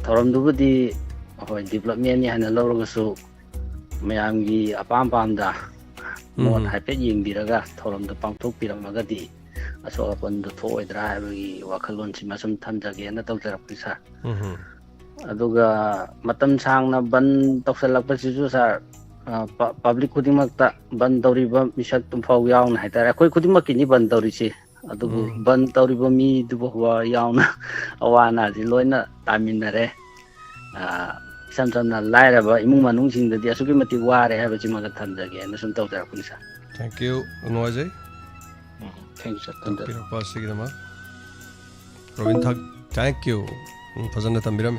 tharum dubudi hoi development ni haina lawragasu mayamgi apam pamda mon haipet yingbiraga tharum da pangthok piramagadi asokapan du thoidra haibagi wakhalon simasum thamjage na tawjarapisa aduga matam sangna ban tawsalakpasisu sar public khudingmakta ban tawriba misak tumfau yauna haitara khoi khudingmakini ban tawrisi adugu ban tawriba mi duwa yauna awana ji loina taminare samsamna lairaba imung manung singdadi asuki mati ware haba chimaga thamjage na sum tawjarapisa. Thank you, Noise. Thank you, sir. Robin Thag, thank you. Fazana Tambiram.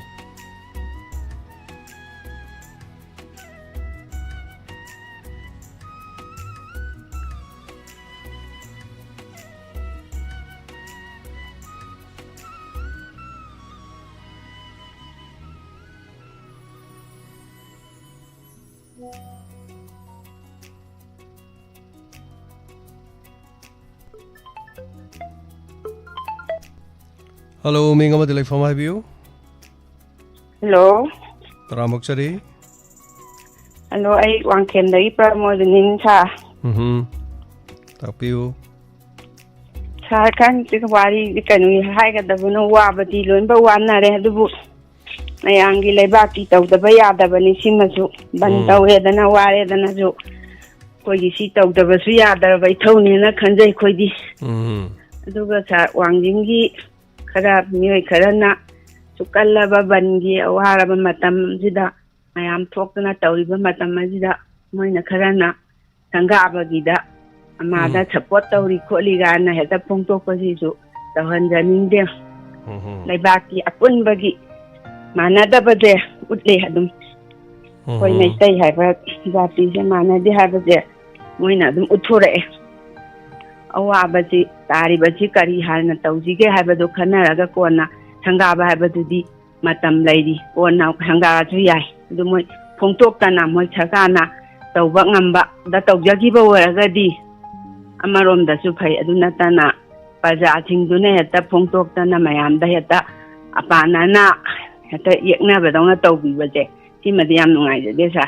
Hello, Mingama Dilek from my view. Hello. Taramoksari. Hello, I want to know Pramodanin Sa. Tapiu. Sa can take a body, we can we hike at the Vunoa, but the Lumba one at the book. My angi lebaki of the Bayada Banisimazu, Banta than a wire than a zoo. For you see, of the Vasiada by Tony and a Kanze Kodis. Dugas Wangingi. Karab New Karana, Sukalaba Bangi, Awara Matam Zida, I am talking at Tauriba Matamazida, Moina Karana, Tangaba Gida, Amada Sapota Ricoligana has a punto posizo, the Hanjanin there. Labaki, a pun bagi, Manada Bade, would lay had them. When I say have that is a man, they have there. Moina them Uture. Awabati, Taribaji Kari Hana Tauzige have a Dokana Kona, Tangaba have a Dudi, Matam Lady, or now Hangarazi, the Moy Pongtokana, Moichagana, the Wangamba, that of Jagiba were ready. Amarom the Supai Adunatana, Bazating Dune, the Pongtokana, Mayam, the Heta, Apanana, Heta never don't know Toby was there. Timadiam Noise, Desa.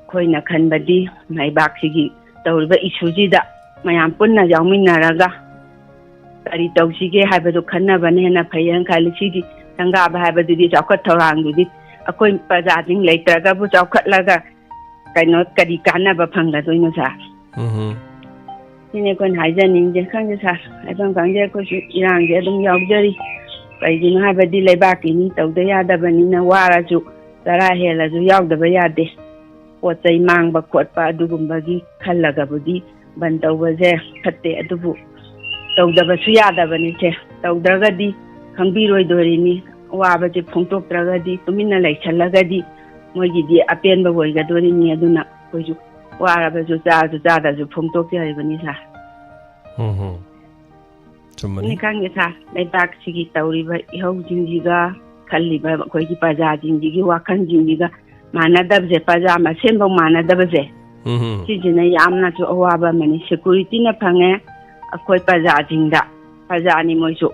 Koina Kanbadi, my backsigi. Tawriba issuesida mayam punna yawminaraga kari tawsige haibadu khannabane na phayan khalisigi ꯁꯪꯒꯥꯕ ꯍꯥꯏꯕꯗꯨꯗꯤ ꯆꯥꯎꯈꯠ ꯊꯧꯔꯥꯡꯗꯨꯗꯤ ꯑꯩꯈꯣꯏ ꯄ꯭ꯔꯖꯥꯁꯤꯡ ꯂꯩꯇ꯭ꯔꯒꯕꯨ ꯆꯥꯎꯈꯠꯂꯒ ꯀꯩꯅꯣ ꯀꯔꯤ ꯀꯥꯟꯅꯕ ꯐꯪꯒꯗꯣꯏꯅꯣ ꯁꯥꯔ ꯁꯤꯅꯤ ꯑꯩꯈꯣꯏꯅ ꯍꯥꯏꯖꯅꯤꯡꯁꯦ ꯈꯪꯗꯦ ꯁꯥꯔ ꯍꯥꯏꯐꯝ ꯈꯪꯗꯦ ꯑꯩꯈꯣꯏꯁꯨ ꯏꯔꯥꯡꯁꯦ ꯑꯗꯨꯝ ꯌꯥꯎꯖꯔꯤ ꯀꯩꯒꯤꯅꯣ ꯍꯥꯏꯕꯗꯤ ꯂꯩꯕꯥꯛꯀꯤꯅꯤ ꯇꯧꯗ ꯌꯥꯗꯕꯅꯤ나 ꯋꯥꯔꯁꯨ ꯆꯔꯥ ꯍꯦꯜꯂꯁꯨ ꯌꯥꯎꯗꯕ ꯌꯥꯗꯦ ꯄꯣꯠ ꯆꯩ ꯃꯥꯡꯕ ꯈꯣꯠꯄ ꯑꯗꯨꯒꯨꯝꯕꯒꯤ ꯈꯜꯂꯒꯕꯨꯗꯤ ꯕꯟ ꯇꯧꯕꯁꯦ ꯐꯠꯇꯦ ꯑꯗꯨꯕꯨ ꯇꯧꯗꯕꯁꯨ ꯌꯥꯗꯕꯅꯤꯁꯦ ꯇꯧꯗ꯭ꯔꯒꯗꯤ ꯈꯪꯕꯤꯔꯣꯏꯗꯣꯔꯤꯅꯤ ꯑꯋꯥꯕꯁꯦ ꯐꯣꯡꯗꯣꯛꯇ꯭ꯔꯒꯗꯤ ꯇꯨꯃꯤꯟꯅ ꯂꯩꯁꯜꯂꯒꯗꯤ ꯃꯣꯏꯒꯤꯗꯤ ꯑꯄꯦꯟꯕ ꯑꯣꯏꯒꯗꯣꯔꯤꯅꯤ ꯑꯗꯨꯅ ꯑꯩꯈꯣꯏꯁꯨ ꯋꯥꯔꯕꯁꯨ ꯆꯥꯔꯁꯨ ꯆꯥꯗ꯭ꯔꯁꯨ ꯐꯣꯡꯗꯣꯛꯆꯔꯤꯕꯅꯤ ꯁꯥꯔ ꯆꯨꯝꯕꯅꯤ ꯈꯪꯉꯦ ꯁꯥꯔ ꯂꯩꯕꯥꯛꯁꯤꯒꯤ ꯇꯧꯔꯤꯕ ꯏꯍꯧꯁꯤꯡꯁꯤꯒ ꯈꯜꯂꯤꯕ ꯑꯩꯈꯣꯏꯒꯤ ꯄ꯭ꯔꯖꯥꯁꯤꯡꯁꯤꯒꯤ ꯋꯥꯈꯜꯁꯤꯡꯁꯤꯒ ꯃꯥꯟꯅꯗꯕꯁꯦ ꯄ꯭ꯔꯖꯥ ꯃꯁꯦꯟꯐꯧ ꯃꯥꯟꯅꯗꯕꯁꯦ ꯁꯤꯁꯤꯅ ꯌꯥꯝꯅꯁꯨ ꯑꯋꯥꯕ ꯑꯃꯅꯤ ꯁꯦꯀꯨꯔꯤꯇꯤꯅ ꯐꯪꯉꯦ ꯑꯩꯈꯣꯏ ꯄ꯭ꯔꯖꯥꯁꯤꯡꯗ ꯄ꯭ꯔꯖꯥꯅꯤ ꯃꯣꯏꯁꯨ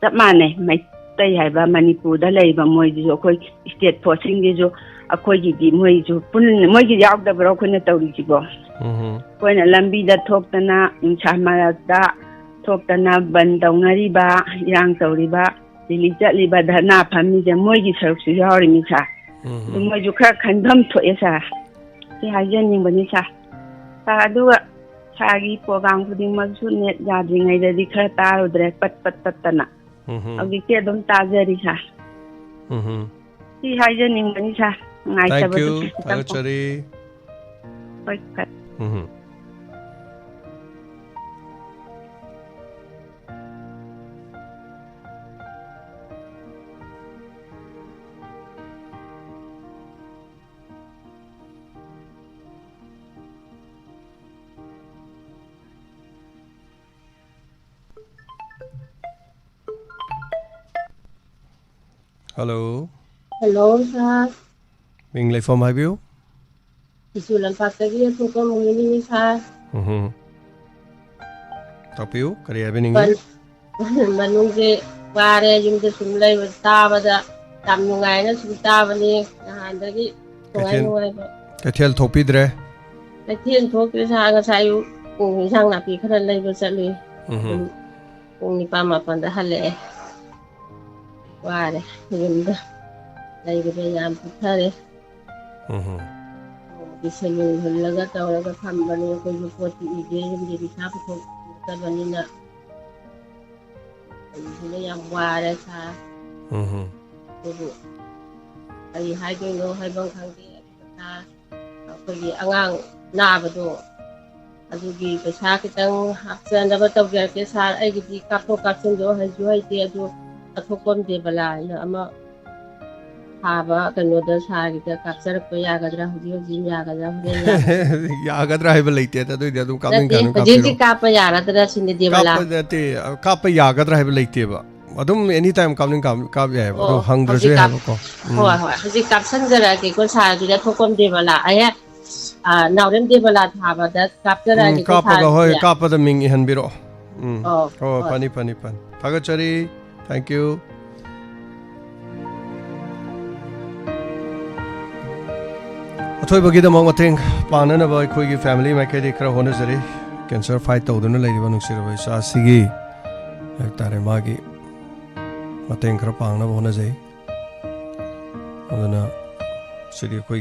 ꯆꯞ ꯃꯥꯟꯅꯩ ꯃꯩꯇꯩ ꯍꯥꯏꯕ ꯃꯅꯤꯄꯨꯔꯗ ꯂꯩꯔꯤꯕ ꯃꯣꯏꯁꯤꯁꯨ ꯑꯩꯈꯣꯏ ꯏꯁꯇꯦꯠ ꯐꯣꯔꯁꯁꯤꯡꯁꯤꯁꯨ ꯑꯩꯈꯣꯏꯒꯤꯗꯤ ꯃꯣꯏꯁꯨ ꯃꯣꯏꯒꯤ ꯌꯥꯎꯗꯕ꯭ꯔꯣ ꯑꯩꯈꯣꯏꯅ ꯇꯧꯔꯤꯁꯤꯕꯣ ꯑꯩꯈꯣꯏꯅ ꯂꯝꯕꯤꯗ ꯊꯣꯛꯇꯅ ꯅꯨꯡꯁꯥ ꯃꯔꯛꯇ ꯊꯣꯛꯇꯅ ꯕꯟ ꯇꯧꯅꯔꯤꯕ ꯏꯔꯥꯡ ꯇꯧꯔꯤꯕ ꯗꯤꯜꯂꯤ ꯆꯠꯂꯤꯕ ꯙꯔꯅꯥ ꯐꯝꯃꯤꯁꯦ ꯃꯣꯏꯒꯤ ꯁꯔꯨꯛꯁꯨ ꯌꯥꯎꯔꯤꯅꯤ ꯁꯥꯔ ꯑꯗꯨ ꯃꯣꯏꯁꯨ ꯈꯔ ꯈꯟꯐꯝ ꯊꯣꯛꯑꯦ ꯁꯥꯔ ꯁꯤ ꯍꯥꯏꯖꯅꯤꯡꯕꯅꯤ ꯁꯥꯔ ꯑꯗꯨꯒ ꯁꯥꯔꯒꯤ ꯄ꯭ꯔꯣꯒ꯭ꯔꯥꯝ ꯈꯨꯗꯤꯡꯃꯛꯁꯨ ꯅꯦꯠ ꯌꯥꯗ꯭ꯔꯤꯉꯩꯗꯗꯤ ꯈꯔ ꯇꯥꯔꯨꯗ꯭ꯔꯦ ꯄꯠ ꯇꯠꯇꯅ ꯍꯧꯖꯤꯛꯇꯤ ꯑꯗꯨꯝ ꯇꯥꯖꯔꯤ ꯁꯥꯔ ꯁꯤ ꯍꯥꯏꯖꯅꯤꯡꯕꯅꯤ ꯁꯥꯔ ꯅꯨꯡꯉꯥꯏꯇꯕꯗꯨ ꯍꯣꯏ ꯐꯔꯦ Hello. Hello, sir. Ming Lei from Highview. Isu Lampatagi at Mungini, sir. Talk to you. Kari happening? Manungge Pare, yung the Sumlay with Tabada, Tamunga, Sultavani, Handagi, Katel Topidre. The Tian talk is Hagasayu, Sang Napi, Kara Labor Sally, only Pama upon the Hale. Why, yung Labor Yam Putare. Disaling Hulagata or a company of the 40 days, the capital, Sabanina. Yung wala sa ay hiding no habang kangi sa pagi angang nabado adugi sa kitang haksan na bataw ke sa ay gidi kapo kapsun do haju hay ti adu athukom de bala na ama haba kano da sa kita kapsar ko yagadra huji yagadra yagadra hay balai te ta do dia dum kamin ji kapa yagadra sinde de bala kapa yagadra hay balai te ba adum anytime kamin kap ya ba hang dra se ha ko ho huji kapsan jara ke ko sa ju da thokom de bala aya naurem de bala thaba da kapjara ke kapa ga hoy kapa da ming han biro oh pani phagachari thank you Toy bagida mong ating paano na ba ko family may kaya kara hono zari cancer fight to doon lagi ba nung sira ba sa sige tare magi ating kara paano ba hono zay ano na siri ko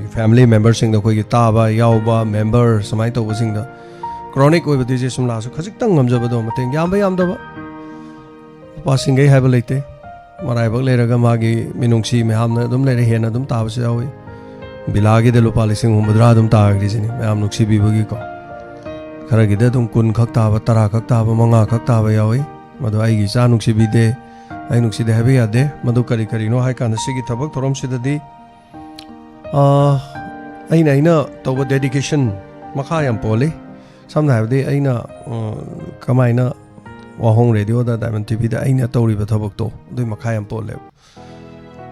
family members sing da ko ta ba yaw ba member samay to sing da chronic oi ba disease sum la so khajik tang ngam jaba do mateng yam da ba passing gai ha ba leite marai ba le raga magi minungsi me hamna dum le re hena dum ta ba se yawi Bilagi de lupa lising humadra dum taagri sini mayam nuksi bibagi ko khara gida dum kun khakta ba tara khakta ba manga khakta ba yawi madu ai gi cha nuksi bide ai nuksi de habe yade madu kari no hai kan sigi thabak thorom sidadi aina toba dedication makha yam pole samna habde aina kamaina wahong radio da Diamond TV da aina tori ba thabak to dui makha yam pole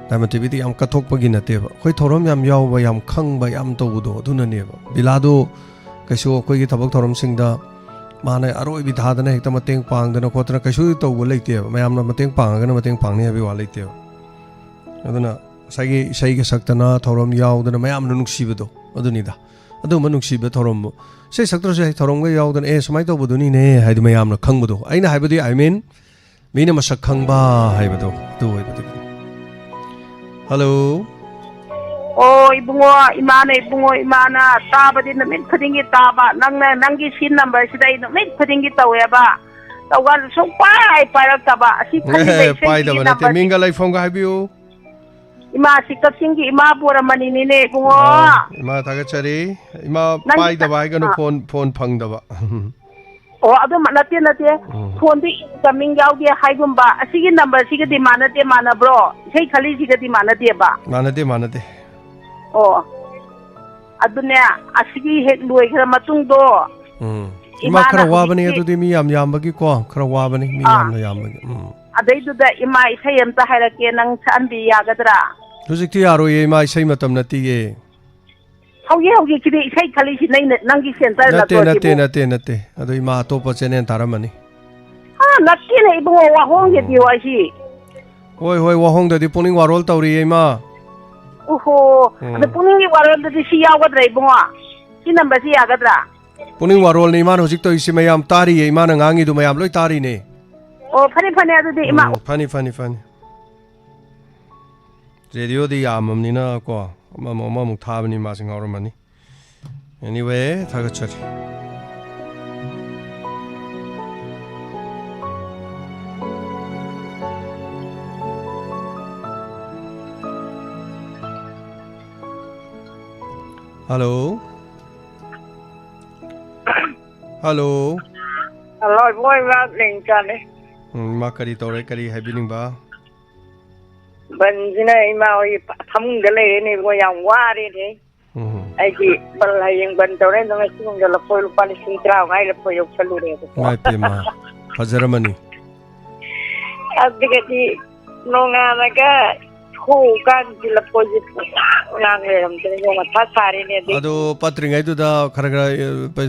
Diamond TV di am kathok pagi na teba koi thorom yam yaw ba yam khang ba yam to do duna ne ba bilado kaisu koi gi thabak thorom sing da mane aroi bi tha da na hekta mateng pang da na khotra kaisu to bo leite ba mayam na mateng pang ga na mateng pang ne bi wa leite aduna sai ga saktana thorom yaw da na mayam na nuksi ba do aduni da adu ma nuksi ba thorom sei saktra sai thorom ga yaw da e samai to bo duni ne hai da mayam na khang ba do aina hai ba di I mean Meena मसक खंगबा हाइबदो दो हाइबदो hello Oh, ibungo imana tabadi namit khadingi taba nangi sin number sidai namit khadingi taweba tawan so pai parak taba asi khali pai da bana te minga lai phone ga habiu ima sikapsingi ima pura manini ne bungo ima taga chari ima pai da bai ga no phone phang da ba oh adu nate phone di incoming yauge haigumba asigi number siga di mana bro sei khali siga di manate ba manate oh adune asigi hek loi khara matung do ima khara wabani adu di mi yam bagi ko khara wabani mi yam na yam bagi adai du da ima isai am ta hairake nang sandi yagadra hujikti yaro ye ima isai matam nati ye hauge kidi isai khali si nei nangi center la to nate adu ima to pa chenen taramani ha natti nei bu wa hong ye di wa si hoi wa hong da di puning warol tawri ye ima oho adu puning warol da si yagadra ibunga si number si yagadra puning warol ni man hujik to isi mayam tari ye ima na ngangi du mayam loi tari ne oh fani adu di ima fani radio di yamam ni na ko mama muk thabani ma sing auramani anyway thagachari hello boy wa ning chane ma kari tore kari habining ba ban jina ima oi tham ga le ni go yang wa ri ni ai ki bal la yang ban tore no ngai sung ga la poi lu pani sing trao ngai la poi yok salu re ngai pe ma hajaramani adiga di no nga na ga khu kan di la poi nang le ram te go ma tha sari ne di ado patri ngai du da khara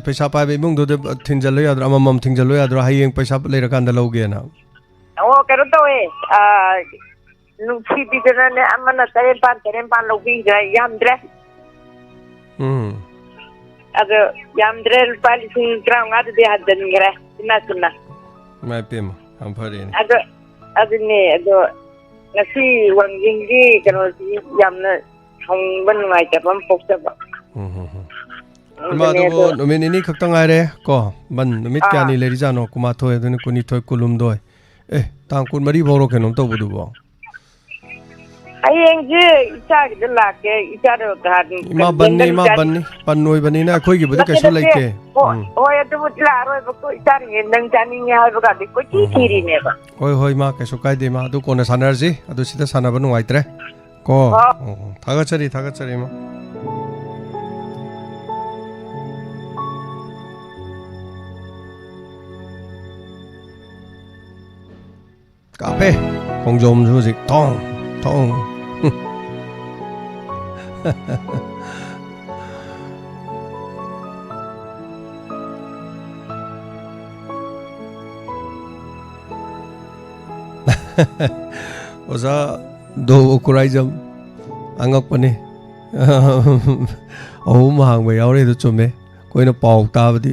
paisa pa be mung du de thinjal lo yadra amam thinjal lo yadra hayeng paisa le ra kan da loge na oh karo to nungsi bidana ne amana terem pan logi yamdre ado yamdre pali sing grang ado de hadan ngre tinasuna mai pem am phare ni ado ne ado nasi wangjingi kano si yamna thongban ngai ta pam pokta ba ma do nomen ni khakta ngai re ko ban nomit kya ni leri jano kuma thoe dun kuni thoy kulum doi tang kun mari boro kenom to budu bo ayeng je icha de la ke icha do gan ma banni pannoi bani na khoi gi budu kesu laike hoy atu mutla roi ba ko icha ni nang chani nya ha ba ko chi thiri ne ba hoi ma kesu kai de ma du kona sanarji adu sida sanaba nu aitre ko thagachari ma kape kongjom music tong oza do kurai jam angak pani ahum hang ba yaure du chume koina pau ta badi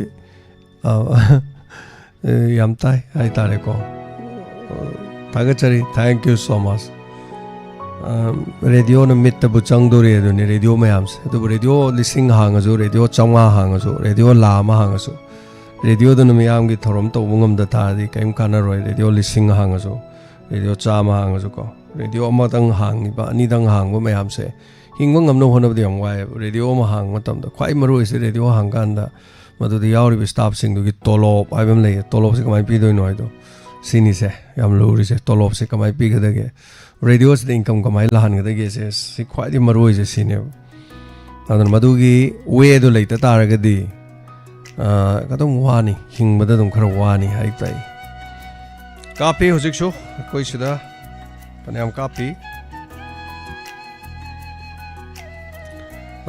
yam tai ai tare ko thagachari thank you so much radio no mit bu chang do re do ni radio mayam se do radio lising hang azu radio changwa hang azu radio lama hang azu radio do no mayam gi thorom to bungam da ta di kaim kana roi radio lising hang azu radio chama hang azu ko radio ma tang hang ni ba ni dang hang bo mayam se hingwa ngam no hono di am wai radio ma hang matam da khwai maru se radio hang kan da madu di yauri bi staff sing do gi tolop aibam le tolop se kamai pi do noi do sini se yam lori se tolop se kamai pi ga da ge radio se income kamai lahan ga da ge se si khwai di maru se sini adan madu gi we do le ta tar ga di ka dong wani hing ma da dong khara wani hai pai kapi hojik shu koi sida panam kapi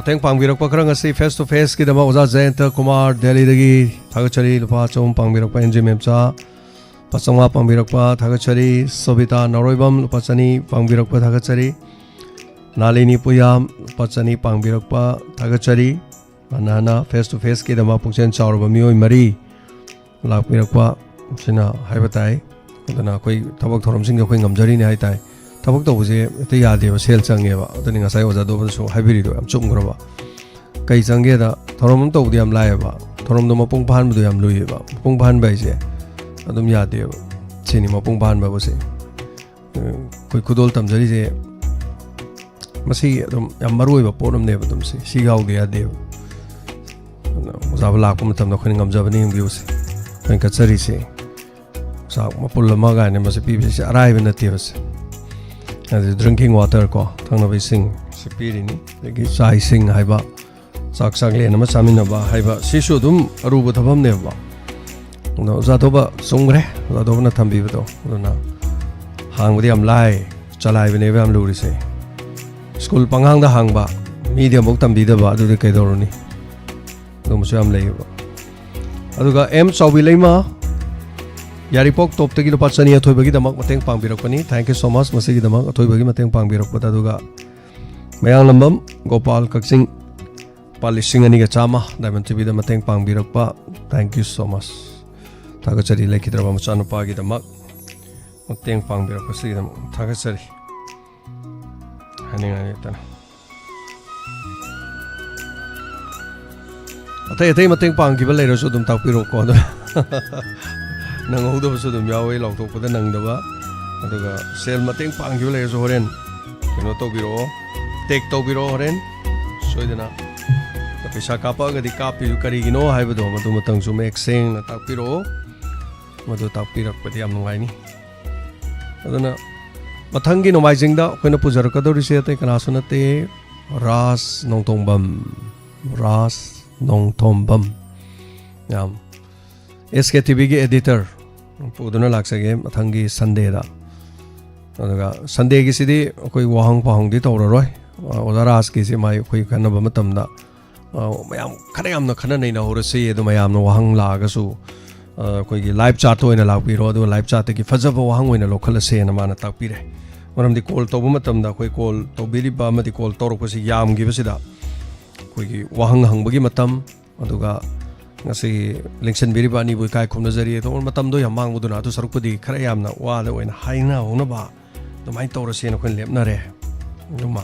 Teng pangbirak pa karang asi face to face ki dama Oza Jayanta Kumar Delhi dagi thagachari lupa chom pangbirak pa NJ Memcha pasangwa pangbirak pa thagachari Sobita Naroibam lupa chani pangbirak pa thagachari Nalini Puyam lupa chani pangbirak pa thagachari Nana face to face ki dama pungchen chawrba mioi mari lakbirak pa sina haibatai aduna koi thabak thorom sing koi ngamjari ne hai tai thabak to buje te ya de ba sel change ba aduni nga sai oja do ba so haibiri do am chum gro ba kai change da thorom to di am lai ba thorom do mapung phan bu yam lui ba pung phan bai je adum ya de chini mapung phan ba se koi kudol tamjari je masi adum yam maroi ba ponam ne ba dum se si gaw ge ya de oja ba lak pum tam da khoi ngam ja ba ni bi se koi ka chari se sa mapul ma ga ne masi pi bi se arai ba na te ba se drinking water ko thangna bi sing se pi ri ni legi sai sing hai ba sak sak le na ma chamin ba hai ba si su dum aru ba thabam ne ba no za to ba sungre za to na thambi ba to na hang di am lai chalai ba ne ba am lu ri se school panghang da hang ba medium bok tambi da ba adu de kai do ni dum su am lei ba adu ga m sawi lei ma yaripok top tagi lupa chani athoi bagi damak mateng pangbirak pani thank you so much masigi damak athoi bagi mateng pangbirak pata duga mayang lambam gopal kaksing palising ani ga chama diamond tv da mateng pangbirak pa thank you so much taga chari leki drama machana pa gi damak mateng pangbirak pasigi damak taga chari hani ngani tan atai mateng panggi ba leiro so dum takpiro ko da nang hodo ba so dum yawe lok tok pada nang da ba aduga sel mateng panggi le so horen keno to biro tek to biro horen soidana pesa kapa ga di kapi kari gino hai ba do matu matang su mek seng na tak biro madu tak pirak pati am ngai ni aduna mathangi no mai jingda koina pujar ka do ri se te kana sunate ras nongtombam yam SKTV ki editor puduna laksage mathangi Sunday da aduga Sunday gi sidi koi wahang pahang di tawraroi odaras ki se mai koi kana ba matam da mayam khanayam na khana nei na horase edu mayam na wahang la ga su koi gi live chat to ina la pi ro du live chat ki fajaba wahang oina lokhala se na mana tak pi re maram di call to bu matam da koi call to bili ba ma di call to ro ko si yam gi ba sida koi gi wahang hang ba gi matam aduga ngasi lengsen biri ba ni bu kai khum nazari to matam do yamang bu na to saruk di khara yam na wa le oina haina hona ba to mai to ro se na khon lep na re numa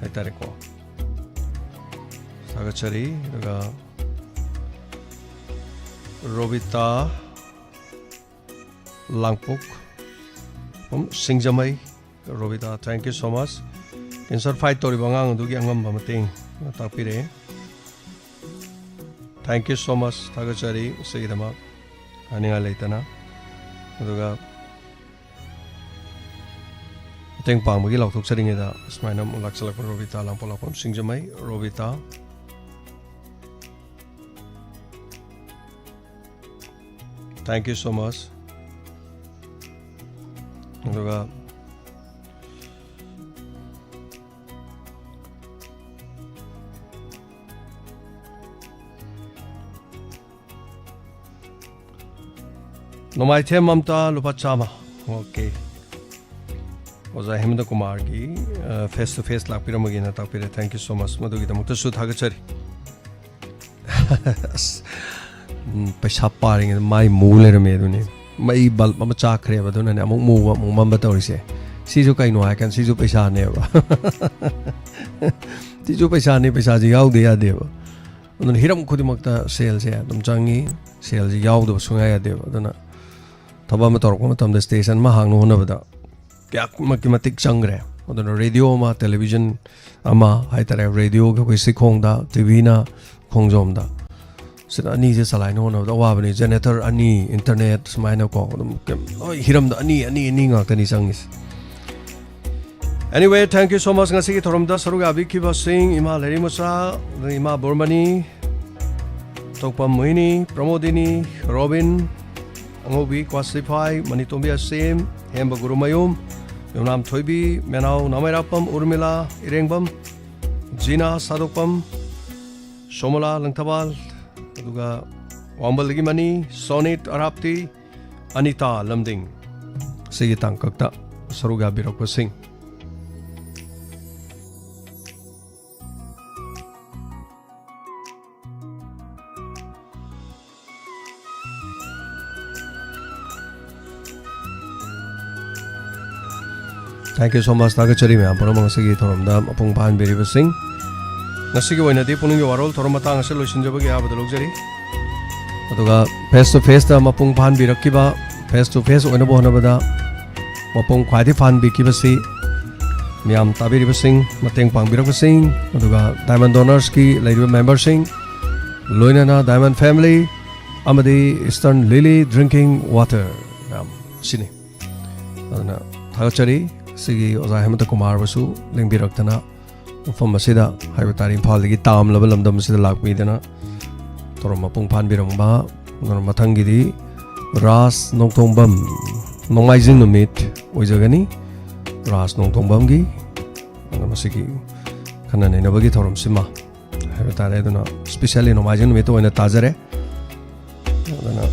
hai tare ko sagachari daga Robita Langpuk Singjamai Robita thank you so much cancer fight tori bangang du gi angam ba mating tapire thank you so much thagachari seidama aninga leitana aduga teng pang bagi lok thok saring da smaina laksalak Robita Langpuk Singjamai Robita thank you so much aduga nomai the mamta lupa chama okay oza hemda kumar gi face to face lak piramagi na tak pire thank you so much madugi da mukta su thagachari paisa paring mai mule re me duni mai bal ma cha khre ba dun ne amuk mu ba mu mam ba tori se si ju kai no ha kan si ju paisa ne ba si ju paisa ne paisa ji yaw de ya de ba dun hiram khudi makta sale se dum changi sale ji yaw do sunga ya de ba dun thaba ma tor ko ma tam de station ma hang no na ba da kya mathematic changre dun radio ma television ama hai tare radio ko sikhong da tv na khongjom da sida ani je salai no na da wa bani generator ani internet smaina ko oi hiram da ani nga tani changis anyway thank you so much ngasi ki thorom da saruga abi ki ba sing ima leri musa ima bormani tokpam moini pramodini robin angobi classify manitombia sem hemba gurumayum yonam thoibi menau namairapam urmila irengbam jina sadopam somala langtabal aduga wambalgi mani sonit arapti anita lamding sigi tangkakta saruga birok sing Thank you so much. Tagachari me ampun mga sige thorom da apung pan beri basing. Nasige wai nadi puning warol thorom matang asal loisin jaba ge abadalok jari. Aduga face to face da mapung pan birakki ba face to face oina bo hona bada mapung khwadi pan bi ki basi miyam tabiri basing mateng pang birak basing aduga Diamond Donors ki lady member sing loina na Diamond family amadi Eastern Lily drinking water sini adana thagachari sigi oza Hemanta Kumar basu lingbirakdana mafam asida haiba tari Imphal dagi tam laba lamdam asida lakmidana torom mapung phan birangba mathangidi ras nongtongbam nongaijing numit oijagani ras nongtongbam gi masigi khana nainabagi thorom sima haiba tari aduna specially nongaijing numit oina tajare adana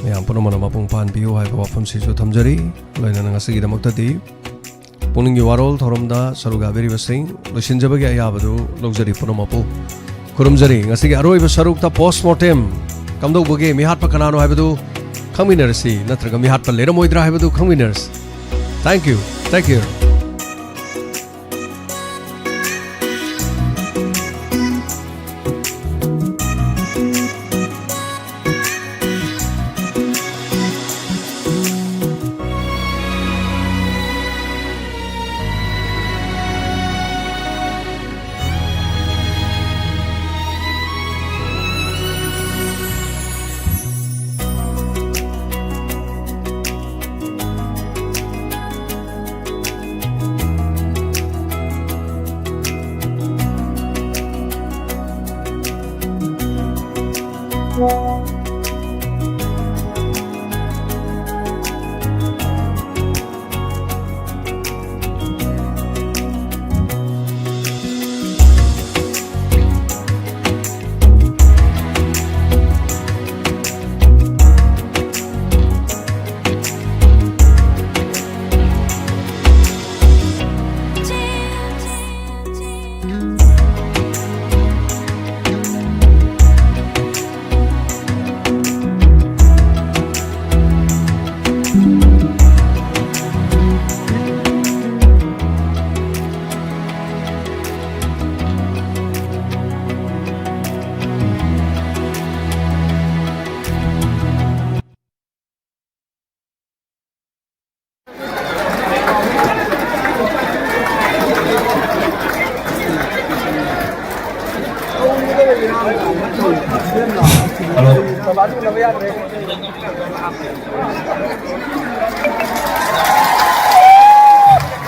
meyam punamana mapung phan biu haiba wafam sisu thamjari loina ngasigi damaktadi puningi warol thoromda saruga beri basing losinjabagi ayabadu logjari punamapu kurumjari ngasigi aroiba sarukta postmortem kamdau bage mihat pa kanano haibadu khangminarsi natraga mihat pa leramoidra haibadu khangminars. Thank you.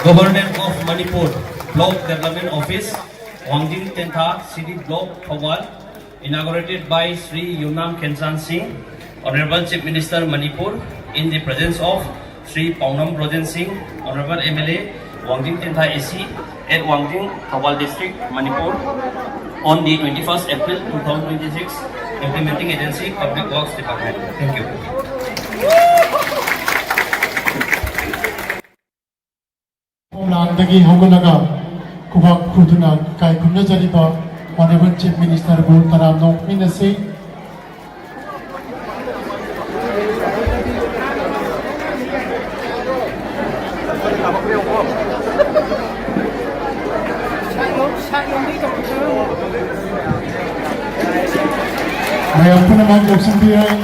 Governor of Manipur, Block Development Office, Wangjing Tentha, City Block, Phawal, inaugurated by Sri Yunam Khensan Singh, Honorable Chief Minister Manipur, in the presence of Sri Paunam Broden Singh, Honorable MLA, Wangjing Tentha AC, at Wangjing, Phawal District, Manipur, on the 21st April 2026, Implementing Agency, Public Works Department. Thank you. Homeland-dagi hogolaga kubak khuduna kai khumna jariba Honorable Chief Minister Bol Taram nokminasi Mayang punaman joksambirai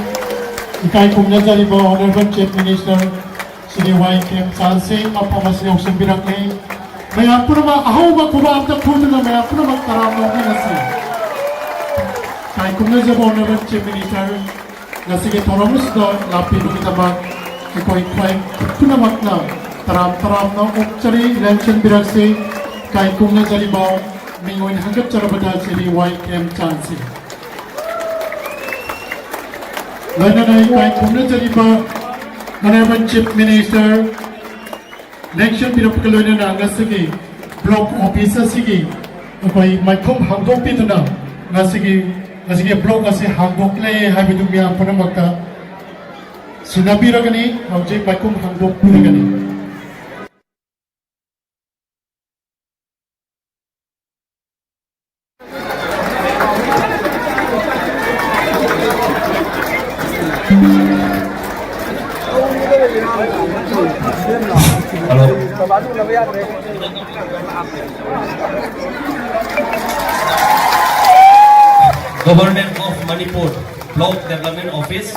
ikai khumna jariba Honorable Chief Minister Sri YKM Chansi Mapamas Yoksambirakni Mayang punama ahauba kubam ta khuduna mayang punama taram nokminasi kai khumna jariba Honorable Chief Minister nasige thoramus do lapinu kitama ikoi kwai punamakna taram na ukchari election birakse kai khumna jariba mingoin hangat charabada Sri YKM Chansi Lananai kai khumna jariba Honorable Chief Minister election birakaloina na ngasigi block officer sigi koi maikom hangdok pituna ngasigi block ase hangdok le habidu mia punamakta sinabiragani hauji maikom hangdok puragani Hello. Government of Manipur Block Development Office,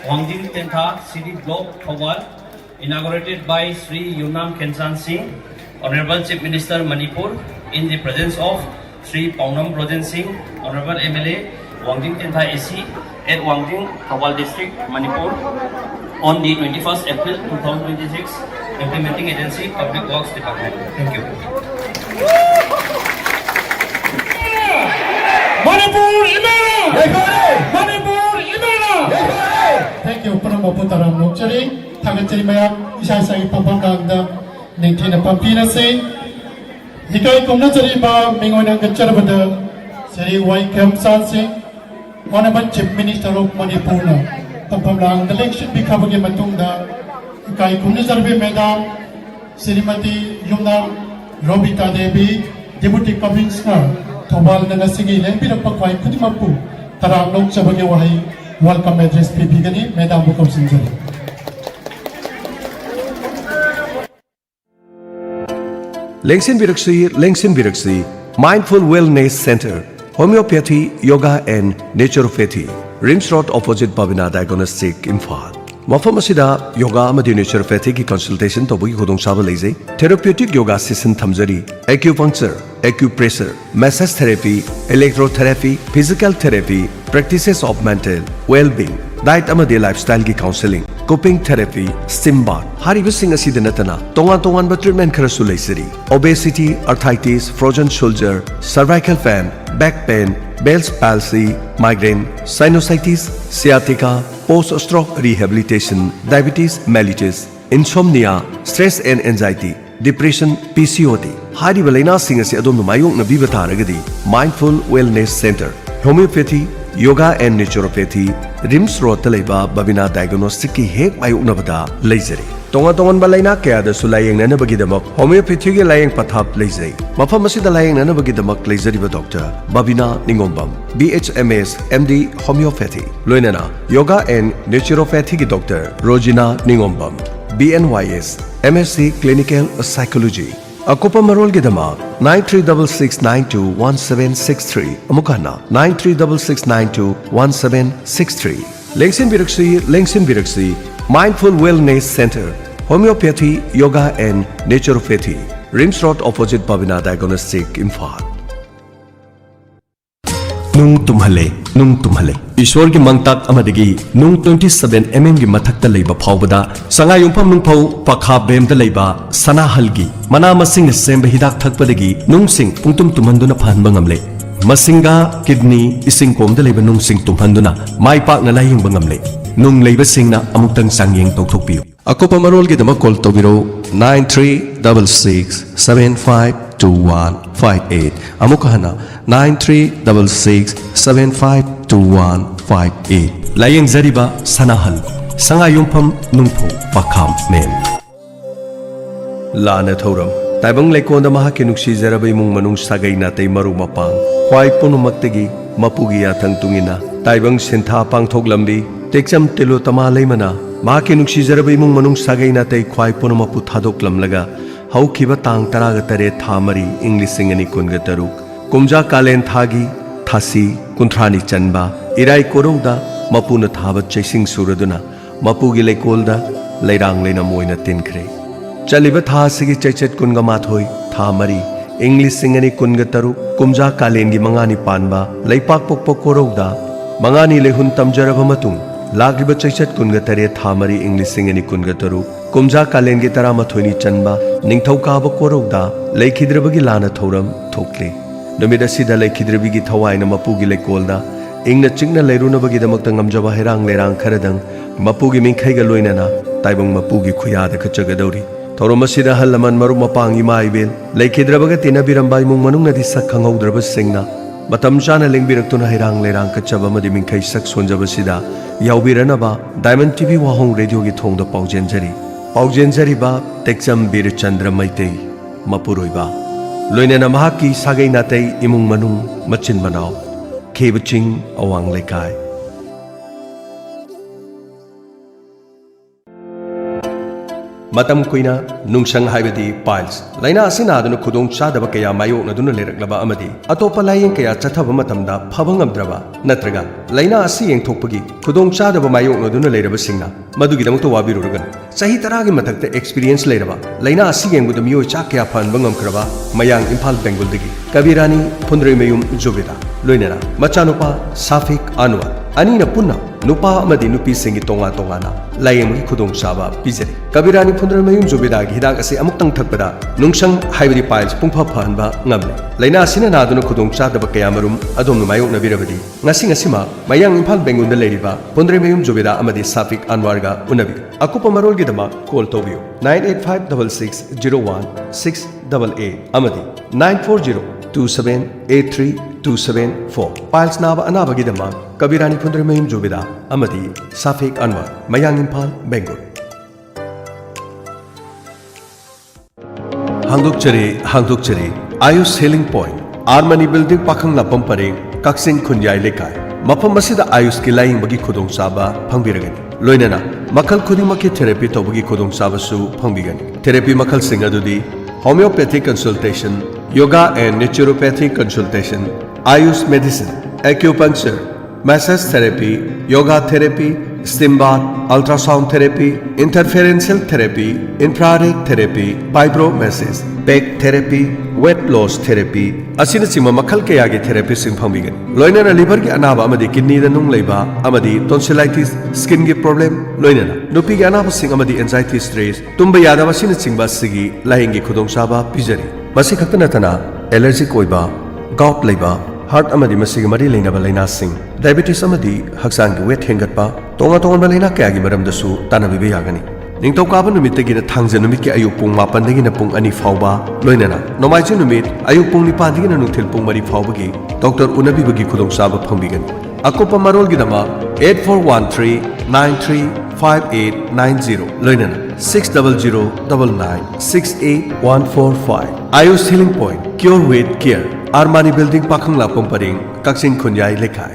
Wangjing Tentha City Block, Thawal, inaugurated by Sri Yunam Khensan Singh, Honorable Chief Minister Manipur, in the presence of Sri Paunam Broden Singh, Honorable MLA, Wangjing Tentha AC, at Wangjing, Thawal District, Manipur, on the 21st April 2026, Implementing Agency, Public Works Department. Thank you. Manipur Imera! Manipur Imera! Thank you, Pramo Putaram Nokchari, Tagachari Maya, Isai Sai Papaganda, Nintina Pampina say, Hikai Kumnachari Ba, Mingonan Gacharabada, Seri White Camp Sansi, Honorable Chief Minister of Manipur. Pampamlang, the election be covered in Matunda, Hikai Kumnachari Madam, Sirimati Yumna, Robita Devi, Deputy Commissioner. Thawal na sige lembi pagkwai kudimapu taram lok sabagi wahay welcome address pipigani Madam Bukam Sinjari. Lengsin Biraksi, Mindful Wellness Center, Homeopathy, Yoga and Naturopathy, Rims Road opposite Babina Diagnostic, Imphal. Mafam asida yoga amadi naturopathy ki consultation tobugi khudong saba leizai. Therapeutic yoga session thamjari, acupuncture, acupressure, massage therapy, electrotherapy, physical therapy, practices of mental well-being, diet amadi lifestyle ki counseling, coping therapy, steam bath. Hariba sing asida natana tongan ba treatment kharasu leisari. Obesity, arthritis, frozen shoulder, cervical pain, back pain, Bell's palsy, migraine, sinusitis, sciatica, post-stroke rehabilitation, diabetes mellitus, insomnia, stress and anxiety, depression, PCOD. Hariba laina sing asi adom mayong na biba taragadi. Mindful Wellness Center, Homeopathy, Yoga and Naturopathy, Rims Road Talaiba, Babina Diagnostic ki hek mayong nabada leizari. Tongan ba laina kaya da sulayang na nabagidamak homeopathy ki layang pathap leizay. Mafam asida layang na nabagidamak leizari ba Dr. Babina Ningombam, BHMS, MD Homeopathy. Loinana, Yoga and Naturopathy ki Dr. Rojina Ningombam, BNYS, MSc Clinical Psychology. Akopa Marol Gidama 9366921763 Amukana 9366921763 Lengsin Biraksi Mindful Wellness Center Homeopathy, Yoga and Naturopathy Rims Road opposite Babina Diagnostic, Imphal. Nung tumhale Ishwar ki mangtak amadagi nung 27 mm ki mathakta leiba phawbada sanga yumpham nung phau pakha bem da leiba sana halgi mana masing semba hidak thakpadagi nung sing pungtum tumhanduna phanba ngamle masinga kidney ising kom da leiba nung sing tumhanduna mai pak na laying bangamle nung leiba singna amuktang sangyeng tokthokpiu akopa marol gi dama call tobiro 9366752158 amukahana 9366752158 layeng zariba sanahal sanga yumpham nungpho pakham mem lana thoram taibang leikonda mahaki nuksi zarabai mung manung sagai na tei maru mapang khwai punumaktagi mapugi yathang tungina taibang sintha pangthok lambi tekcham telo tama leimana mahaki nuksi zarabai mung manung sagai na tei khwai punumapu thadok lamlaga haukiba tang taraga tare thamari english singani kunga taruk kumja kalen thagi thasi kuntrani chanba irai korouda mapuna thaba chaising suraduna mapugi leikolda leirang leina moina tinkhre chaliba tha sigi chaichet kunga mathoi thamari english singani kunga taruk kumja kalen gi mangani panba leipak pokpok korouda mangani lehun tamjaraba matung lagiba chaichet kunga tare thamari english singani kunga taruk kumja kalen gi tara mathoini chanba ningthauka ba korouda leikhidrebagi lana thoram thokle numida sida leikhidrebigi thawaina mapugi leikolda ingna chingna leirunabagi damakta ngamjaba herang lerang kharadang mapugi mingkhaiga loinana taibang mapugi khuyada khachagadori thoramasida halaman maru mapang imaibel leikhidrebaga tinabirambai mung manungnadi sak khangaudraba singna matam chana lengbiraktuna herang lerang khachaba madi mingkhai sak sonjabasida yaubiranaba Diamond TV wahong radio gi thongda paujenjari ba tekcham bir chandra maitei mapuroiba loinena mahaki sagai natei imung manung machin manau khebaching awang lekai matam kuina nungsang haibadi piles laina asina aduna khudong chadaba kaya mayok naduna leraklaba amadi atopa layeng kaya chathaba matamda phabangamdraba natraga laina asi yengthokpagi khudong chadaba mayok naduna leraba singna madugi damukta wabirurugan sahi taragi matakta experience leraba laina asi yengbuda miyo cha kaya phanba ngamkraba mayang Imphal Bengal dagi Kabirani Phundraimyum Jobeda loinana machanupa Safik Anwar anina punna nupa amadi nupi singi tonga tongana layeng khudong chaba pijari Kabirani Phundraimyum Jobeda gi hidak ase amuktang thakpada nungsang haibadi piles pungpha phanba ngamle laina asina naduna khudong chadaba kayamarum adom mayok nabirabadi ngasi ngasima mayang Imphal Bengal da leriba Phundraimyum Jobeda amadi Safik Anwar ga unabi akupa marol gi dama call tobiyo 9856601688 amadi 940278324 piles naba anaba gi dama Kabirani Phundraimyum Jobeda amadi Safik Anwar mayang Imphal Bengal Hangdokchari Ayush Healing Point Armani Building Pakhang Lapam Pareng Kaksing Khunyai Lekai Mafam asida Ayush ki laying bagi khudong chaba phangbiragani loinana makhal khudimaki therapy tobagi khudong chaba su phangbigani therapy makhal sing adudi homeopathic consultation yoga and naturopathic consultation Ayush medicine acupuncture massage therapy yoga therapy steam bath ultrasound therapy interferential therapy infrared therapy vibromassage back therapy weight loss therapy asina chima makhal kaya gi therapy sing phangbigan loinana liver gi anaba amadi kidney da nung leiba amadi tonsillitis skin gi problem loinana nupi gi anaba sing amadi anxiety stress tumba yada asina chingba sigi lahing gi khudong saba pijari masi khaktana tana allergic oiba gout leiba heart amadi masigi mari leinaba laina sing diabetes amadi haksang gi weight hengatpa tonga tonga laina kaya gi maram dasu tanabibe yagani Ningtokaba numit tagina thangja numit ki ayuk pung 8 dagina pung 2 fauba loinana nomaiji numit ayuk pung 9 dagina nungthil pung 3 faubagi Dr. Unabi bagi khudong saba phangbigan akopa marol gi dama 8413935890 loinana 6009968145 Ayush Healing Point Cure with Care Armani Building Pakhang Lapam Pareng Kaksing Khunyai Lekai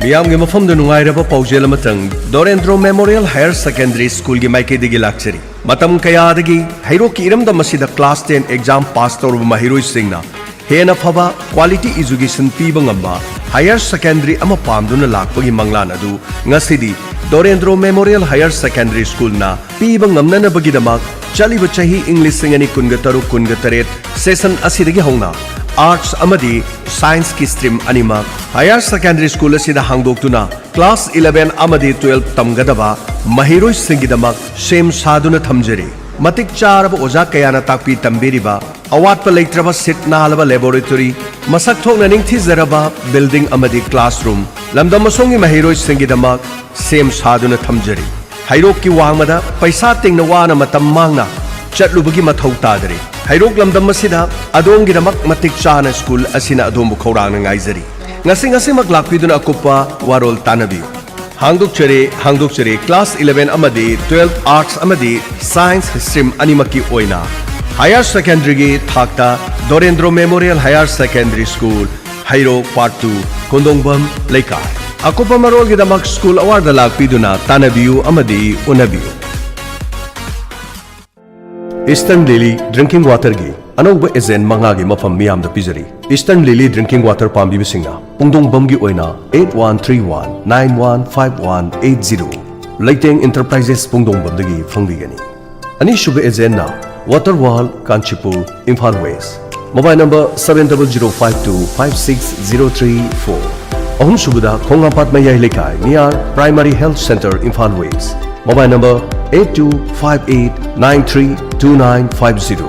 Miyam gi mafam da nungairaba paujel amatang Dorendro Memorial Higher Secondary School gi maikedi lakchari matam kaya dagi hairo ki iram da masida class 10 exam pass tawruba mahiroi singna hena phaba quality education piba ngamba higher secondary ama pamduna lakpagi manglan adu ngasidi Dorendro Memorial Higher Secondary School na piba ngamna na bagi damak chaliba chahi English singani kunga taret session asidagi hongna Arts amadi Science ki stream anima Higher Secondary School asida hangdoktuna Class 11 amadi 12 tamgadaba mahiroi singidamak same saduna thamjari matik charaba oja kayana takpi tambiriba awatpa leitraba sit nalaba laboratory masak thokna ningthi zaraba building amadi classroom lamdamasongi mahiroi singidamak same saduna thamjari hairok ki wangmada paisa tingna wana matam mangna chatlubagi mathau tadare hairok lamdam asida adongi damak matik chana school asina adombu khorang ngaizari ngasi mak lakpiduna akupa warol tanabi hangdokchare class 11 amadi 12 arts amadi science stream animaki oina higher secondary gi thakta Dorendro Memorial Higher Secondary School hairok part 2 kondongbam leika akupa marol gi damak school award lakpiduna tanabiu amadi unabiu Eastern Lily Drinking Water gi anauba ezen mangagi mafam miyam da pizari Eastern Lily Drinking Water pambi bisinga pungdong bamgi oina 8131915180 Leiteng Enterprises pungdong bamdagi fangbigani ani shuba ezen na Water Wall Kanchipur Imphal West mobile number 7052560334 ahum shubada khongapat mayai lekai near Primary Health Center Imphal West mobile number 8258932950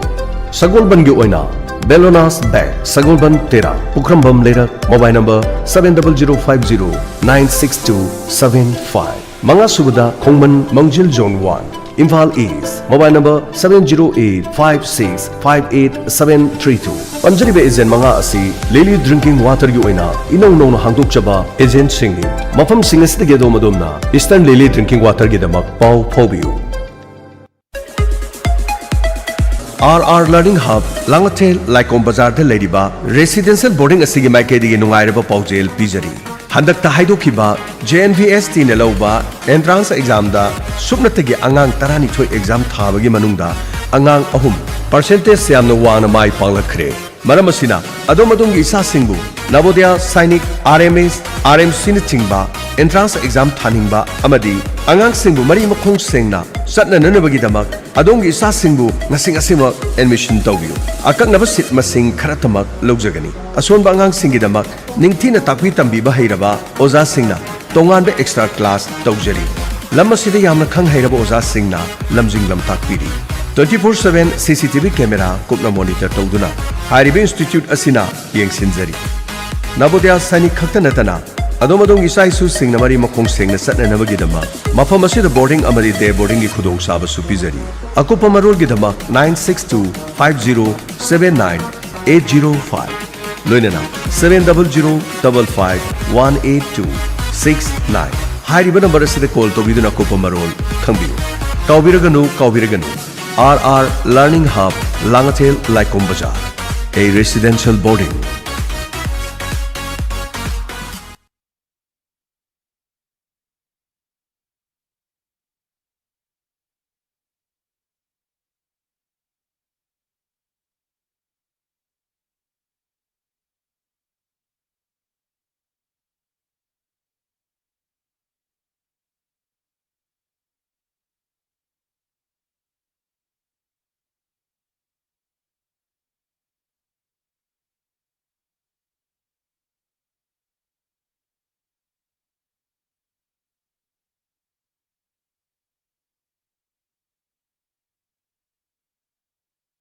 Sagolban gi oina Belonas Bank Sagolban Tera Pukrambam Lerak mobile number 7050962775 Manga Subada Khongman Mangjil Zone 1 Imphal East mobile number 70856588732 Panjaribe agent manga asi Lily Drinking Water gi oina inong nong hangdok chaba agent singni mafam singas de gedo madomna Eastern Lily Drinking Water gi damak pau phobiu RR Learning Hub Langatel Laikom Bazar de Ladiba Residential Boarding asigi maikedi gi nungairaba paujel pijari हंदकता हाइदोखिबा JNVST ने लौबा entrance exam दा सुपनतगी अंगांग तरानी थोय exam थाबगी मनुंगदा अंगांग अहुम percentage से यामना वांगना माइ पांगलखरे मरम असिना अदोम अदोंगी इसा सिंगबु नवोदय सैनिक RMS RMC न चिंगबा entrance exam थानिंगबा अमदी अंगांग सिंगबु मरी मखोंग सेंगना सतना ननबगी दमक अदोंगी इसा सिंगबु नसिंग असिमक एडमिशन तौबियो अकंगनब सीट मसिंग खरतमक लौजगनी असोनबा अंगांग सिंगी दमक निंगथीना ताकवी तंबीबा हैरबा ओजा सिंगना तोंगानबे एक्स्ट्रा क्लास तौजरी लम्मसिदे यामना खंग हैरबा ओजा सिंगना लमजिंग लम ताकपीरी 24/7 CCTV कैमरा कुपना मॉनिटर तौदुना हारिबे इंस्टीट्यूट असिना येंगसिनजरी नवोदय सैनिक खक्त नतना अदोम अदोम इसाइसु सिंगना मरी मखोंग सेंगना सतननबगिदमा मफम असिदा बोर्डिंग अमरी डे बोर्डिंग की खुदोंग साबसु पिजरी अकुपा मरोल गिदमा 9625079805 लोइनना 7005518269 हारिबा नंबर असिदा कॉल तौबिदुना अकुपा मरोल खंबियो काउबिरगनु RR Learning Hub Langatel Laikom Bazaar, a residential boarding.